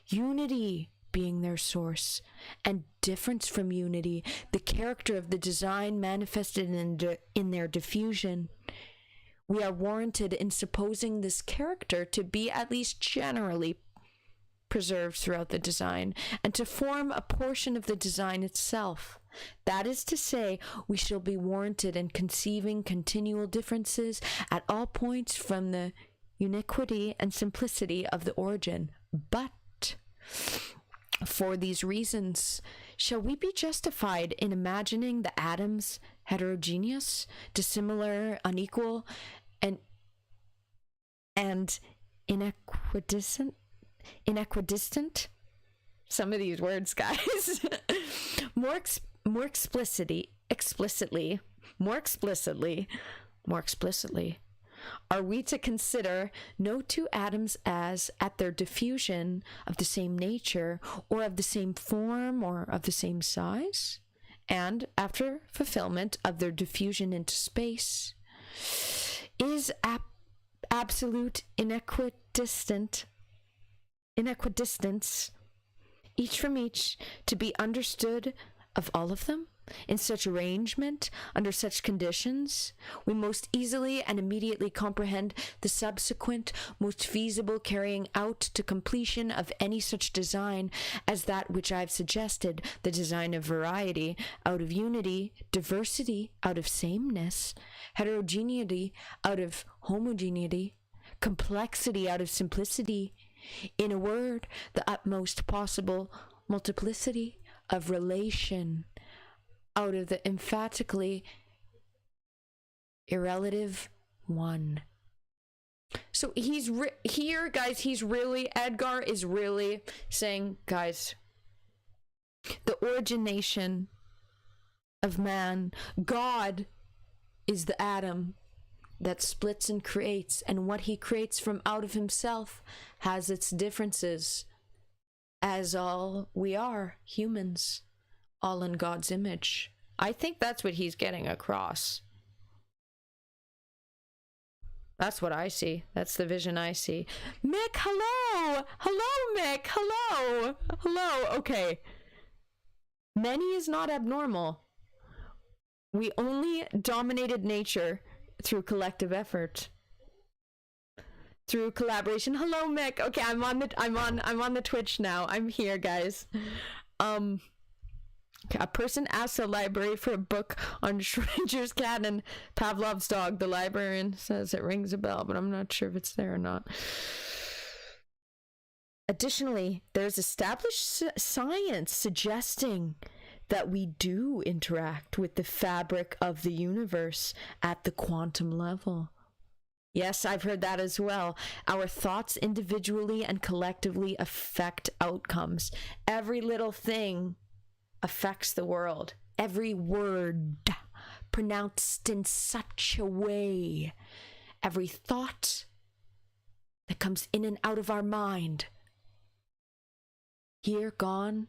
Speaker 1: Unity being their source, and difference from unity, the character of the design manifested in their diffusion. We are warranted in supposing this character to be at least generally preserved throughout the design, and to form a portion of the design itself. That is to say, we shall be warranted in conceiving continual differences at all points from the uniquity and simplicity of the origin. But for these reasons, shall we be justified in imagining the atoms heterogeneous, dissimilar, unequal, and inequidistant? Some of these words, guys. more explicitly, are we to consider no two atoms as, at their diffusion, of the same nature, or of the same form, or of the same size, and, after fulfillment of their diffusion into space, is absolute inequidistance, each from each, to be understood of all of them? In such arrangement, under such conditions, we most easily and immediately comprehend the subsequent, most feasible carrying out to completion of any such design as that which I have suggested, the design of variety out of unity, diversity out of sameness, heterogeneity out of homogeneity, complexity out of simplicity, in a word, the utmost possible multiplicity of relation out of the emphatically irrelative one. So here, guys, Edgar is really saying, guys, the origination of man, God is the atom that splits and creates, and what he creates from out of himself has its differences, as all we are, humans, all in God's image. I think that's what he's getting across. That's what I see. That's the vision I see. Mick, hello! Hello, Mick! Hello! Hello! Okay. Many is not abnormal. We only dominated nature through collective effort. Through collaboration. Hello, Mick. Okay, I'm on the Twitch now. I'm here, guys. A person asks a library for a book on Schrodinger's cat and Pavlov's dog. The librarian says it rings a bell, but I'm not sure if it's there or not. Additionally, there's established science suggesting that we do interact with the fabric of the universe at the quantum level. Yes, I've heard that as well. Our thoughts individually and collectively affect outcomes. Every little thing affects the world. Every word pronounced in such a way. Every thought that comes in and out of our mind. Here, gone,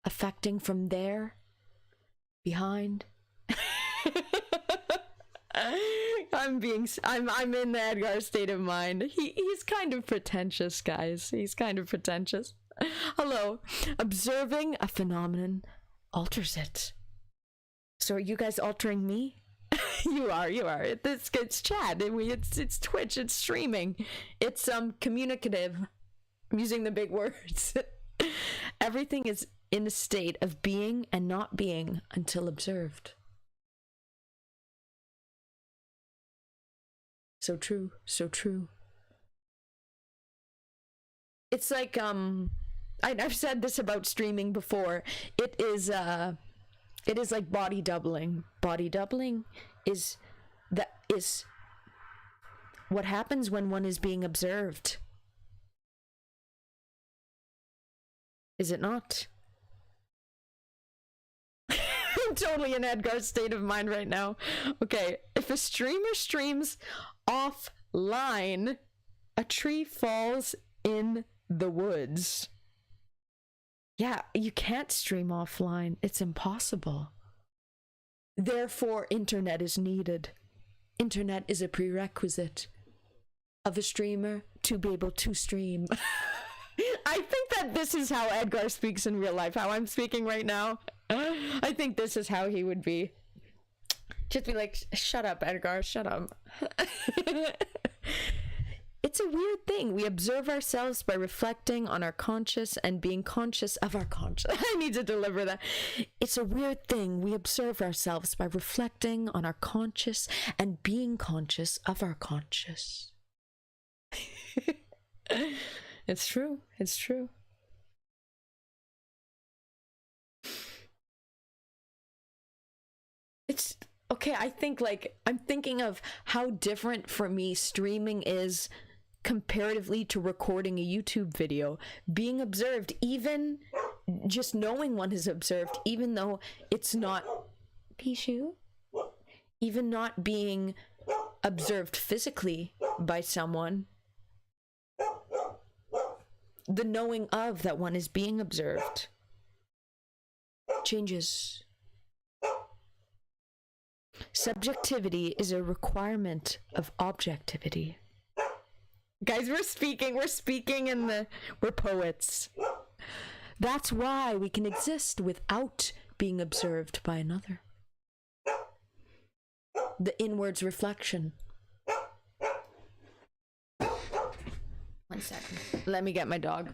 Speaker 1: affecting from there, behind. I'm in the Edgar state of mind. He's kind of pretentious, guys. He's kind of pretentious. Hello. Observing a phenomenon alters it. So are you guys altering me? You are. It's chat. It's Twitch. It's streaming. It's communicative. I'm using the big words. Everything is in a state of being and not being until observed. So true. So true. It's like I've said this about streaming before. It is like body doubling. Body doubling is what happens when one is being observed. Is it not? I'm totally in Edgar's state of mind right now. Okay, if a streamer streams offline, a tree falls in the woods. Yeah, you can't stream offline. It's impossible. Therefore, internet is needed. Internet is a prerequisite of a streamer to be able to stream. I think that this is how Edgar speaks in real life, how I'm speaking right now. I think this is how he would be. Just be like, shut up, Edgar, shut up. It's a weird thing. We observe ourselves by reflecting on our conscious and being conscious of our conscious. I need to deliver that. It's a weird thing. We observe ourselves by reflecting on our conscious and being conscious of our conscious. It's true. It's true. It's okay. I think like I'm thinking of how different for me streaming is comparatively to recording a YouTube video. Being observed, even just knowing one is observed, even though it's not Pichu, even not being observed physically by someone, the knowing of that one is being observed changes. Subjectivity is a requirement of objectivity. Guys, we're speaking we're poets. That's why we can exist without being observed by another. The inwards reflection. 1 second. Let me get my dog.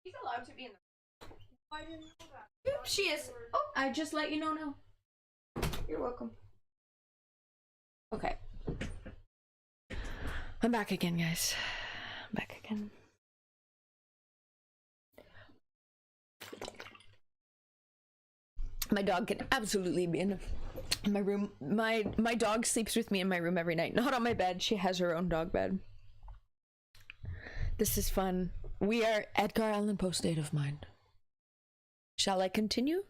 Speaker 2: He's allowed to be in the... I didn't know that.
Speaker 1: Oops, she is. Oh, I just let you know now. You're welcome. Okay. I'm back again, guys. I'm back again. My dog can absolutely be in my room. My dog sleeps with me in my room every night. Not on my bed. She has her own dog bed. This is fun. We are Edgar Allan Poe state of mind. Shall I continue?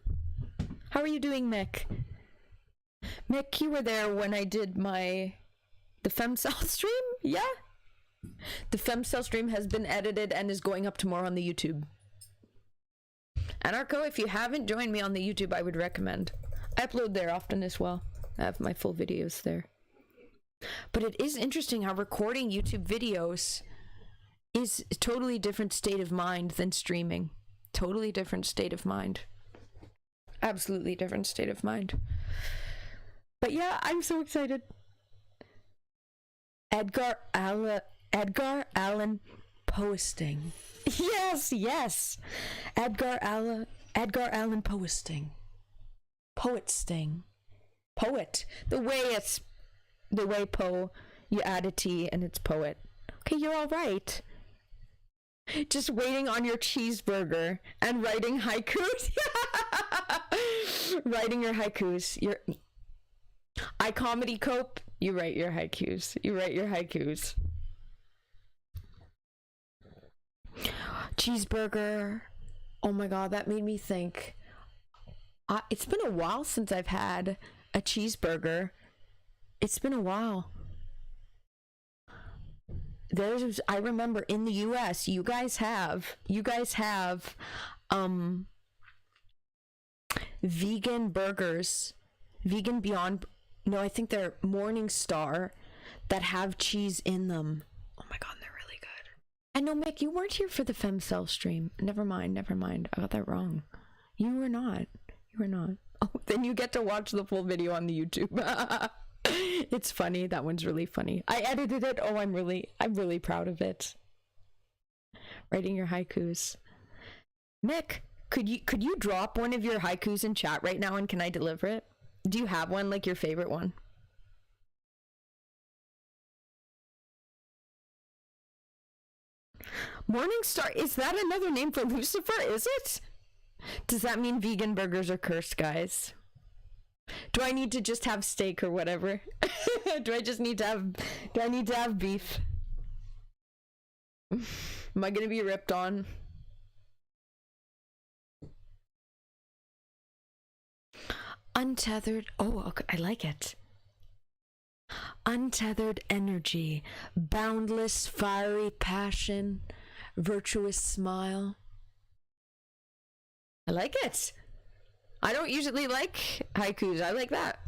Speaker 1: How are you doing, Mick? Mick, you were there when I did the Femcell stream? Yeah? The Femcell stream has been edited and is going up tomorrow on the YouTube. Anarcho, if you haven't joined me on the YouTube, I would recommend. I upload there often as well. I have my full videos there. But it is interesting how recording YouTube videos is a totally different state of mind than streaming. Totally different state of mind. Absolutely different state of mind. But yeah, I'm so excited. Edgar Allan Poesting. Yes. Edgar Allan Poesting. Poetsting. Poet. The way Poe, you add a T and it's poet. Okay, you're all right. Just waiting on your cheeseburger and writing haikus. Writing your haikus. I comedy cope. You write your haikus. Cheeseburger. Oh my god, that made me think. It's been a while since I've had a cheeseburger. It's been a while. I remember in the US, you guys have vegan burgers, vegan Beyond, no, I think they're Morningstar, that have cheese in them. Oh my god, they're really good. And no, Mick, you weren't here for the Femcell stream. Never mind. I got that wrong. You were not. Oh, then you get to watch the full video on the YouTube. It's funny. That one's really funny. I edited it. Oh, I'm really proud of it. Writing your haikus. Mick, could you drop one of your haikus in chat right now, and can I deliver it? Do you have one, like your favorite one? Morningstar, is that another name for Lucifer? Is it? Does that mean vegan burgers are cursed, guys? Do I need to just have steak or whatever? Do I need to have beef? Am I gonna be ripped on? Untethered. Oh, okay, I like it. Untethered energy, boundless fiery passion, virtuous smile. I like it. I don't usually like haikus. I like that.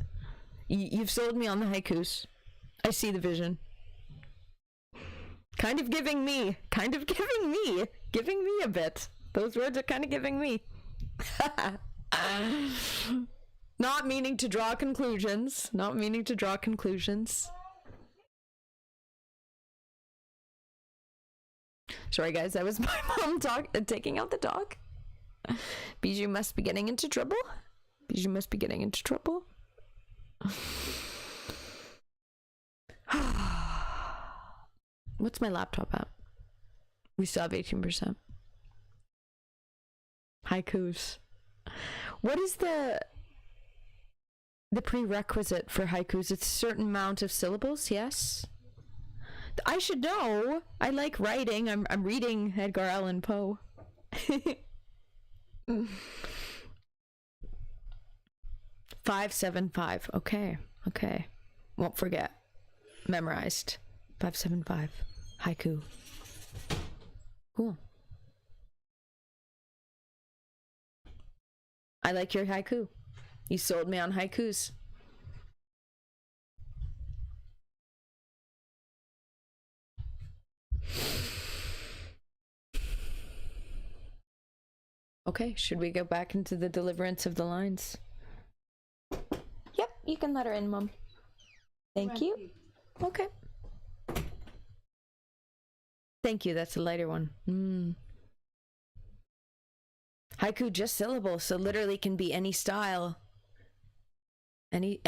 Speaker 1: You've sold me on the haikus. I see the vision. Kind of giving me a bit. Those words are kind of giving me. Not meaning to draw conclusions. Sorry guys, that was my mom taking out the dog. Bijou must be getting into trouble. What's my laptop at? We still have 18%. Haikus. What is the prerequisite for haikus? It's a certain amount of syllables, yes? I should know. I like writing. I'm reading Edgar Allan Poe. 575. Okay. Won't forget. Memorized. 575. Haiku. Cool. I like your haiku. You sold me on haikus. Okay, should we go back into the deliverance of the lines? Yep, you can let her in, Mom. Thank you. Okay. Thank you, that's a lighter one. Haiku, just syllables, so literally can be any style. Any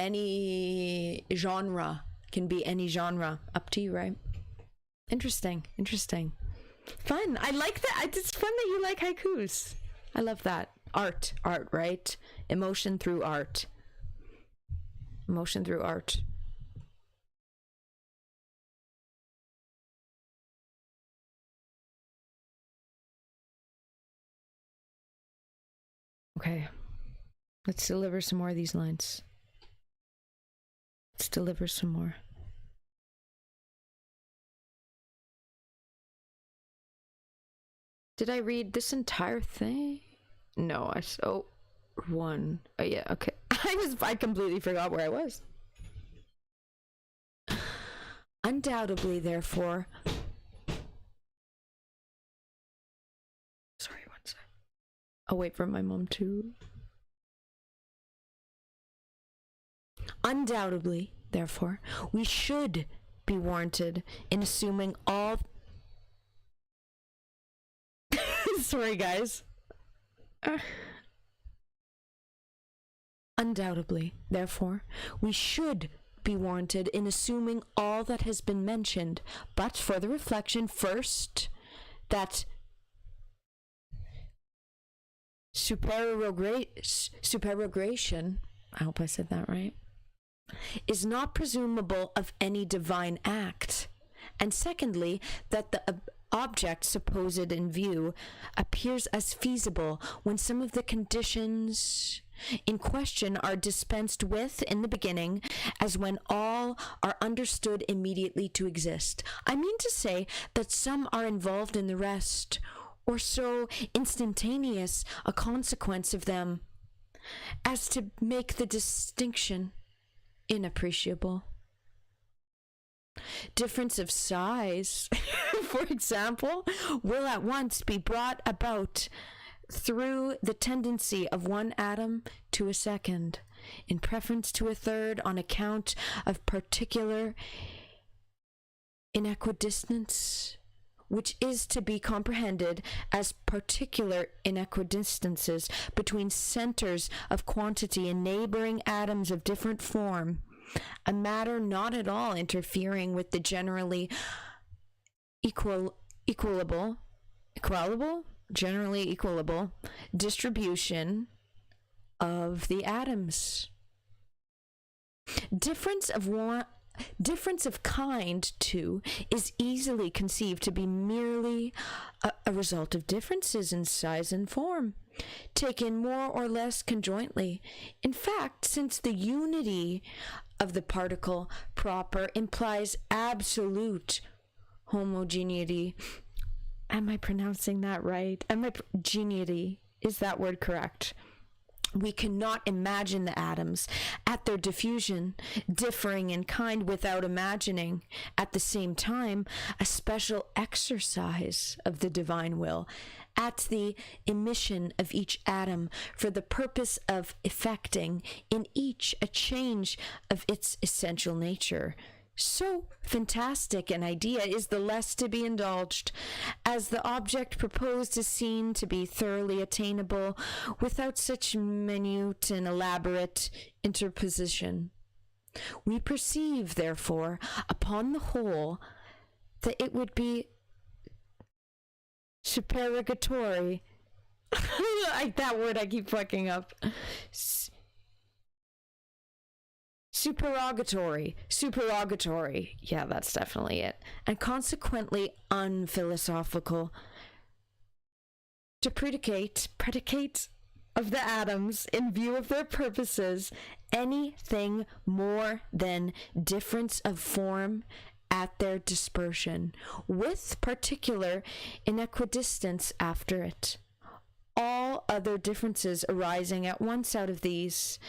Speaker 1: genre. Can be any genre. Up to you, right? Interesting. Fun. I like that. It's fun that you like haikus. I love that. Art, right? Emotion through art. Okay. Let's deliver some more of these lines. Let's deliver some more. Did I read this entire thing? No, one. Oh yeah, okay. I completely forgot where I was. Undoubtedly, therefore. Sorry, one sec. I'll wait for my mom to. Undoubtedly, therefore, we should be warranted in assuming all. Sorry, guys. Undoubtedly, therefore, we should be warranted in assuming all that has been mentioned, but for the reflection first that supererogation, I hope I said that right, is not presumable of any divine act, and secondly, that the object supposed in view appears as feasible when some of the conditions
Speaker 3: in question are dispensed with in the beginning, as when all are understood immediately to exist. I mean to say that some are involved in the rest, or so instantaneous a consequence of them as to make the distinction inappreciable. Difference of size, for example, will at once be brought about through the tendency of one atom to a second, in preference to a third, on account of particular inequidistance, which is to be comprehended as particular inequidistances between centers of quantity and neighboring atoms of different form, a matter not at all interfering with the generally generally equalable distribution of the atoms. Difference of kind, too, is easily conceived to be merely a result of differences in size and form, taken more or less conjointly. In fact, since the unity of the particle proper implies absolute homogeneity. Am I pronouncing that right? Homogeneity, is that word correct? We cannot imagine the atoms at their diffusion differing in kind without imagining at the same time a special exercise of the divine will at the emission of each atom for the purpose of effecting in each a change of its essential nature. So fantastic an idea is the less to be indulged, as the object proposed is seen to be thoroughly attainable without such minute and elaborate interposition. We perceive, therefore, upon the whole, that it would be supererogatory. That word I keep fucking up. Supererogatory. Yeah, that's definitely it. And consequently unphilosophical to predicate of the atoms in view of their purposes anything more than difference of form at their dispersion, with particular inequidistance after it. All other differences arising at once out of these,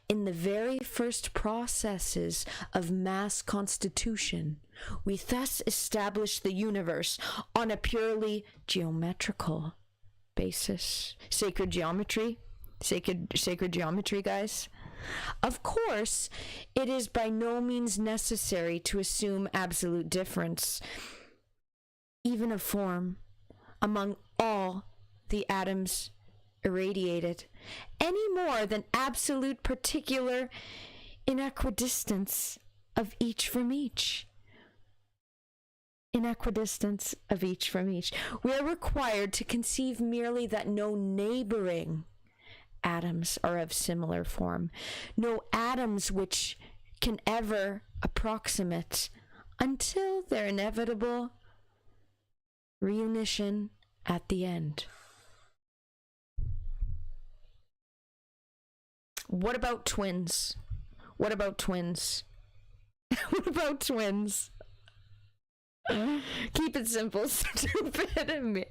Speaker 3: in the very first processes of mass constitution, we thus establish the universe on a purely geometrical basis. Sacred geometry, guys. Of course, it is by no means necessary to assume absolute difference, even of form, among all the atoms irradiated, any more than absolute particular inequidistance of each from each. We are required to conceive merely that no neighboring atoms are of similar form, no atoms which can ever approximate until their inevitable reunition at the end. What about twins? What about twins? Keep it simple, stupid.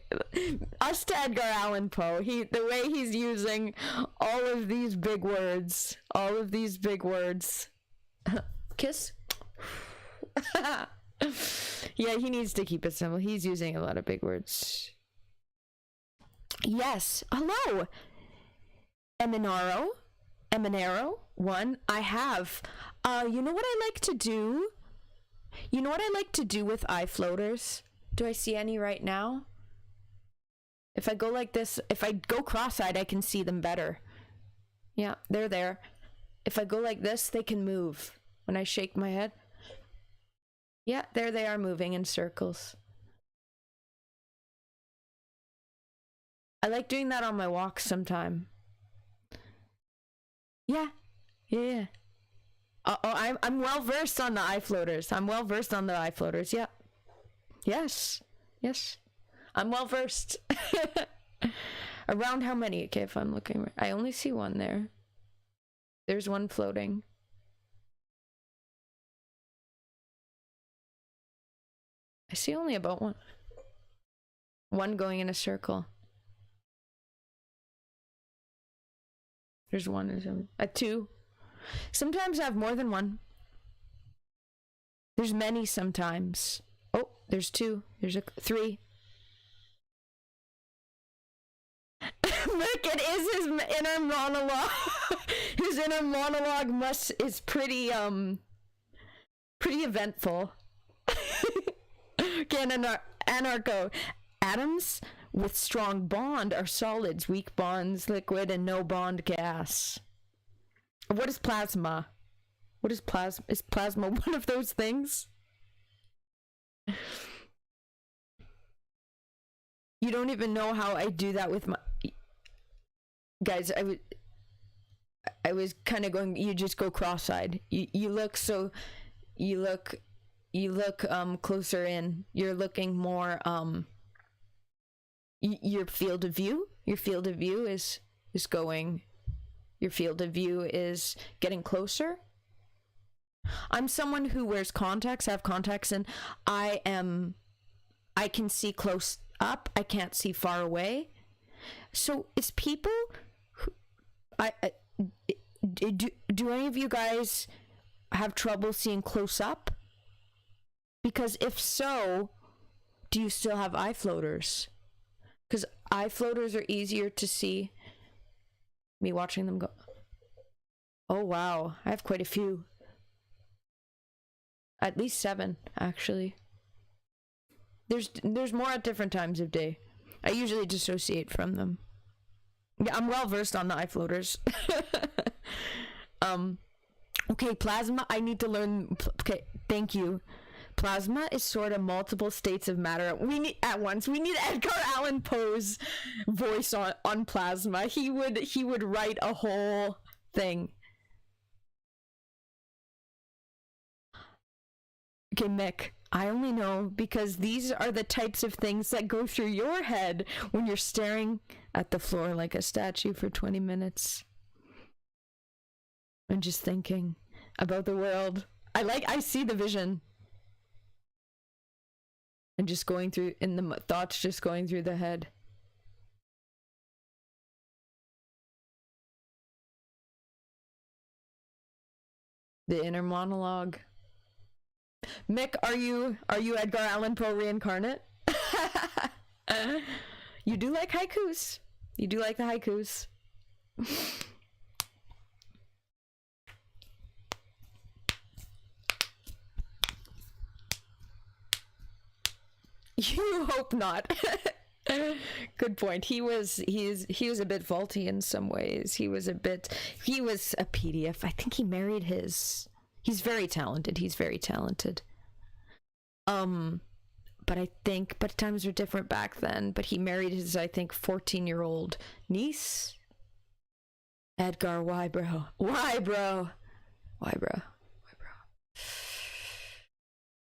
Speaker 3: Us to Edgar Allan Poe. The way he's using all of these big words. Kiss? Yeah, he needs to keep it simple. He's using a lot of big words. Yes. Hello. Eminero, one. I have. You know what I like to do? With eye floaters? Do I see any right now? If I go like this, if I go cross-eyed, I can see them better. Yeah, they're there. If I go like this, they can move when I shake my head. Yeah, there they are moving in circles. I like doing that on my walks sometime. Yeah. I'm well versed on the eye floaters. Yeah. Yes. I'm well versed. Around how many? Okay, if I'm looking, I only see one there.
Speaker 1: There's one floating. I see only about one. One going in a circle. There's one. A two. Sometimes I have more than one. There's many sometimes. Oh, there's two. There's a three. Look, it is his inner monologue. His inner monologue is pretty eventful. Okay, anarcho. Atoms with strong bond are solids, weak bonds, liquid, and no bond gas. What is plasma? What is plasma? Is plasma one of those things? You don't even know how I do that with my... Guys, I was kind of going, you just go cross-eyed. You look closer in. You're looking more, your field of view is going, your field of view is getting closer. I'm someone who wears contacts, I have contacts, and I can see close up, I can't see far away. So it's people who, do any of you guys have trouble seeing close up? Because if so, do you still have eye floaters? Because eye floaters are easier to see. Me watching them go. Oh wow, I have quite a few. At least 7, actually. There's more at different times of day. I usually dissociate from them. Yeah, I'm well versed on the eye floaters. Okay, plasma, I need to learn. Okay, thank you. Plasma is sort of multiple states of matter. We need at once. We need Edgar Allan Poe's voice on plasma. He would write a whole thing. Okay, Mick, I only know because these are the types of things that go through your head when you're staring at the floor like a statue for 20 minutes. And just thinking about the world. I see the vision. And just going through, in the thoughts just going through the head. The inner monologue. Mick, are you Edgar Allan Poe reincarnate? You do like haikus. You do like the haikus. You hope not. Good point. He was a bit faulty in some ways. He was a PDF. I think he married his. He's very talented. But times were different back then. But he married his, I think, 14-year-old niece. Edgar, why, bro? Why, bro?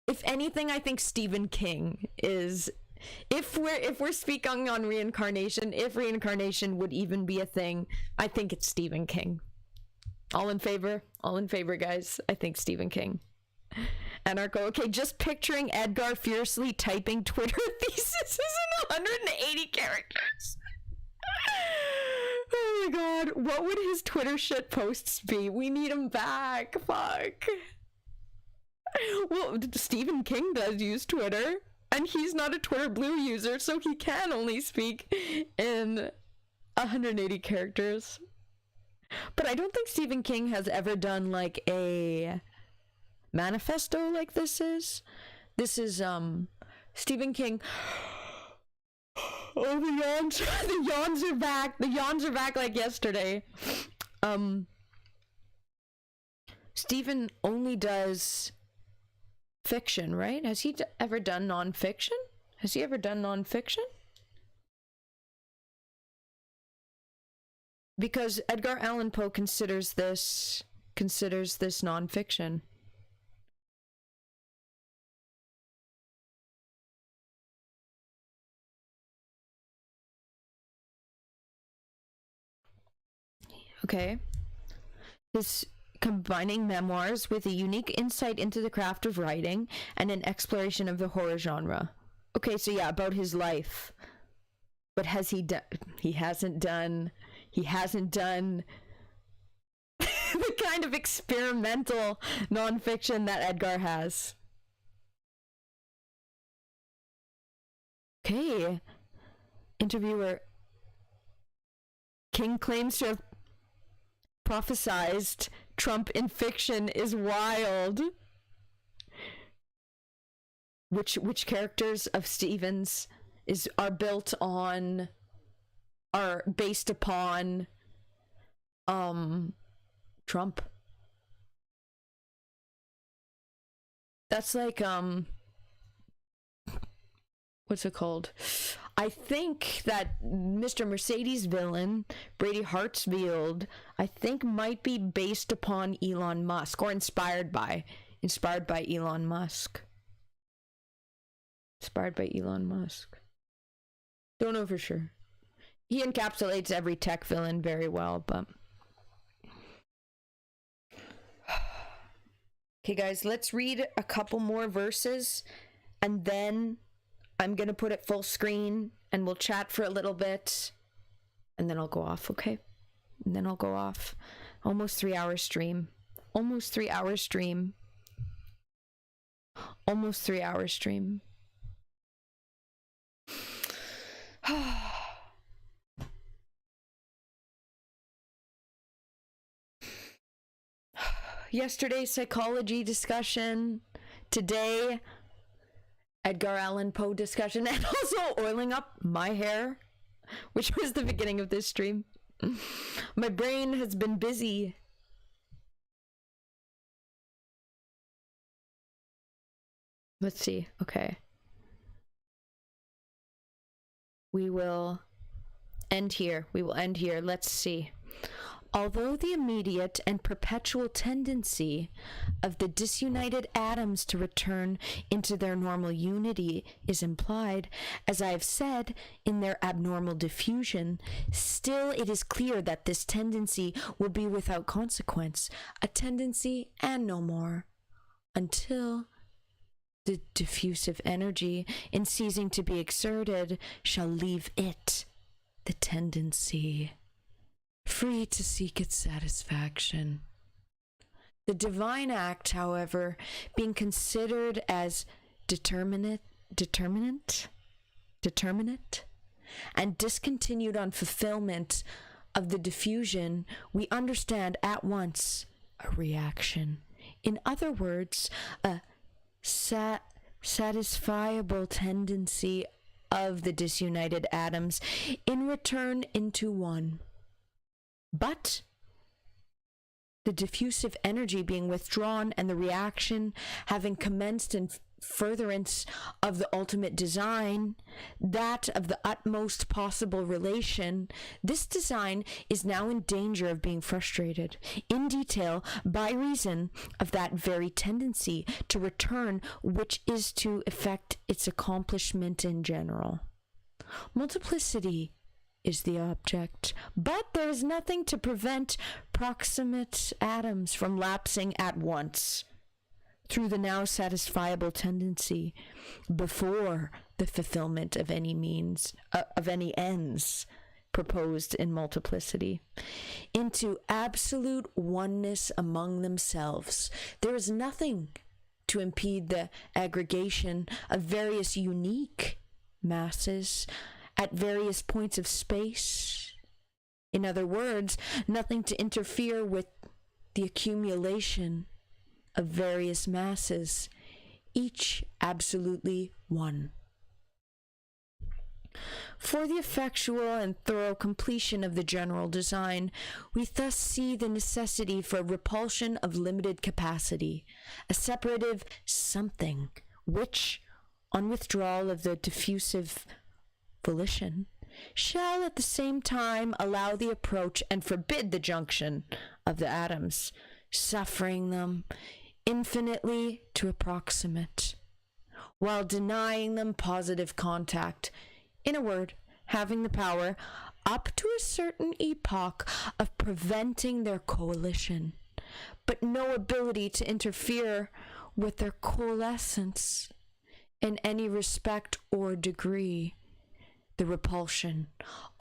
Speaker 1: If anything, I think Stephen King is. If we're speaking on reincarnation, if reincarnation would even be a thing, I think it's Stephen King. All in favor, guys. I think Stephen King. Anarcho. Okay, just picturing Edgar fiercely typing Twitter theses in 180 characters. Oh my god, what would his Twitter shit posts be? We need him back. Fuck. Well, Stephen King does use Twitter, and he's not a Twitter Blue user, so he can only speak in 180 characters. But I don't think Stephen King has ever done like a manifesto like this is. This is Stephen King. Oh, the yawns. The yawns are back. The yawns are back like yesterday. Stephen only does fiction, right? Has he ever done nonfiction? Because Edgar Allan Poe considers this nonfiction. Okay. His combining memoirs with a unique insight into the craft of writing and an exploration of the horror genre. Okay, so yeah, about his life. But has he done? He hasn't done the kind of experimental nonfiction that Edgar has. Okay. Interviewer. King claims to have prophesized Trump in fiction is wild. Which characters of Stevens are based upon Trump? That's like what's it called? I think that Mr. Mercedes villain, Brady Hartsfield, I think might be based upon Elon Musk, or inspired by Elon Musk. Inspired by Elon Musk. Don't know for sure. He encapsulates every tech villain very well, but... Okay, guys, let's read a couple more verses, and then I'm gonna put it full screen, and we'll chat for a little bit, and then I'll go off, okay? And then I'll go off. Almost 3 hour stream. Almost 3 hour stream. Almost 3 hour stream. Yesterday, psychology discussion. Today, Edgar Allan Poe discussion, and also oiling up my hair, which was the beginning of this stream. My brain has been busy. Let's see. Okay. We will end here. Let's see. Although the immediate and perpetual tendency of the disunited atoms to return into their normal unity is implied, as I have said, in their abnormal diffusion, still it is clear that this tendency will be without consequence, a tendency and no more, until the diffusive energy, in ceasing to be exerted, shall leave it, the tendency, free to seek its satisfaction. The divine act, however, being considered as determinate, and discontinued on fulfillment of the diffusion, we understand at once a reaction. In other words, a satisfiable tendency of the disunited atoms in return into one. But the diffusive energy being withdrawn and the reaction having commenced in furtherance of the ultimate design, that of the utmost possible relation, this design is now in danger of being frustrated in detail by reason of that very tendency to return which is to effect its accomplishment in general. Multiplicity is the object, but there is nothing to prevent proximate atoms from lapsing at once through the now satisfiable tendency before the fulfillment of any ends proposed in multiplicity into absolute oneness among themselves. There is nothing to impede the aggregation of various unique masses at various points of space. In other words, nothing to interfere with the accumulation of various masses, each absolutely one. For the effectual and thorough completion of the general design, we thus see the necessity for a repulsion of limited capacity, a separative something, which, on withdrawal of the diffusive volition, shall at the same time allow the approach and forbid the junction of the atoms, suffering them infinitely to approximate, while denying them positive contact. In a word, having the power, up to a certain epoch, of preventing their coalition.
Speaker 3: but no ability to interfere with their coalescence in any respect or degree. The repulsion,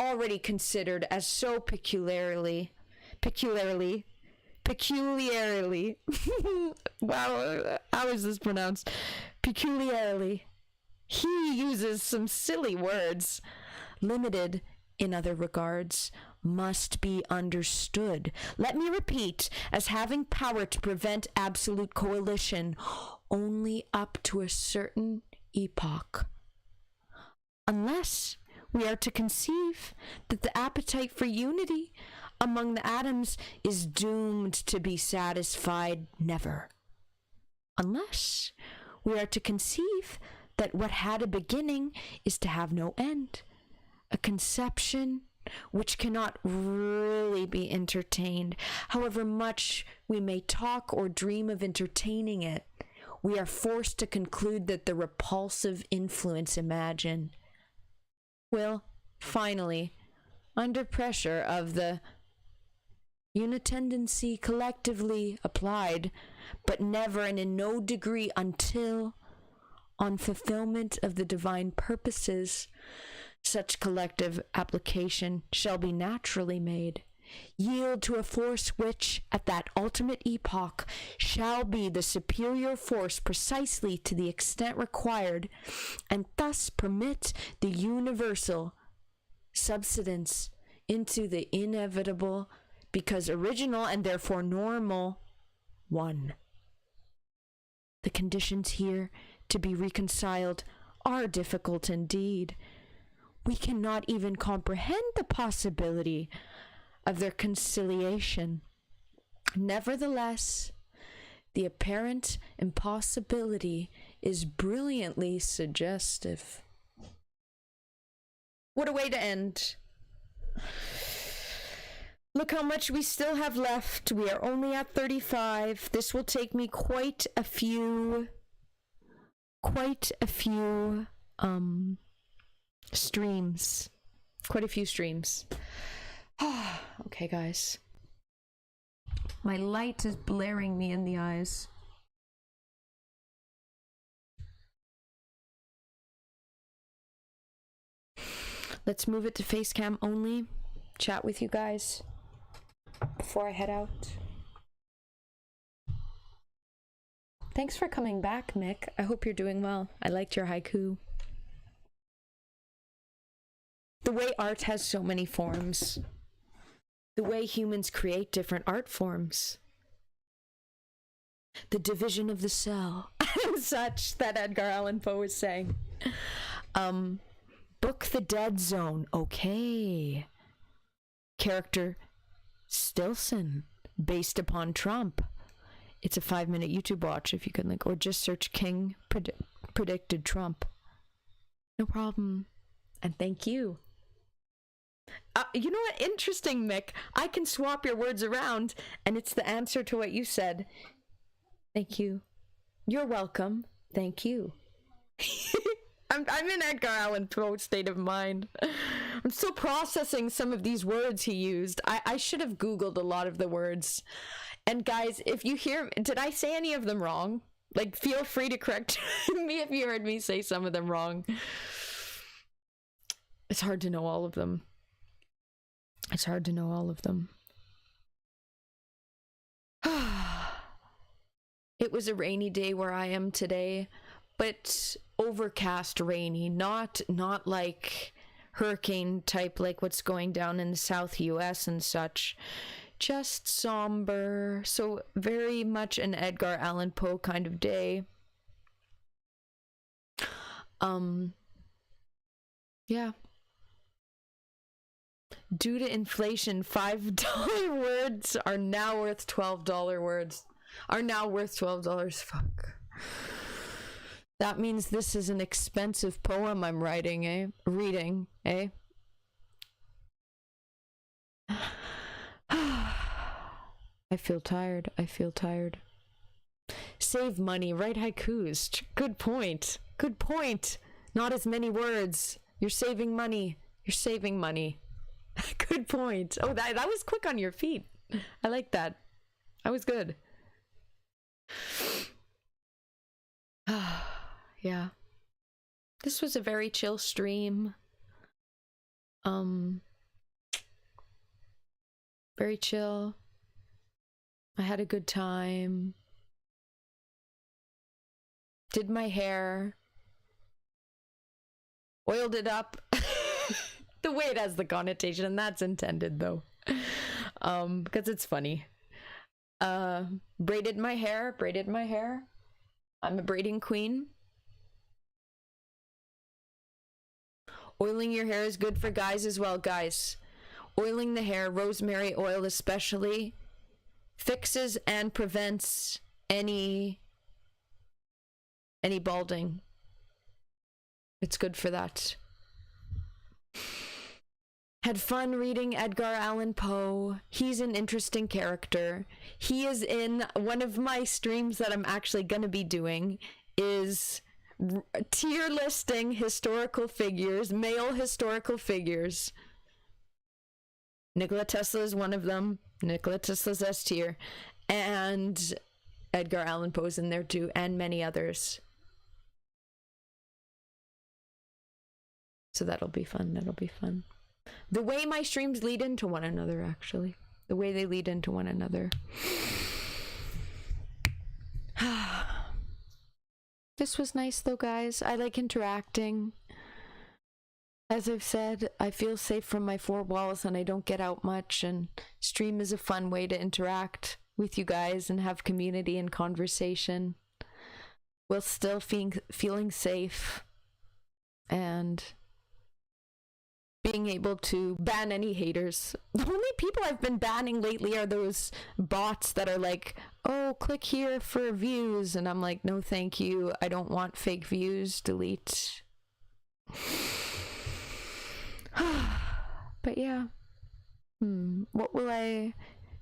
Speaker 3: already considered as so peculiarly, wow, how is this pronounced? Peculiarly. He uses some silly words. Limited in other regards, must be understood. Let me repeat, as having power to prevent absolute coalition only up to a certain epoch. Unless we are to conceive that the appetite for unity among the atoms is doomed to be satisfied never. Unless we are to conceive that what had a beginning is to have no end. A conception which cannot really be entertained, however much we may talk or dream of entertaining it. We are forced to conclude that the repulsive influence imagined will, finally, under pressure of the unitendency collectively applied, but never and in no degree until, on fulfillment of the divine purposes, such collective application shall be naturally made, yield to a force which, at that ultimate epoch, shall be the superior force precisely to the extent required, and thus permit the universal subsidence into the inevitable, because original and therefore normal, one. The conditions here to be reconciled are difficult indeed. We cannot even comprehend the possibility of their conciliation. Nevertheless, the apparent impossibility is brilliantly suggestive. What a way to end. Look how much we still have left. We are only at 35. This will take me quite a few streams. Quite a few streams. Okay, guys. My light is blaring me in the eyes. Let's move it to face cam only. Chat with you guys before I head out. Thanks for coming back, Mick. I hope you're doing well. I liked your haiku. The way art has so many forms. The way humans create different art forms. The division of the cell. Such that Edgar Allan Poe is saying. Book the dead zone. Okay. Character Stilson, based upon Trump. It's a 5-minute YouTube watch if you can link, or just search King predicted Trump. No problem. And thank you. You know what? Interesting, Mick. I can swap your words around, and it's the answer to what you said. Thank you. You're welcome. Thank you. I'm in Edgar Allan Poe state of mind. I'm still processing some of these words he used. I should have Googled a lot of the words. And guys, if you hear, did I say any of them wrong? Like, feel free to correct me if you heard me say some of them wrong. It's hard to know all of them. It's hard to know all of them. It was a rainy day where I am today, but overcast rainy, not like hurricane type like what's going down in the South US and such. Just somber. So very much an Edgar Allan Poe kind of day. Yeah. Due to inflation, $5 words are now worth $12 words. Are now worth $12. Fuck. That means this is an expensive poem I'm writing, eh? Reading, eh? I feel tired. I feel tired. Save money. Write haikus. Good point. Good point. Not as many words. You're saving money. You're saving money. Good point. Oh, that was quick on your feet. I like that.
Speaker 1: I was good. Yeah. This was a very chill stream. Very chill. I had a good time. Did my hair. Oiled it up. The way it has the connotation, and that's intended though. Because it's funny. Braided my hair. I'm a braiding queen. Oiling your hair is good for guys as well, guys. Oiling the hair, rosemary oil especially, fixes and prevents any balding. It's good for that. Had fun reading Edgar Allan Poe. He's an interesting character. He is in one of my streams that I'm actually going to be doing is tier listing historical figures, male historical figures. Nikola Tesla is one of them. Nikola Tesla's S tier. And Edgar Allan Poe's in there too, and many others. So that'll be fun. The way my streams lead into one another, actually. The way they lead into one another. This was nice though, guys. I like interacting. As I've said, I feel safe from my four walls and I don't get out much, and stream is a fun way to interact with you guys and have community and conversation while still feeling safe and being able to ban any haters. The only people I've been banning lately are those bots that are like, oh, click here for views, and I'm like, no thank you, I don't want fake views, delete. But yeah, what will I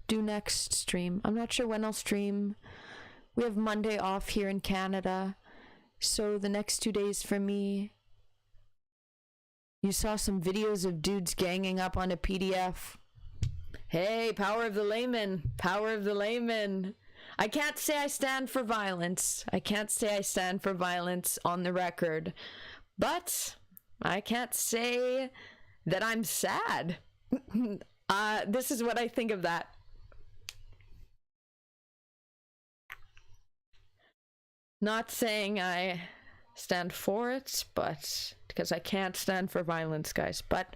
Speaker 1: do next stream? I'm not sure when I'll stream. We have Monday off here in Canada, so the next 2 days for me. You saw some videos of dudes ganging up on a PDF. Hey, power of the layman. Power of the layman. I can't say I stand for violence. I can't say I stand for violence on the record. But I can't say that I'm sad. This is what I think of that. Not saying I stand for it, but because I can't stand for violence, guys, but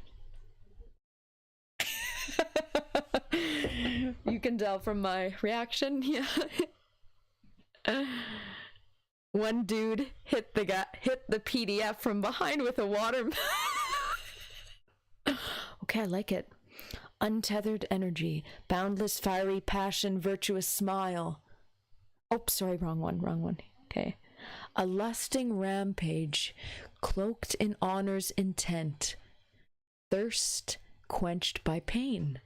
Speaker 1: you can tell from my reaction. Yeah. One dude hit the PDF from behind with a watermelon. Okay, I like it. Untethered energy, boundless fiery passion, virtuous smile. Oh, sorry, wrong one. Okay. A lusting rampage, cloaked in honor's intent, thirst quenched by pain.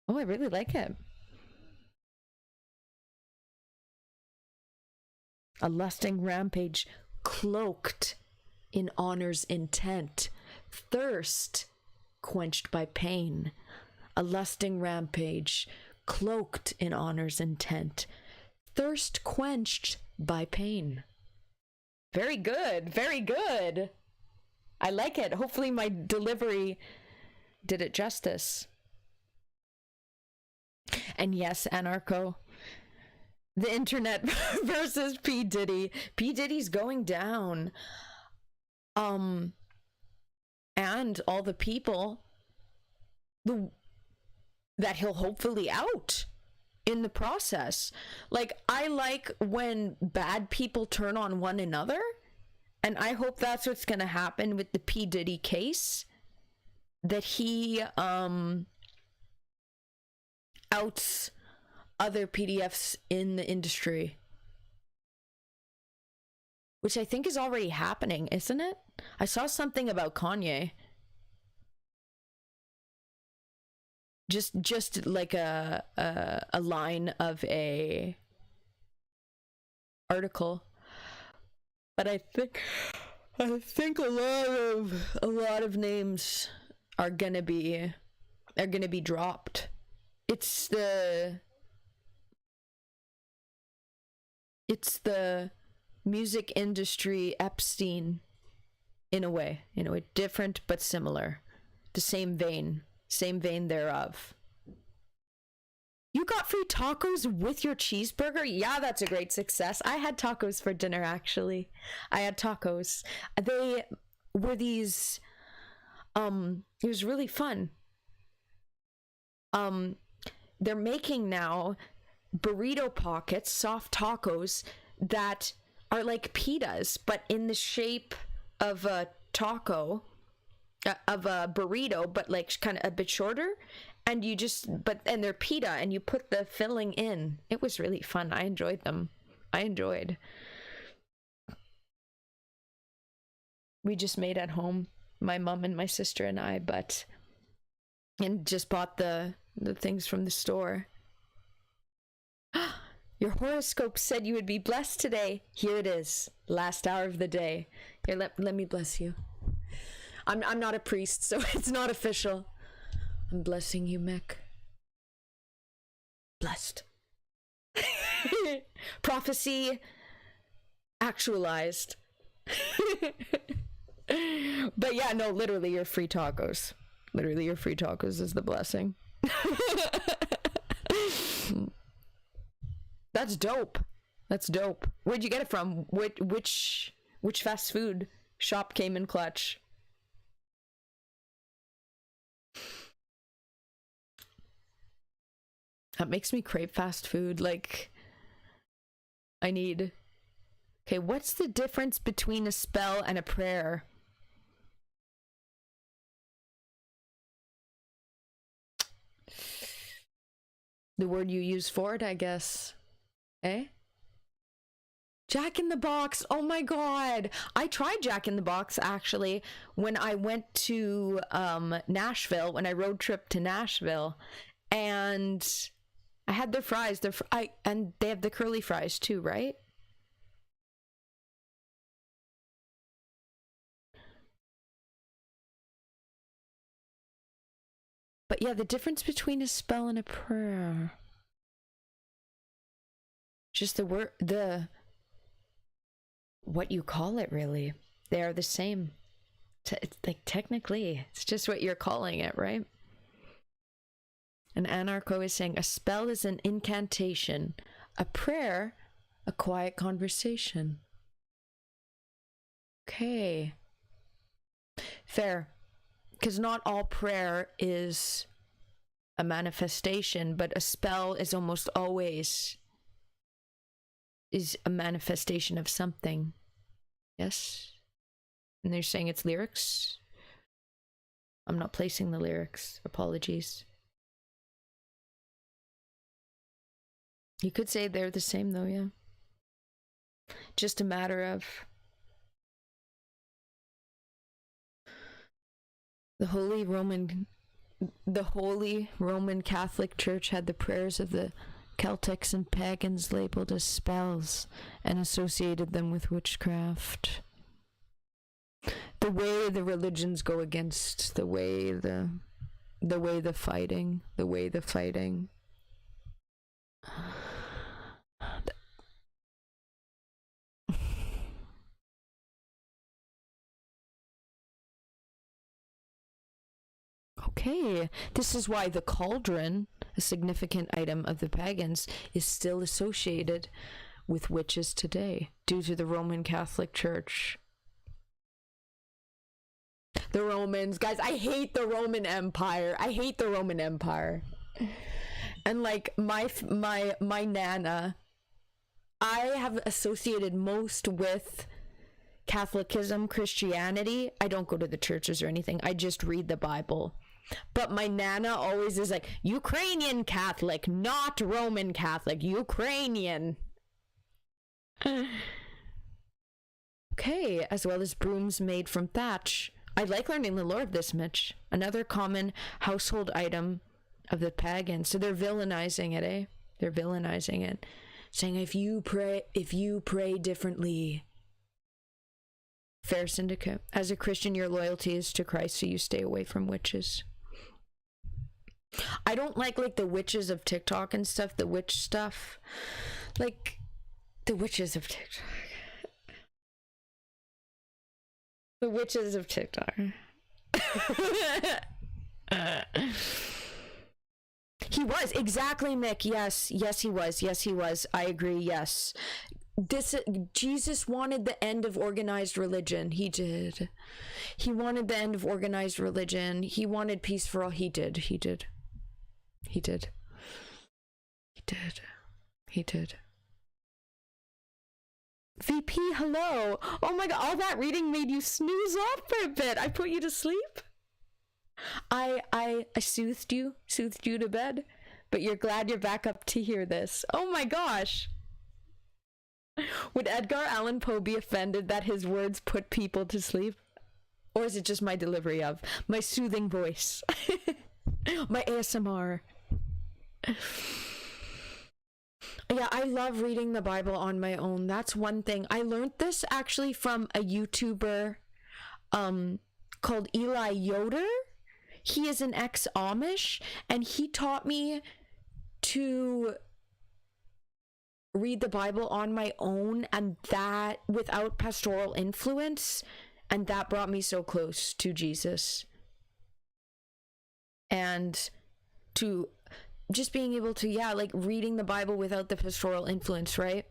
Speaker 1: Oh, I really like it. A lusting rampage, cloaked in honor's intent, thirst quenched by pain. A lusting rampage, cloaked in honor's intent, thirst quenched by pain. Very good, very good. I like it. Hopefully my delivery did it justice. And yes, Anarcho, the internet versus P. Diddy. P. Diddy's going down. And all the people that he'll hopefully out in the process. Like, I like when bad people turn on one another, and I hope that's what's gonna happen with the P. Diddy case, that he outs other PDFs in the industry, which I think is already happening, isn't it? I saw something about Kanye. Just like a line of a article, but I think a lot of names are gonna be dropped it's the music industry Epstein, in a way, different but similar, the same vein thereof. You got free tacos with your cheeseburger? Yeah, that's a great success. I had tacos for dinner, actually. I had tacos. They were these, it was really fun. They're making now burrito pockets, soft tacos, that are like pitas, but in the shape of a taco, of a burrito, but like kind of a bit shorter. And and they're pita, and you put the filling in. It was really fun. I enjoyed them. We just made at home, my mom and my sister and I, and just bought the things from the store. Your horoscope said you would be blessed today. Here it is. Last hour of the day. Here, let me bless you. I'm not a priest, so it's not official. I'm blessing you, Mick. Blessed. Prophecy actualized. But yeah, no, literally your free tacos. Literally your free tacos is the blessing. That's dope. Where'd you get it from? Which fast food shop came in clutch? That makes me crave fast food. Like, okay, what's the difference between a spell and a prayer? The word you use for it, I guess. Eh? Jack in the Box. Oh my god. I tried Jack in the Box, actually, when I went to Nashville, when I road tripped to Nashville. And I had their fries. And they have the curly fries too, right? But yeah, the difference between a spell and a prayer. Just the word, what you call it, really. They are the same. It's like, technically, it's just what you're calling it, right? And Anarcho is saying, a spell is an incantation. A prayer, a quiet conversation. Okay. Fair. Because not all prayer is a manifestation, but a spell is almost always a manifestation of something. Yes? And they're saying it's lyrics? I'm not placing the lyrics. Apologies. You could say they're the same, though, yeah. Just a matter of the Holy Roman Catholic Church had the prayers of the Celtics and pagans labeled as spells and associated them with witchcraft. The way the religions go against the way the fighting. Okay, this is why the cauldron, a significant item of the pagans, is still associated with witches today, due to the Roman Catholic Church. The Romans, guys, I hate the Roman Empire. And like my Nana, I have associated most with Catholicism, Christianity. I don't go to the churches or anything. I just read the Bible. But my Nana always is like, Ukrainian Catholic, not Roman Catholic, Ukrainian. Okay, as well as brooms made from thatch. I like learning the lore of this, Mitch. Another common household item of the pagans. So they're villainizing it, eh? They're villainizing it. Saying if you pray differently. Fair syndicate. As a Christian, your loyalty is to Christ, so you stay away from witches.
Speaker 3: I don't like the witches of TikTok and stuff, the witch stuff. Like, the witches of TikTok. The witches of TikTok. He was, exactly, Mick. Yes, he was. I agree, yes. Jesus wanted the end of organized religion. He did. He wanted the end of organized religion. He wanted peace for all. He did. VP, hello. Oh my god, all that reading made you snooze off for a bit. I put you to sleep. I soothed you to bed, but you're glad you're back up to hear this. Oh my gosh. Would Edgar Allan Poe be offended that his words put people to sleep? Or is it just my delivery of my soothing voice? My ASMR. Yeah, I love reading the Bible on my own. That's one thing. I learned this actually from a YouTuber called Eli Yoder. He is an ex-Amish, and he taught me to read the Bible on my own, and that without pastoral influence, and that brought me so close to Jesus. And to just being able to, yeah, like reading the Bible without the pastoral influence, right?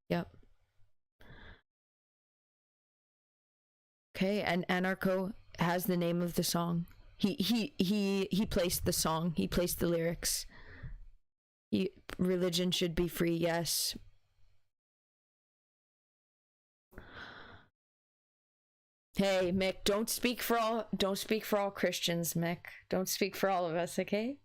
Speaker 3: Yep. Okay, and Anarcho has the name of the song. He placed the song. He placed the lyrics. Religion should be free, yes. Hey, Mick, don't speak for all Christians, Mick. Don't speak for all of us, okay?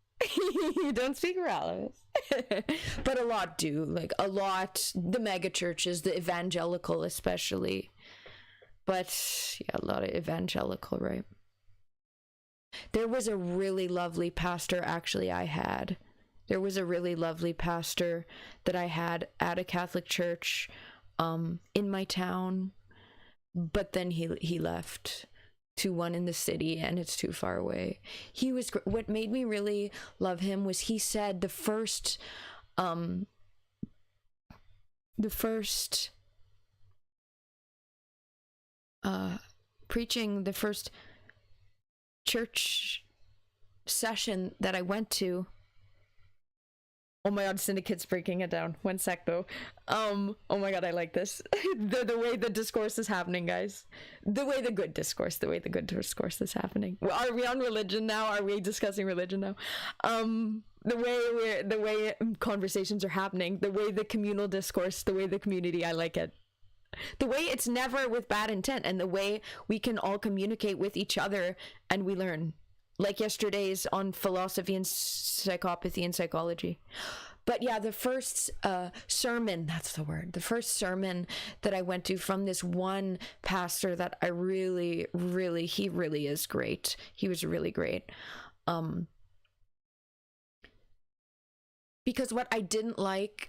Speaker 3: Don't speak for all of us. But a lot do, like a lot, the mega churches, the evangelical especially. But yeah, a lot of evangelical, right? There was a really lovely pastor There was a really lovely pastor that I had at a Catholic church in my town, but then he left to one in the city, and it's too far away. He was what made me really love him was he said the first preaching, the first church session that I went to. Oh my god, Syndicate's breaking it down. One sec though. Oh my god, I like this. the way the discourse is happening, guys. The way the good discourse is happening. Are we on religion now? Are we discussing religion now? The way conversations are happening, the way the communal discourse, the way the community, I like it. The way it's never with bad intent, and the way we can all communicate with each other and we learn. Like yesterday's on philosophy and psychopathy and psychology. But yeah, the first sermon, that's the word, the first sermon that I went to from this one pastor that I really, he really is great. He was really great. Because what I didn't like,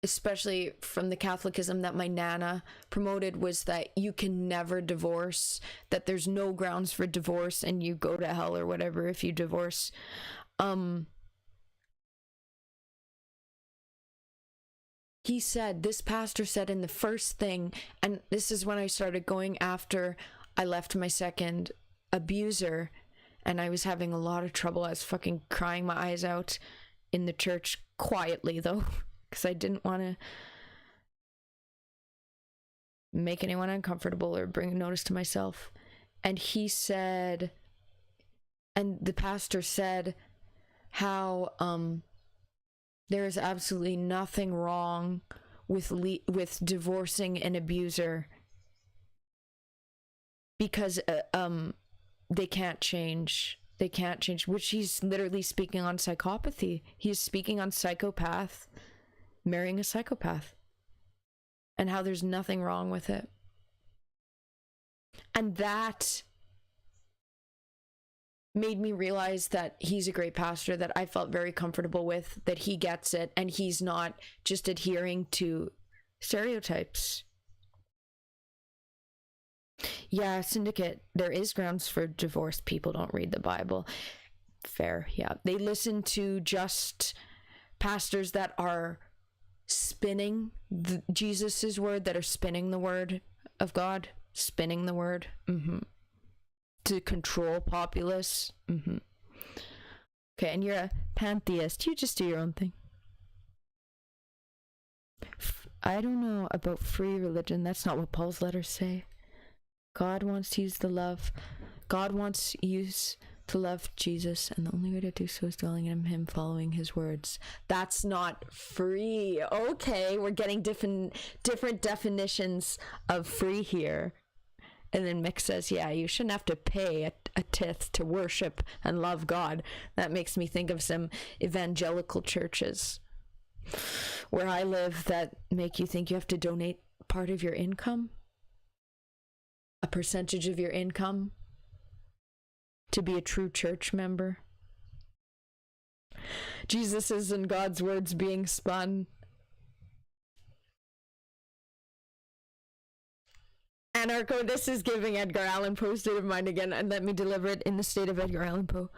Speaker 3: especially from the Catholicism that my Nana promoted, was that you can never divorce, that there's no grounds for divorce and you go to hell or whatever if you divorce. He said, this pastor said in the first thing, and this is when I started going after I left my second abuser, and I was having a lot of trouble. I was fucking crying my eyes out in the church, quietly though, because I didn't want to make anyone uncomfortable or bring notice to myself. And he said, and the pastor said how there is absolutely nothing wrong with divorcing an abuser, because they can't change. They can't change, which he's literally speaking on psychopathy. He's speaking on psychopath marrying a psychopath and how there's nothing wrong with it. And that made me realize that he's a great pastor that I felt very comfortable with, that he gets it and he's not just adhering to stereotypes. Yeah, Syndicate, there is grounds for divorce. People don't read the Bible. fair. Yeah. They listen to just pastors that are spinning Jesus's word, that are spinning the word of God, spinning the word to control populace. Okay, and you're a pantheist. You just do your own thing. I don't know about free religion. That's not what Paul's letters say. God wants to use the love. God wants you to love Jesus, and the only way to do so is dwelling in him, following his words. That's not free. Okay, we're getting different definitions of free here. And then Mick says, yeah, you shouldn't have to pay a tithe to worship and love God. That makes me think of some evangelical churches where I live that make you think you have to donate part of your income, a percentage of your income, to be a true church member. Jesus is in God's words being spun. Anarcho, this is giving Edgar Allan Poe state of mind again, and let me deliver it in the state of Edgar Allan Poe.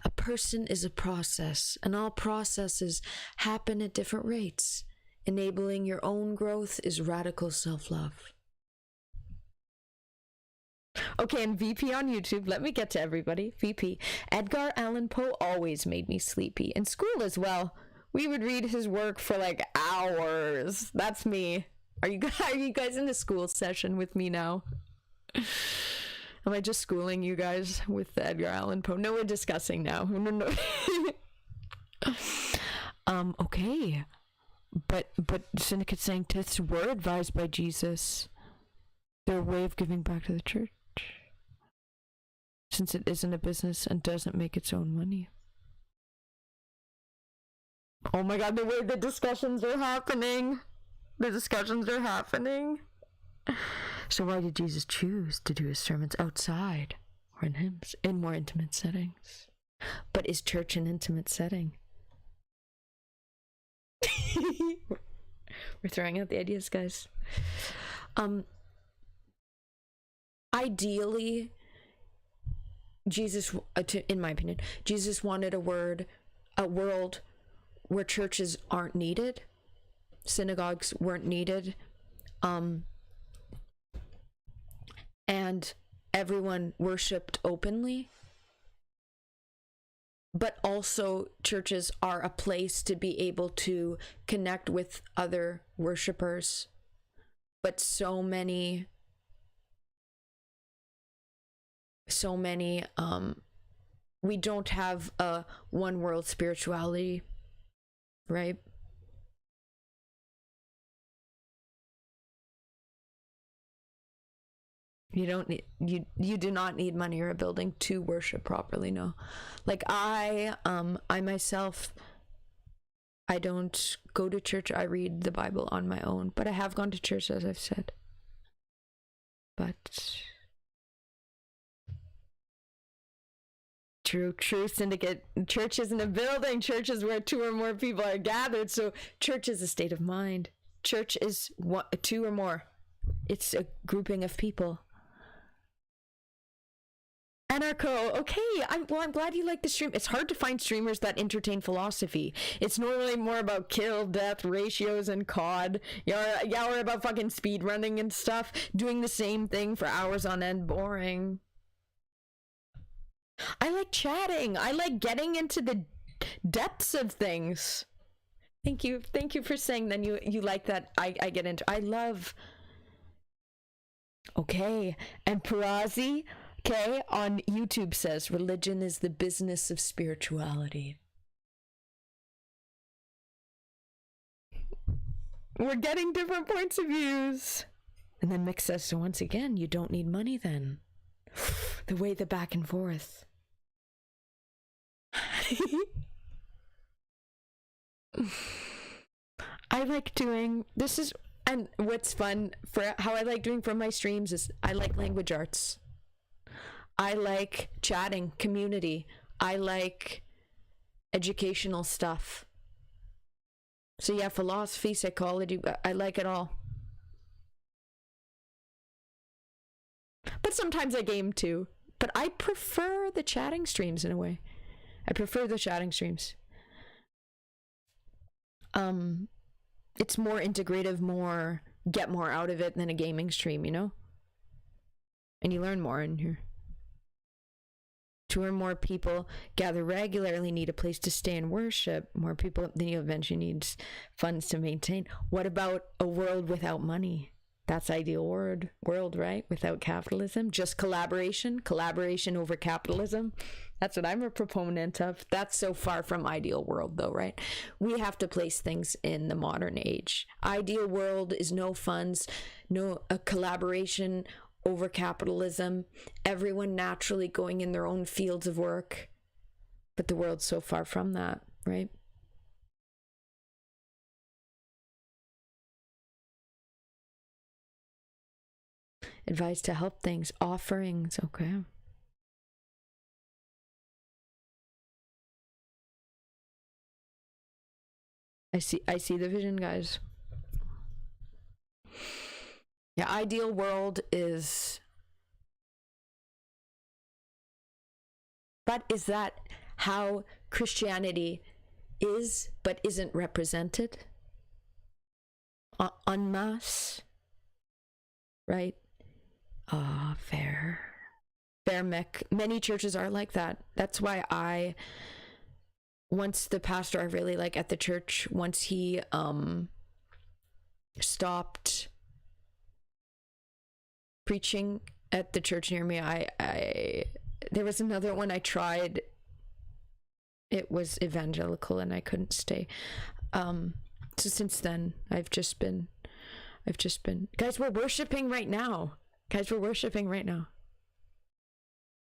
Speaker 3: A person is a process, and all processes happen at different rates. Enabling your own growth is radical self-love. Okay, and VP on YouTube, let me get to everybody. VP, Edgar Allan Poe always made me sleepy. In school as well. We would read his work for like hours. That's me. Are you guys in the school session with me now? Am I just schooling you guys with Edgar Allan Poe? No, we're discussing now. No. Okay. But Syndicate's saying tithes were advised by Jesus. They're a way of giving back to the church, since it isn't a business and doesn't make its own money. Oh my god, the way the discussions are happening. The discussions are happening. So why did Jesus choose to do his sermons outside or in hymns, in more intimate settings? But is church an intimate setting? We're throwing out the ideas, guys. Ideally, Jesus, in my opinion, Jesus wanted a world where churches aren't needed, synagogues weren't needed, and everyone worshipped openly. But also churches are a place to be able to connect with other worshipers. But so many, we don't have a one world spirituality, right? You do not need money or a building to worship properly. No, like I myself, I don't go to church. I read the Bible on my own, but I have gone to church, as I've said. But true, Syndicate. Church isn't a building. Church is where two or more people are gathered. So church is a state of mind. Church is two or more. It's a grouping of people. Anarcho, okay, I'm glad you like the stream. It's hard to find streamers that entertain philosophy. It's normally more about kill, death, ratios, and COD. Yeah, or about fucking speed running and stuff. Doing the same thing for hours on end. Boring. I like chatting. I like getting into the depths of things. Thank you for saying then you like that. I get into. I love. Okay, and Perazi, okay, on YouTube says religion is the business of spirituality. We're getting different points of views. And then Mick says, so once again, you don't need money then. The way the back and forth. I like doing, this is, and what's fun for how I like doing for my streams is I like language arts. I like chatting, community. I like educational stuff. So yeah, philosophy, psychology, I like it all. But sometimes I game too. But I prefer the chatting streams in a way. I prefer the chatting streams. It's more integrative, more get more out of it than a gaming stream, you know? And you learn more in here. 2 or more people gather regularly, need a place to stay and worship. More people, then you eventually need funds to maintain. What about a world without money? That's ideal world, right? Without capitalism, just collaboration over capitalism. That's what I'm a proponent of. That's so far from ideal world though, right? We have to place things in the modern age. Ideal world is no funds, no a collaboration over capitalism, everyone naturally going in their own fields of work. But the world's so far from that, right? Advice to help things, offerings, okay. I see the vision, guys. Yeah, ideal world is, but is that how Christianity is but isn't represented en masse, right? Fair mech. Many churches are like that. That's why once the pastor I really like at the church, once he stopped preaching at the church near me, I there was another one I tried. It was evangelical and I couldn't stay. So since then I've just been guys, we're worshiping right now.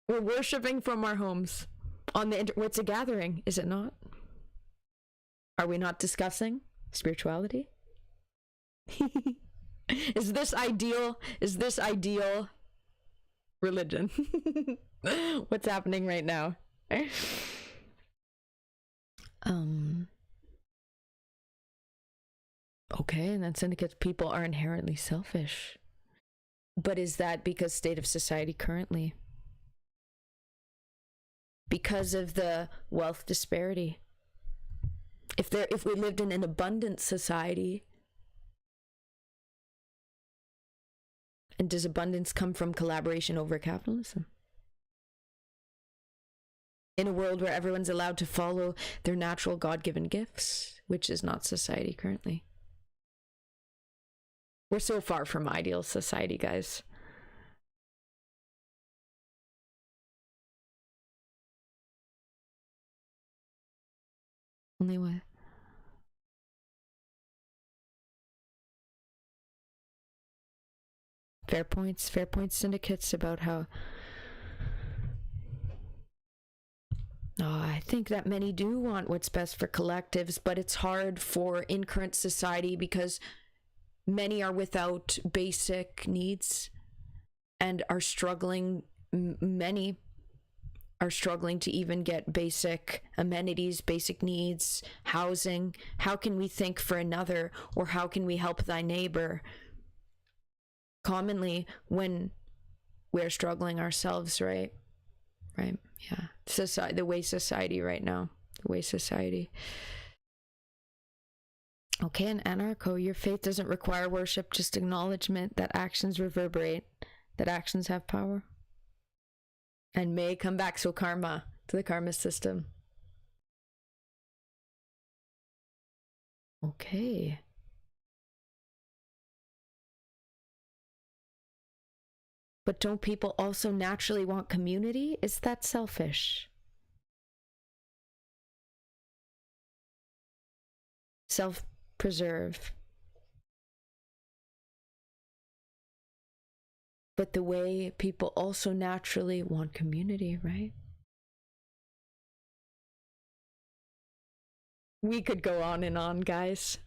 Speaker 3: We're worshiping from our homes on the what's a gathering, is it not? Are we not discussing spirituality? Is this ideal religion? What's happening right now? Okay, and that indicates people are inherently selfish. But is that because state of society currently? Because of the wealth disparity. If we lived in an abundant society, and does abundance come from collaboration over capitalism? In a world where everyone's allowed to follow their natural God-given gifts, which is not society currently. We're so far from ideal society, guys. Only what? Fair points syndicates about how I think that many do want what's best for collectives, but it's hard in current society because many are without basic needs and are struggling. Many are struggling to even get basic amenities, basic needs, housing. How can we think for another, or how can we help thy neighbor? Commonly, when we're struggling ourselves, right? Yeah. Society, the way society right now, Okay, and anarcho, your faith doesn't require worship, just acknowledgement that actions reverberate, that actions have power, and may come back. So karma, to the karma system. Okay. But don't people also naturally want community? Is that selfish? Self-preserve. But the way people also naturally want community, right? We could go on and on, guys.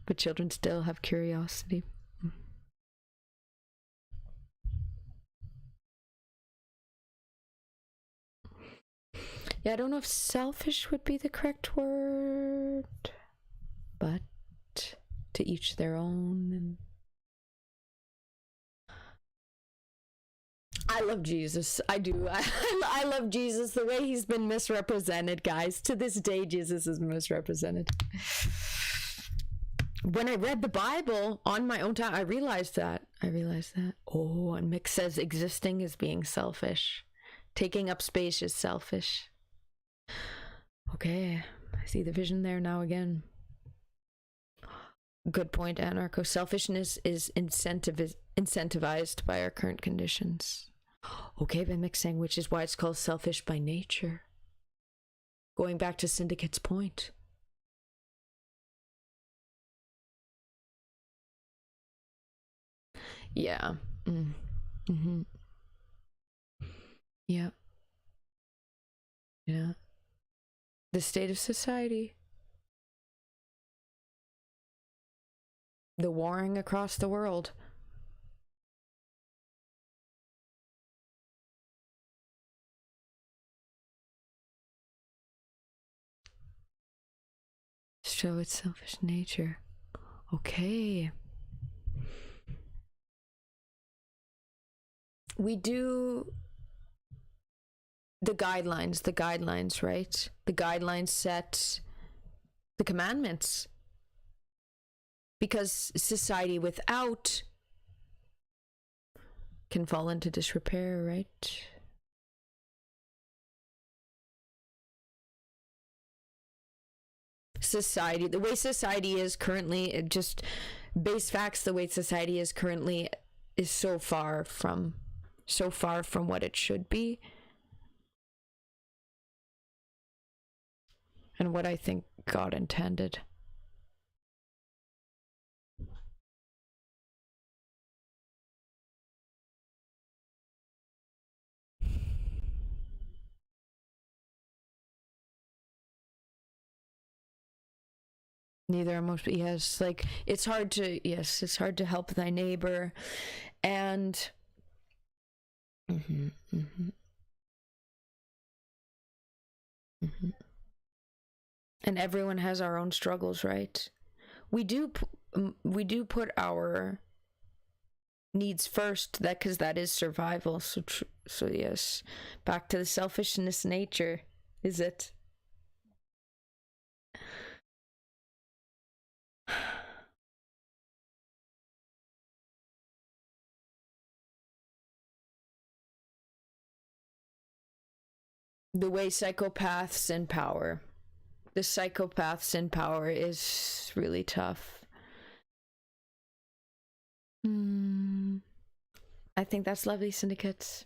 Speaker 3: But children still have curiosity. Yeah, I don't know if selfish would be the correct word, but to each their own. And
Speaker 1: I love Jesus. I do. I love Jesus. The way he's been misrepresented, guys. To this day, Jesus is misrepresented. When I read the Bible on my own time, I realized that. Oh, and Mick says existing is being selfish. Taking up space is selfish. Okay, I see the vision there now again. Good point, Anarcho. Selfishness is incentivized by our current conditions. Okay, but Mick saying, which is why it's called selfish by nature. Going back to Syndicate's point. Yeah. Mm-hmm. Yeah. Yeah. The state of society. The warring across the world. Show its selfish nature. Okay. We do the guidelines, right? The guidelines set the commandments. Because society without can fall into disrepair, right? Society, the way society is currently, just base facts, the way society is currently is so far from what it should be. And what I think God intended. Neither are most, yes, like it's hard to help thy neighbor, and and everyone has our own struggles, right? We do put our needs first, that because that is survival. So yes, back to the selfishness nature, is it? The way psychopaths in power. The psychopaths in power is really tough. I think that's lovely, Syndicates.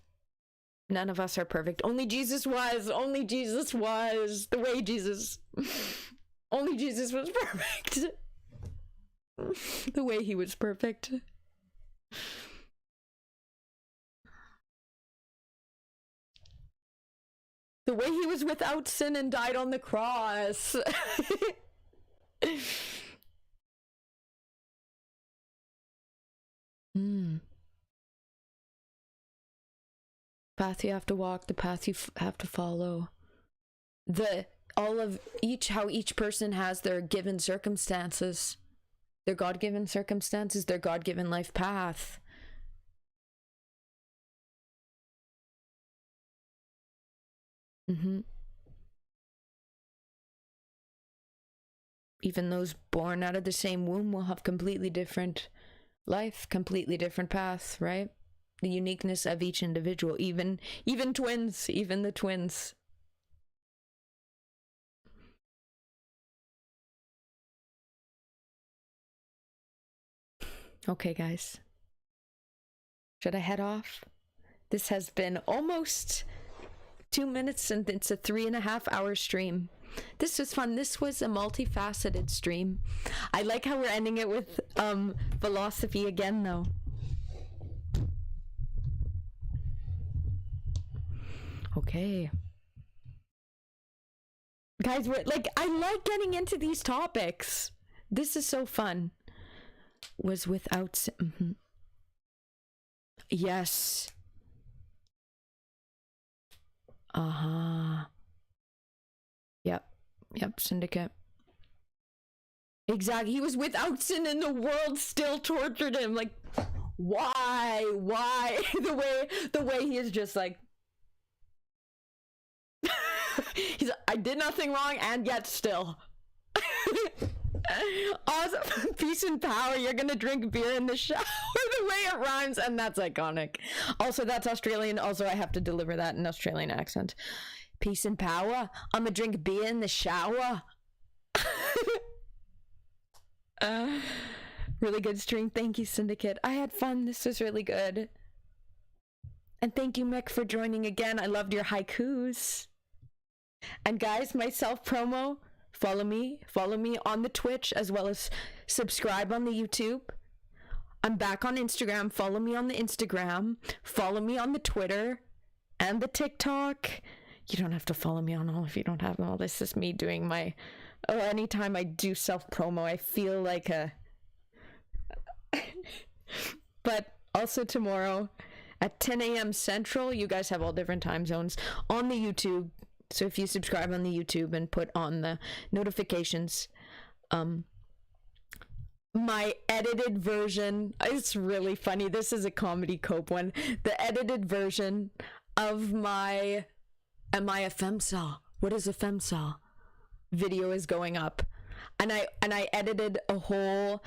Speaker 1: None of us are perfect. Only Jesus was. Only Jesus was. The way Jesus. Only Jesus was perfect. The way he was perfect. The way he was without sin and died on the cross. Path you have to walk, the path you have to follow. How each person has their given circumstances, their God-given circumstances, their God-given life path. Even those born out of the same womb will have completely different life, completely different paths, right? The uniqueness of each individual, even twins, even the twins. Okay, guys. Should I head off? This has been almost 2 minutes and it's a 3.5 hour stream. This was fun. This was a multifaceted stream. I like how we're ending it with philosophy again, though. Okay. Guys, I like getting into these topics. This is so fun. Was without... Yes. Yep, Syndicate. Exactly. He was without sin and the world still tortured him. Like, why the way he is just like he's like, I did nothing wrong and yet still. Awesome. Peace and power. You're gonna drink beer in the shower. The way it rhymes, and that's iconic. Also, that's Australian. Also, I have to deliver that in Australian accent. Peace and power. I'm gonna drink beer in the shower. Really good stream. Thank you, Syndicate. I had fun. This was really good. And thank you, Mick, for joining again. I loved your haikus. And guys, my self-promo, follow me on the Twitch, as well as subscribe on the YouTube. I'm back on Instagram. Follow me on the Instagram. Follow me on the Twitter and the TikTok. You don't have to follow me on all if you don't have all. This is me doing my... Oh, anytime I do self-promo, I feel like a... But also tomorrow at 10 a.m. Central, you guys have all different time zones, on the YouTube. So if you subscribe on the YouTube and put on the notifications, my edited version, it's really funny. This is a comedy cope one. The edited version of my Am I a femsaw? What is a femsaw? Video is going up. And I edited I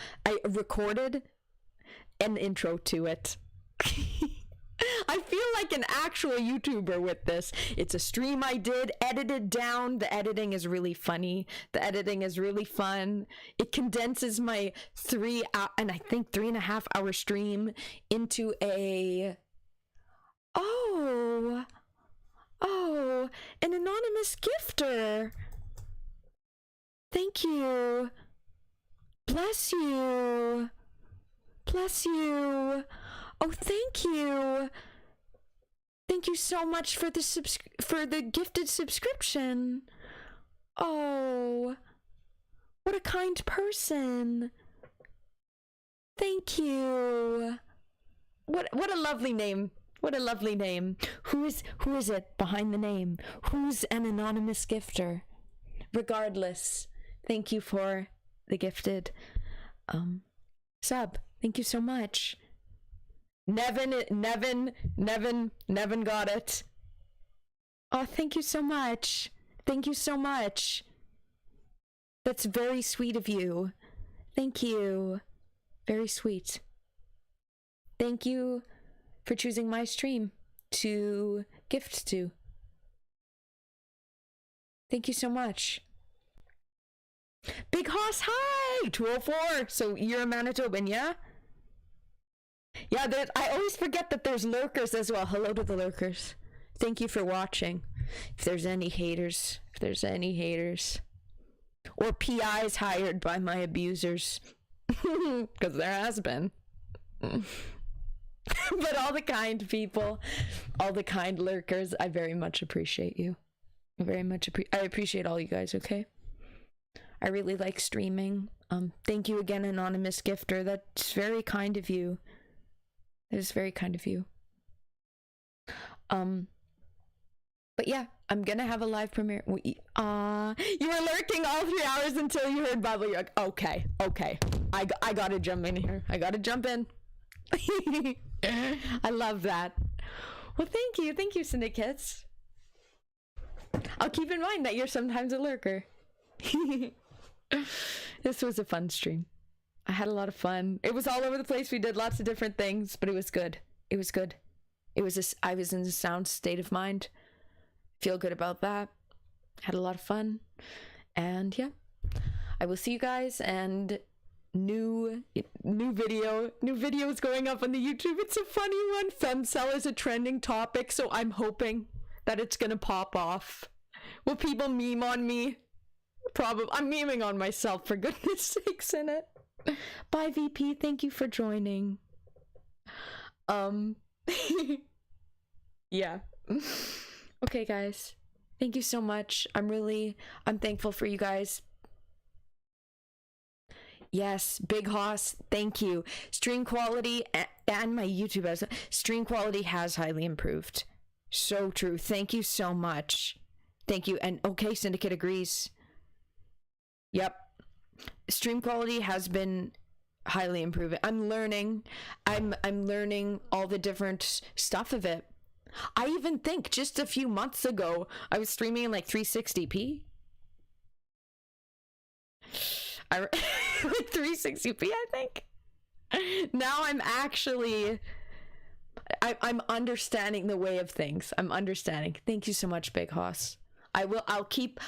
Speaker 1: recorded an intro to it. I feel like an actual YouTuber with this. It's a stream I did, edited down. The editing is really funny. The editing is really fun. It condenses my 3.5 hour stream into a... Oh, an anonymous gifter. Thank you. Bless you. Bless you. Oh, thank you. Thank you so much for the gifted subscription. Oh, what a kind person. Thank you. What a lovely name. What a lovely name. Who is it behind the name? Who's an anonymous gifter? Regardless, thank you for the gifted sub. Thank you so much. Nevin got it. Oh, thank you so much. Thank you so much. That's very sweet of you. Thank you. Very sweet. Thank you for choosing my stream to gift to. Thank you so much. Big Hoss, hi! 204. So you're a Manitoban, yeah? Yeah, I always forget that there's lurkers as well. Hello to the lurkers. Thank you for watching. If there's any haters. Or PIs hired by my abusers. Because there has been. But all the kind people, all the kind lurkers, I very much appreciate you. I appreciate all you guys, okay? I really like streaming. Thank you again, anonymous gifter. That's very kind of you. That is very kind of you. But yeah, I'm gonna have a live premiere. You were lurking all 3 hours until you heard Bubble. You're like, okay. I gotta jump in here. I love that. Well, thank you, syndicates. I'll keep in mind that you're sometimes a lurker. This was a fun stream. I had a lot of fun. It was all over the place. We did lots of different things, but it was good. I was in a sound state of mind. Feel good about that. Had a lot of fun. And yeah, I will see you guys, and new video is going up on the YouTube. It's a funny one. Femcell is a trending topic, so I'm hoping that it's gonna pop off. Will people meme on me? Probably. I'm memeing on myself, for goodness sakes, in it. Bye, VP. Thank you for joining. Yeah. Okay, guys. Thank you so much. I'm thankful for you guys. Yes, Big Hoss, thank you. Stream quality and my YouTube stream quality has highly improved. So true. Thank you so much. Thank you. And okay, Syndicate agrees. Yep. Stream quality has been highly improving. I'm learning. I'm learning all the different stuff of it. I even think just a few months ago I was streaming in like 360p. Like 360p, I think. Now I'm actually I'm understanding the way of things. I'm understanding. Thank you so much, Big Hoss. I'll keep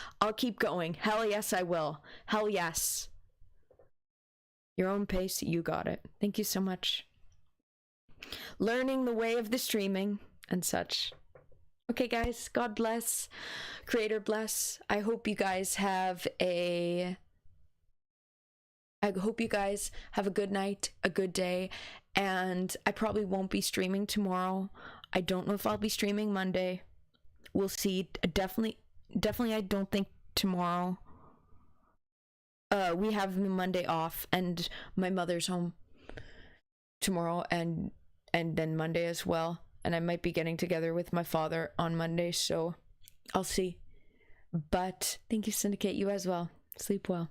Speaker 1: going. Hell yes, I will. Hell yes. Your own pace, you got it. Thank you so much. Learning the way of the streaming and such. Okay, guys, God bless. Creator bless. I hope you guys have a good night, a good day, and I probably won't be streaming tomorrow. I don't know if I'll be streaming Monday. We'll see. Definitely I don't think tomorrow. We have Monday off, and my mother's home tomorrow, and then Monday as well. And I might be getting together with my father on Monday, so I'll see. But thank you, Syndicate. You as well. Sleep well.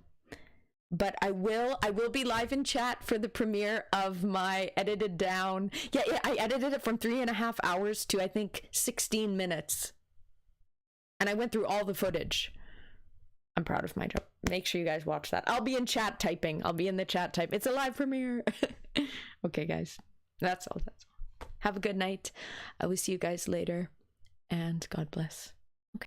Speaker 1: But I will be live in chat for the premiere of my edited down. Yeah, I edited it from 3.5 hours to I think 16 minutes. And I went through all the footage. I'm proud of my job. Make sure you guys watch that. I'll be in chat typing. I'll be in the chat type. It's a live premiere. Okay, guys. That's all. Have a good night. I will see you guys later. And God bless.